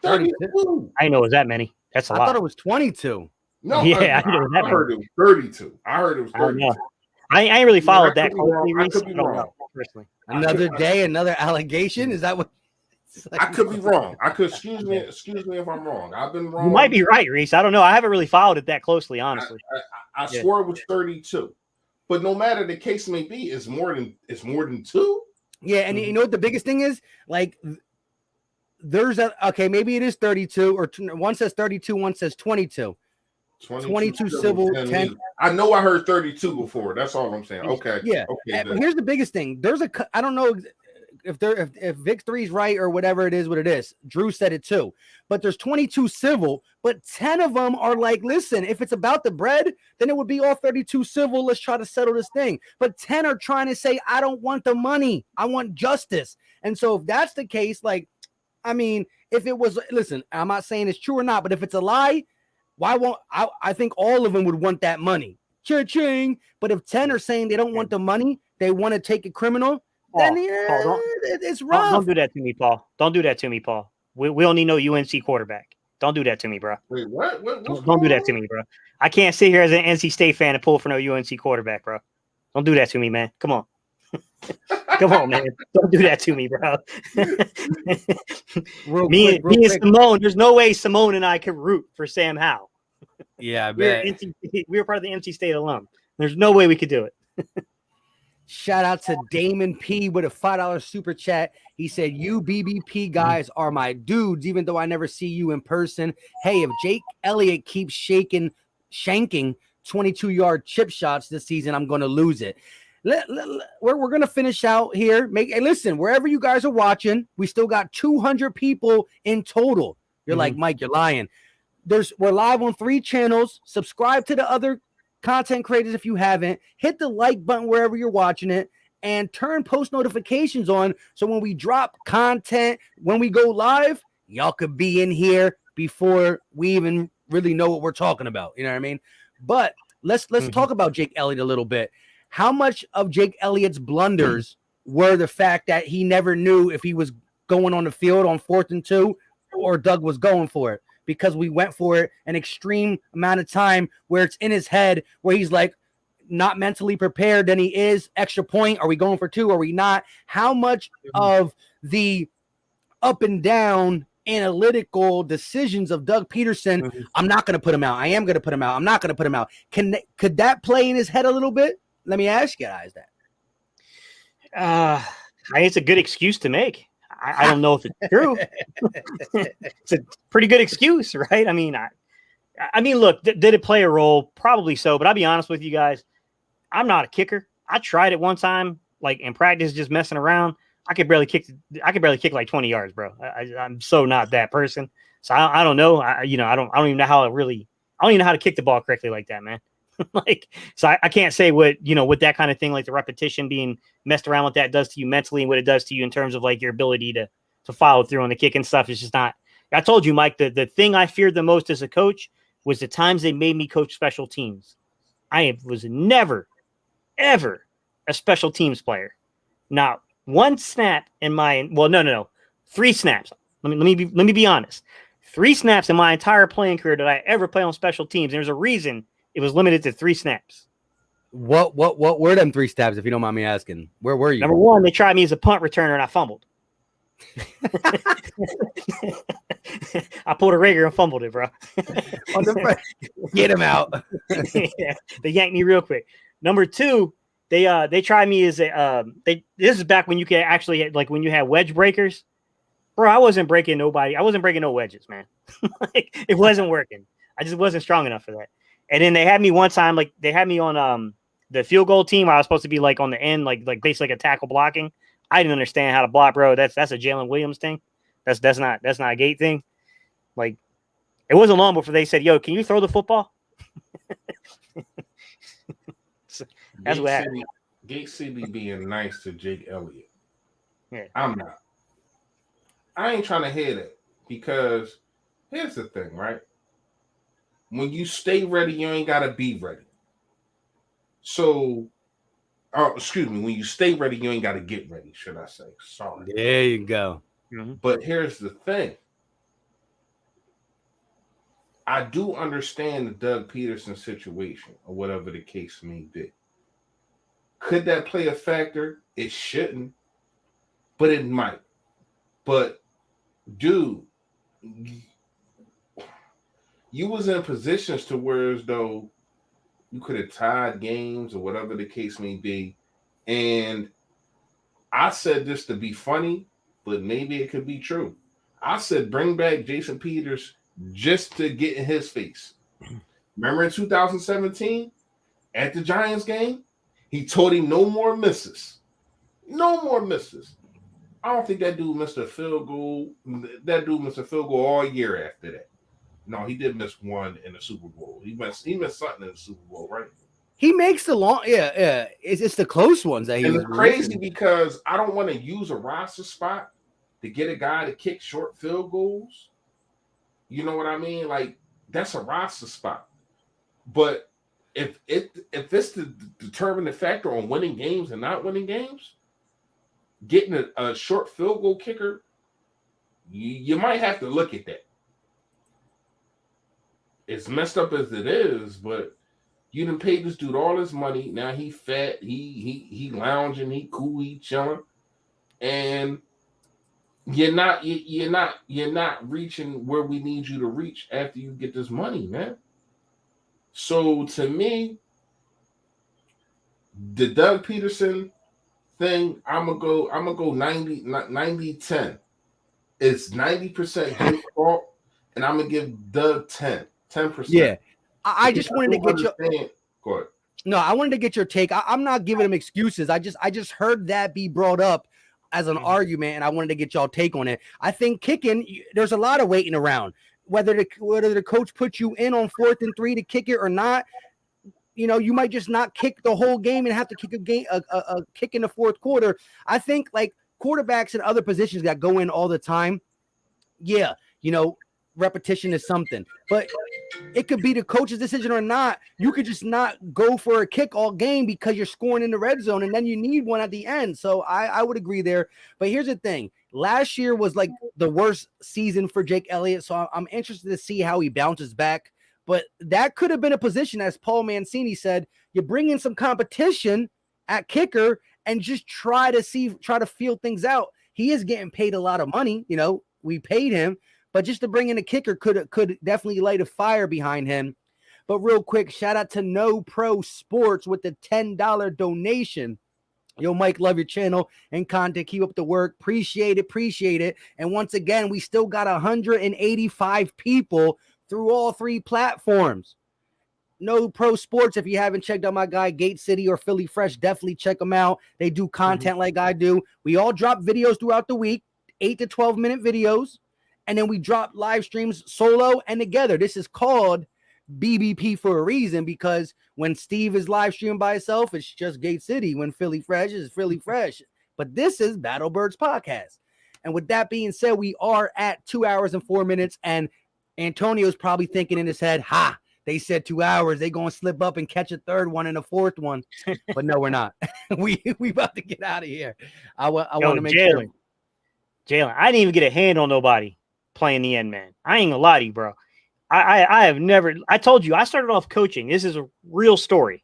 32. I know it was that many. That's a lot. I thought it was 22. No, yeah, I heard it was 32. I heard it was 32. I ain't really followed that closely. I could be wrong. Personally. Another day, another allegation. Is that what? I could be wrong. Excuse me if I'm wrong. I've been wrong. You might be right, Reese. I don't know. I haven't really followed it that closely, honestly. I swore it was 32. But no matter the case may be, it's more than 2. Yeah, and you know what the biggest thing is? Like, there's maybe it is 32, or one says 32, one says 22. 22 civil, 10. I know I heard 32 before. That's all I'm saying. Okay. Yeah. Okay. Here's the biggest thing. I don't know if Vic 3's right or whatever it is. Drew said it too. But there's 22 civil, but 10 of them are like, listen, if it's about the bread, then it would be all 32 civil. Let's try to settle this thing. But 10 are trying to say, I don't want the money. I want justice. And so if that's the case, like, I mean, if it was, listen, I'm not saying it's true or not, but if it's a lie, why won't I think all of them would want that money. Cha-ching. But if 10 are saying they don't want the money, they want to take it criminal, then it's rough. Don't do that to me, Paul. Don't do that to me, Paul. We don't need no UNC quarterback. Don't do that to me, bro. Wait, what? Don't do that to me, bro. I can't sit here as an NC State fan and pull for no UNC quarterback, bro. Don't do that to me, man. Come on. Come on, man. Don't do that to me, bro. me and Simone, there's no way Simone and I could root for Sam Howell. Yeah, I bet. We were part of the NC State alum. There's no way we could do it. Shout out to Damon P with a $5 super chat. He said, you BBP guys are my dudes, even though I never see you in person. Hey, if Jake Elliott keeps shanking 22-yard chip shots this season, I'm going to lose it. We're going to finish out here. Listen, wherever you guys are watching, we still got 200 people in total. You're like, Mike, you're lying. We're live on 3 channels. Subscribe to the other content creators if you haven't. Hit the like button wherever you're watching it, and turn post notifications on so when we drop content, when we go live, y'all could be in here before we even really know what we're talking about. You know what I mean? But let's talk about Jake Elliott a little bit. How much of Jake Elliott's blunders were the fact that he never knew if he was going on the field on 4th and 2 or Doug was going for it? Because we went for it an extreme amount of time where it's in his head, where he's like not mentally prepared than he is. Extra point. Are we going for 2? Are we not? How much of the up and down analytical decisions of Doug Peterson, I'm not going to put him out. I am going to put him out. I'm not going to put him out. Could that play in his head a little bit? Let me ask you guys that. It's a good excuse to make. I don't know if it's true. It's a pretty good excuse, right? I mean, look, did it play a role? Probably so, but I'll be honest with you guys. I'm not a kicker. I tried it one time, like in practice, just messing around, I could barely kick like 20 yards, bro. I'm so not that person. So I don't know. I don't even know I don't even know how to kick the ball correctly like that, man. Like, so I can't say what that kind of thing, like the repetition being messed around with that does to you mentally and what it does to you in terms of like your ability to follow through on the kick and stuff. Is just not. I told you, Mike, the thing I feared the most as a coach was the times they made me coach special teams. I was never, ever a special teams player. Not one snap in my, well, no, 3 snaps. Let me be honest. 3 snaps in my entire playing career that I ever play on special teams. And there's a reason it was limited to 3 snaps. What were them 3 snaps, if you don't mind me asking? Where were you? Number 1, they tried me as a punt returner and I fumbled. I pulled a rigger and fumbled it, bro. Get him out. Yeah, they yanked me real quick. Number 2, they tried me as a this is back when you could actually, like, when you had wedge breakers. Bro, I wasn't breaking nobody. I wasn't breaking no wedges, man. Like, it wasn't working. I just wasn't strong enough for that. And then they had me one time, like they had me on the field goal team where I was supposed to be like on the end, like basically like a tackle blocking. I didn't understand how to block, bro. That's a Jalen Williams thing. That's not a Gate thing. Like, it wasn't long before they said, "Yo, can you throw the football?" So that's what happened. Gate City being nice to Jake Elliott. Yeah, I'm not. I ain't trying to hear that, because here's the thing, right? When you stay ready, you ain't gotta be ready. So, when you stay ready, you ain't gotta get ready, should I say? Sorry. There you go. mm-hmm. But here's the thing. I do understand the Doug Peterson situation, or whatever the case may be. Could that play a factor? It shouldn't, but it might. But, dude, you was in positions to where as though you could have tied games or whatever the case may be. And I said this to be funny, but maybe it could be true. I said, bring back Jason Peters just to get in his face. Remember in 2017 at the Giants game, he told him no more misses. No more misses. I don't think that dude missed a field goal. That dude missed a field goal all year after that. No, he did miss one in the Super Bowl. He missed something in the Super Bowl, right? He makes the long, yeah. It's the close ones that he. And it's crazy because I don't want to use a roster spot to get a guy to kick short field goals. You know what I mean? Like, that's a roster spot. But if it's the determining factor on winning games and not winning games, getting a short field goal kicker, you might have to look at that. It's messed up as it is, but you done paid this dude all his money. Now he fat, he lounging, he cool, he chilling, and you're not reaching where we need you to reach after you get this money, man. So to me, the Doug Peterson thing, I'm gonna go 90-10. It's 90% his fault, and I'm gonna give Doug 10%. Yeah, I just wanted to get your. Go ahead. No, I wanted to get your take. I'm not giving him excuses. I just heard that be brought up as an argument, and I wanted to get y'all take on it. I think kicking, there's a lot of waiting around. Whether the coach puts you in on 4th and 3 to kick it or not, you might just not kick the whole game and have to kick a kick in the 4th quarter. I think like quarterbacks and other positions that go in all the time. Yeah, repetition is something, but it could be the coach's decision or not. You could just not go for a kick all game because you're scoring in the red zone, and then you need one at the end. So I would agree there. But here's the thing. Last year was like the worst season for Jake Elliott, so I'm interested to see how he bounces back. But that could have been a position, as Paul Mancini said, you bring in some competition at kicker and just try to feel things out. He is getting paid a lot of money. We paid him. But just to bring in a kicker could definitely light a fire behind him. But real quick, shout out to No Pro Sports with the $10 donation. Yo, Mike, love your channel and content. Keep up the work. Appreciate it. And once again, we still got 185 people through all 3 platforms. No Pro Sports. If you haven't checked out my guy Gate City or Philly Fresh, definitely check them out. They do content like I do. We all drop videos throughout the week, 8 to 12-minute videos, and then we drop live streams solo and together. This is called BBP for a reason, because when Steve is live streaming by himself, it's just Gate City. When Philly Fresh is Philly Fresh. But this is Battlebirds Podcast. And with that being said, we are at 2 hours and 4 minutes, and Antonio's probably thinking in his head, ha, they said 2 hours. They going to slip up and catch a third one and a fourth one. But no, we're not. we about to get out of here. I want to make sure. Jalen, I didn't even get a hand on nobody playing the end, man. I ain't gonna lie to you, bro. I have never. I told you I started off coaching. This is a real story.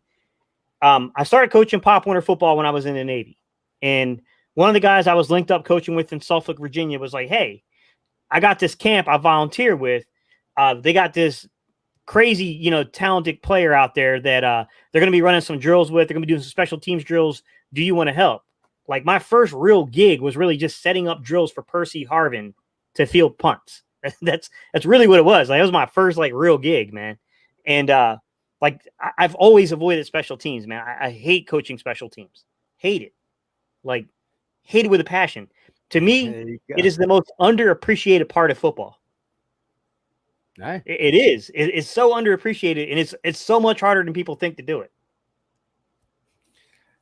I started coaching Pop Warner football when I was in the Navy, and one of the guys I was linked up coaching with in Suffolk, Virginia, was like, "Hey, I got this camp I volunteer with. They got this crazy, talented player out there that they're going to be running some drills with. They're going to be doing some special teams drills. Do you want to help?" Like, my first real gig was really just setting up drills for Percy Harvin to field punts. That's really what it was. Like, it was my first real gig, man. And I've always avoided special teams, man. I hate coaching special teams. Hate it. Like, hate it with a passion. To me, it is the most underappreciated part of football. Right. It is. It's so underappreciated, and it's so much harder than people think to do it.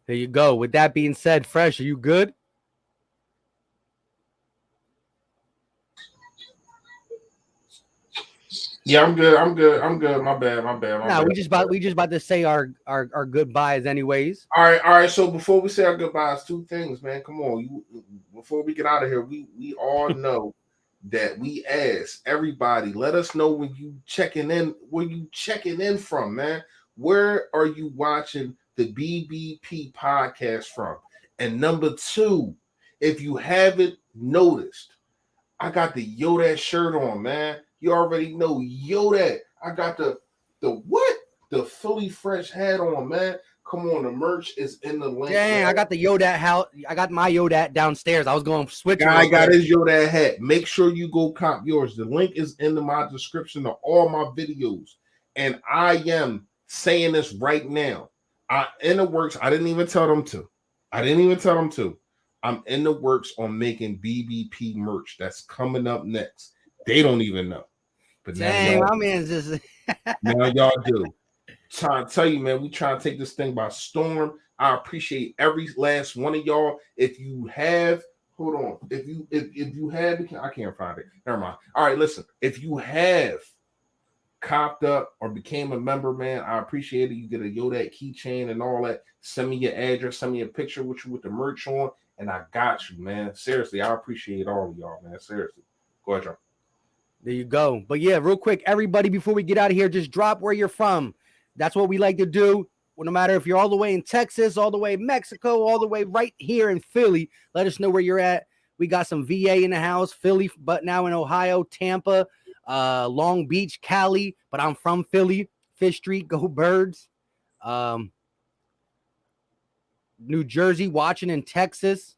There you go. With that being said, Fresh, are you good? Yeah, I'm good. My bad. We just about to say our goodbyes anyways. All right. So before we say our goodbyes, two things, man. Come on, before we get out of here, we all know that we ask everybody, let us know when you checking in. Where you checking in from, man? Where are you watching the BBP podcast from? And number two, if you haven't noticed, I got the Yodat shirt on, man. You already know Yodat. I got the Philly Fresh hat on, man. Come on, the merch is in the link. Dang, man. I got the Yodat house. I got my Yodat downstairs. I was going to switch. I got his Yodat hat. Make sure you go cop yours. The link is in my description of all my videos. And I am saying this right now. In the works. I didn't even tell them to. I'm in the works on making BBP merch. That's coming up next. They don't even know. But dang, my man's just now y'all do. Trying to tell you, man, we trying to take this thing by storm. I appreciate every last one of y'all. If you have, hold on. If you have, I can't find it. Never mind. All right, listen. If you have copped up or became a member, man, I appreciate it. You get a Yodat keychain and all that. Send me your address. Send me a picture with you with the merch on, and I got you, man. Seriously, I appreciate all of y'all, man. Seriously. Go ahead, John. There you go. But yeah, real quick, everybody, before we get out of here, just drop where you're from. That's what we like to do. Well, no matter if you're all the way in Texas, all the way in Mexico, all the way right here in Philly, let us know where you're at. We got some VA in the house, Philly, but now in Ohio, Tampa, Long Beach, Cali, but I'm from Philly. Fish Street, go Birds. New Jersey, watching in Texas.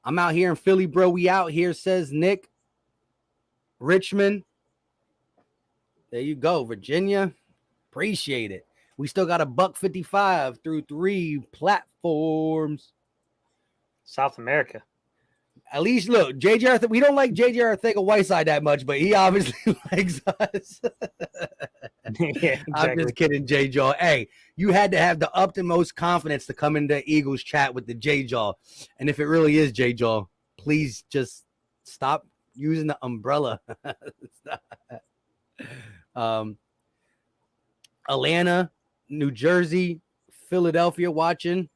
I'm out here in Philly, bro. We out here, says Nick. Richmond. There you go, Virginia. Appreciate it. We still got $1.55 through 3 platforms. South America. At least look, JJ. We don't like JJ Arthega-Whiteside that much, but he obviously likes us. Yeah, exactly. I'm just kidding, J-Jaw. Hey, you had to have the utmost confidence to come into Eagles chat with the J-Jaw. And if it really is J-Jaw, please just stop using the umbrella. Atlanta, New Jersey, Philadelphia watching,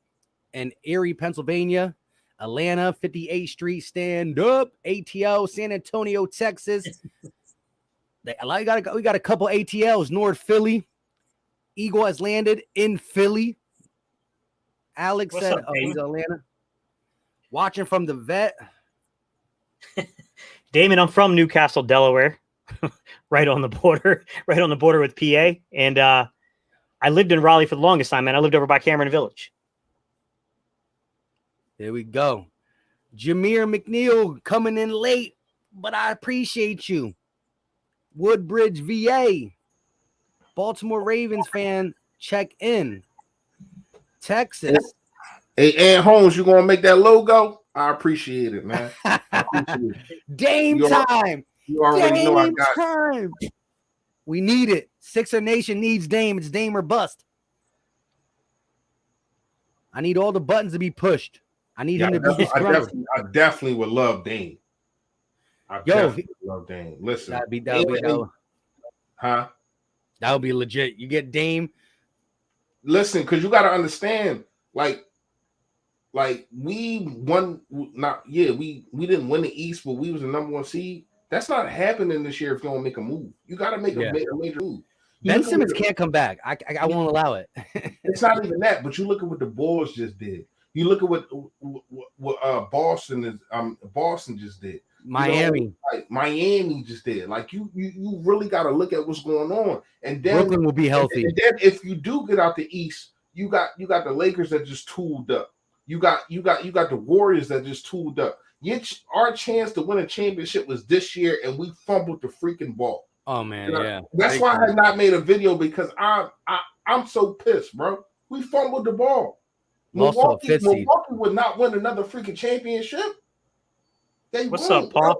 and Erie, Pennsylvania. Atlanta, 58th Street, stand up. ATL, San Antonio, Texas. We got a couple ATLs. North Philly. Eagle has landed in Philly. Alex What's said, up, he's Atlanta. Watching from the vet. Damon, I'm from Newcastle, Delaware. right on the border with PA. And I lived in Raleigh for the longest time, man. I lived over by Cameron Village. There we go. Jameer McNeil coming in late, but I appreciate you. Woodbridge, VA. Baltimore Ravens fan, check in. Texas. Hey, Ant Holmes, you gonna make that logo? I appreciate it, man. I appreciate it. Dame time. You already know I got time. We need it. Sixer Nation needs Dame. It's Dame or bust. I need all the buttons to be pushed. I need him to be disgruntled. I definitely would love Dame. Definitely love Dame. Listen, that'd be huh? That would be legit. You get Dame. Listen, because you got to understand, like we won. We didn't win the East, but we was the number 1 seed. That's not happening this year if you don't make a move. You got to make a major move. Ben Simmons can't come back. I won't allow it. It's not even that, but you look at what the Bulls just did. You look at what Boston just did. Miami, Miami just did. Like you really got to look at what's going on, and then Brooklyn will be healthy. And then if you do get out the East, you got the Lakers that just tooled up. You got the Warriors that just tooled up. Our chance to win a championship was this year, and we fumbled the freaking ball. Oh man, yeah. That's why I had not made a video because I'm so pissed, bro. We fumbled the ball. Milwaukee would not win another freaking championship. What's up, Paul?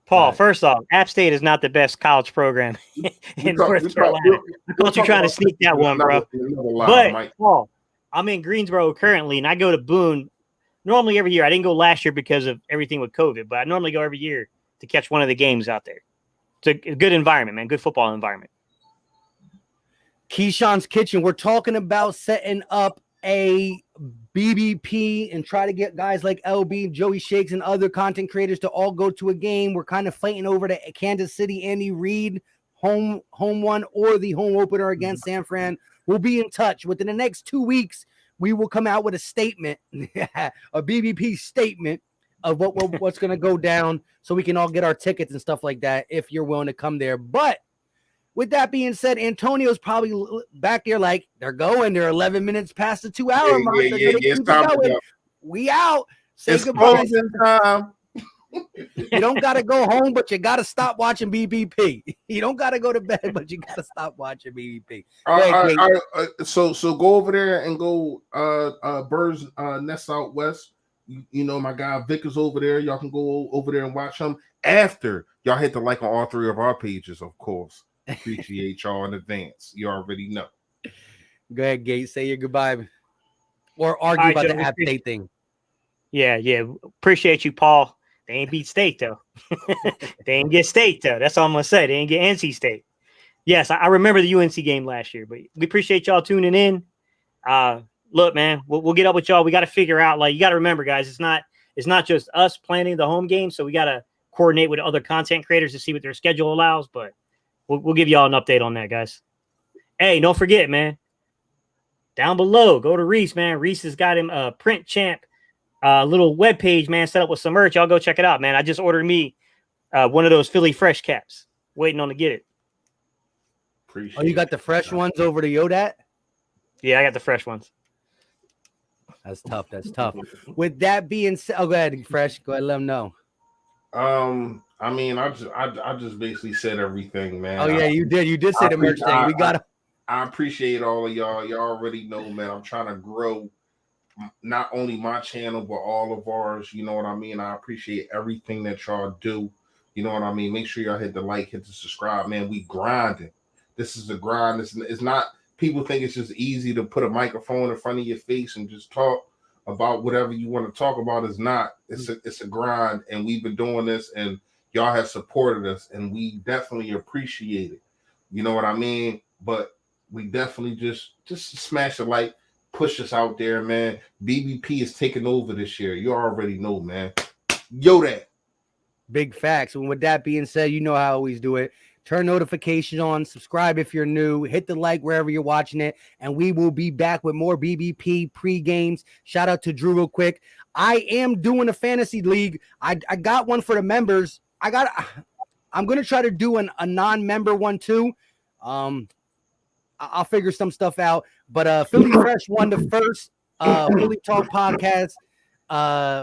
Paul, first off, App State is not the best college program in North Carolina. I thought you were trying to sneak that one, bro. But Paul, I'm in Greensboro currently, and I go to Boone normally every year. I didn't go last year because of everything with COVID, but I normally go every year to catch one of the games out there. It's a good environment, man. Good football environment. Keyshawn's Kitchen. We're talking about setting up a BBP and try to get guys like LB, Joey Shakes, and other content creators to all go to a game. We're kind of fighting over the Kansas City Andy Reid home one or the home opener against San Fran. We'll be in touch. Within the next 2 weeks, we will come out with a statement, a BBP statement of what's going to go down so we can all get our tickets and stuff like that if you're willing to come there. But with that being said, Antonio's probably back there like they're going. They're 11 minutes past the 2 hour mark. It's time to go. We out. Say goodbye. Time. You don't got to go home, but you got to stop watching BBP. You don't got to go to bed, but you got to stop watching BBP. So go over there and go Birds Nest Out West. You know, my guy Vic is over there. Y'all can go over there and watch him after y'all hit the like on all 3 of our pages, of course. Appreciate y'all in advance. You already know. Go ahead, Gates. Say your goodbye. Or argue about the App State thing. Yeah. Appreciate you, Paul. They ain't beat State, though. They ain't get State, though. That's all I'm going to say. They ain't get NC State. Yes, I remember the UNC game last year, but we appreciate y'all tuning in. Look, man, we'll get up with y'all. We got to figure out, like, you got to remember, guys, it's not just us planning the home game, so we got to coordinate with other content creators to see what their schedule allows, but we'll give y'all an update on that, guys. Hey, don't forget, man, down below, go to Reese, man. Reese has got him a Print Champ little webpage, man, set up with some merch. Y'all go check it out, man. I just ordered me one of those Philly Fresh caps. Waiting on to get it. Oh, you got the fresh ones over to Yodat? Yeah, I got the fresh ones. That's tough. With that being said, go ahead, Fresh. Go ahead, let them know. I mean, I just basically said everything, man. Oh yeah, you did. You did say the merch thing. We got. I appreciate all of y'all. Y'all already know, man. I'm trying to grow not only my channel but all of ours. You know what I mean? I appreciate everything that y'all do. You know what I mean? Make sure y'all hit the like, hit the subscribe, man. We grinding. This is a grind. It's not. People think it's just easy to put a microphone in front of your face and just talk about whatever you want to talk about. It's not. It's a grind, and we've been doing this, and y'all have supported us, and we definitely appreciate it. You know what I mean? But we definitely just smash a like, push us out there, man. BBP is taking over this year. You already know, man. Yo, that. Big facts. And with that being said, you know how I always do it. Turn notifications on, subscribe if you're new, hit the like wherever you're watching it, and we will be back with more BBP pre-games. Shout out to Drew real quick. I am doing a fantasy league. I got one for the members. I'm going to try to do a non-member one too. I'll figure some stuff out, but Philly Fresh won the first Philly Talk podcast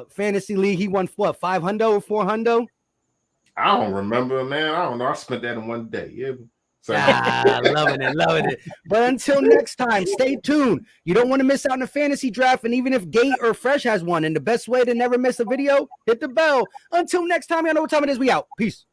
fantasy league. He won what, 500 or 400? I don't remember, man. I don't know. I spent that in one day. Yeah, Loving it. But until next time, stay tuned. You don't want to miss out on the fantasy draft. And even if Gate or Fresh has one, and the best way to never miss a video, hit the bell. Until next time, y'all know what time it is. We out. Peace.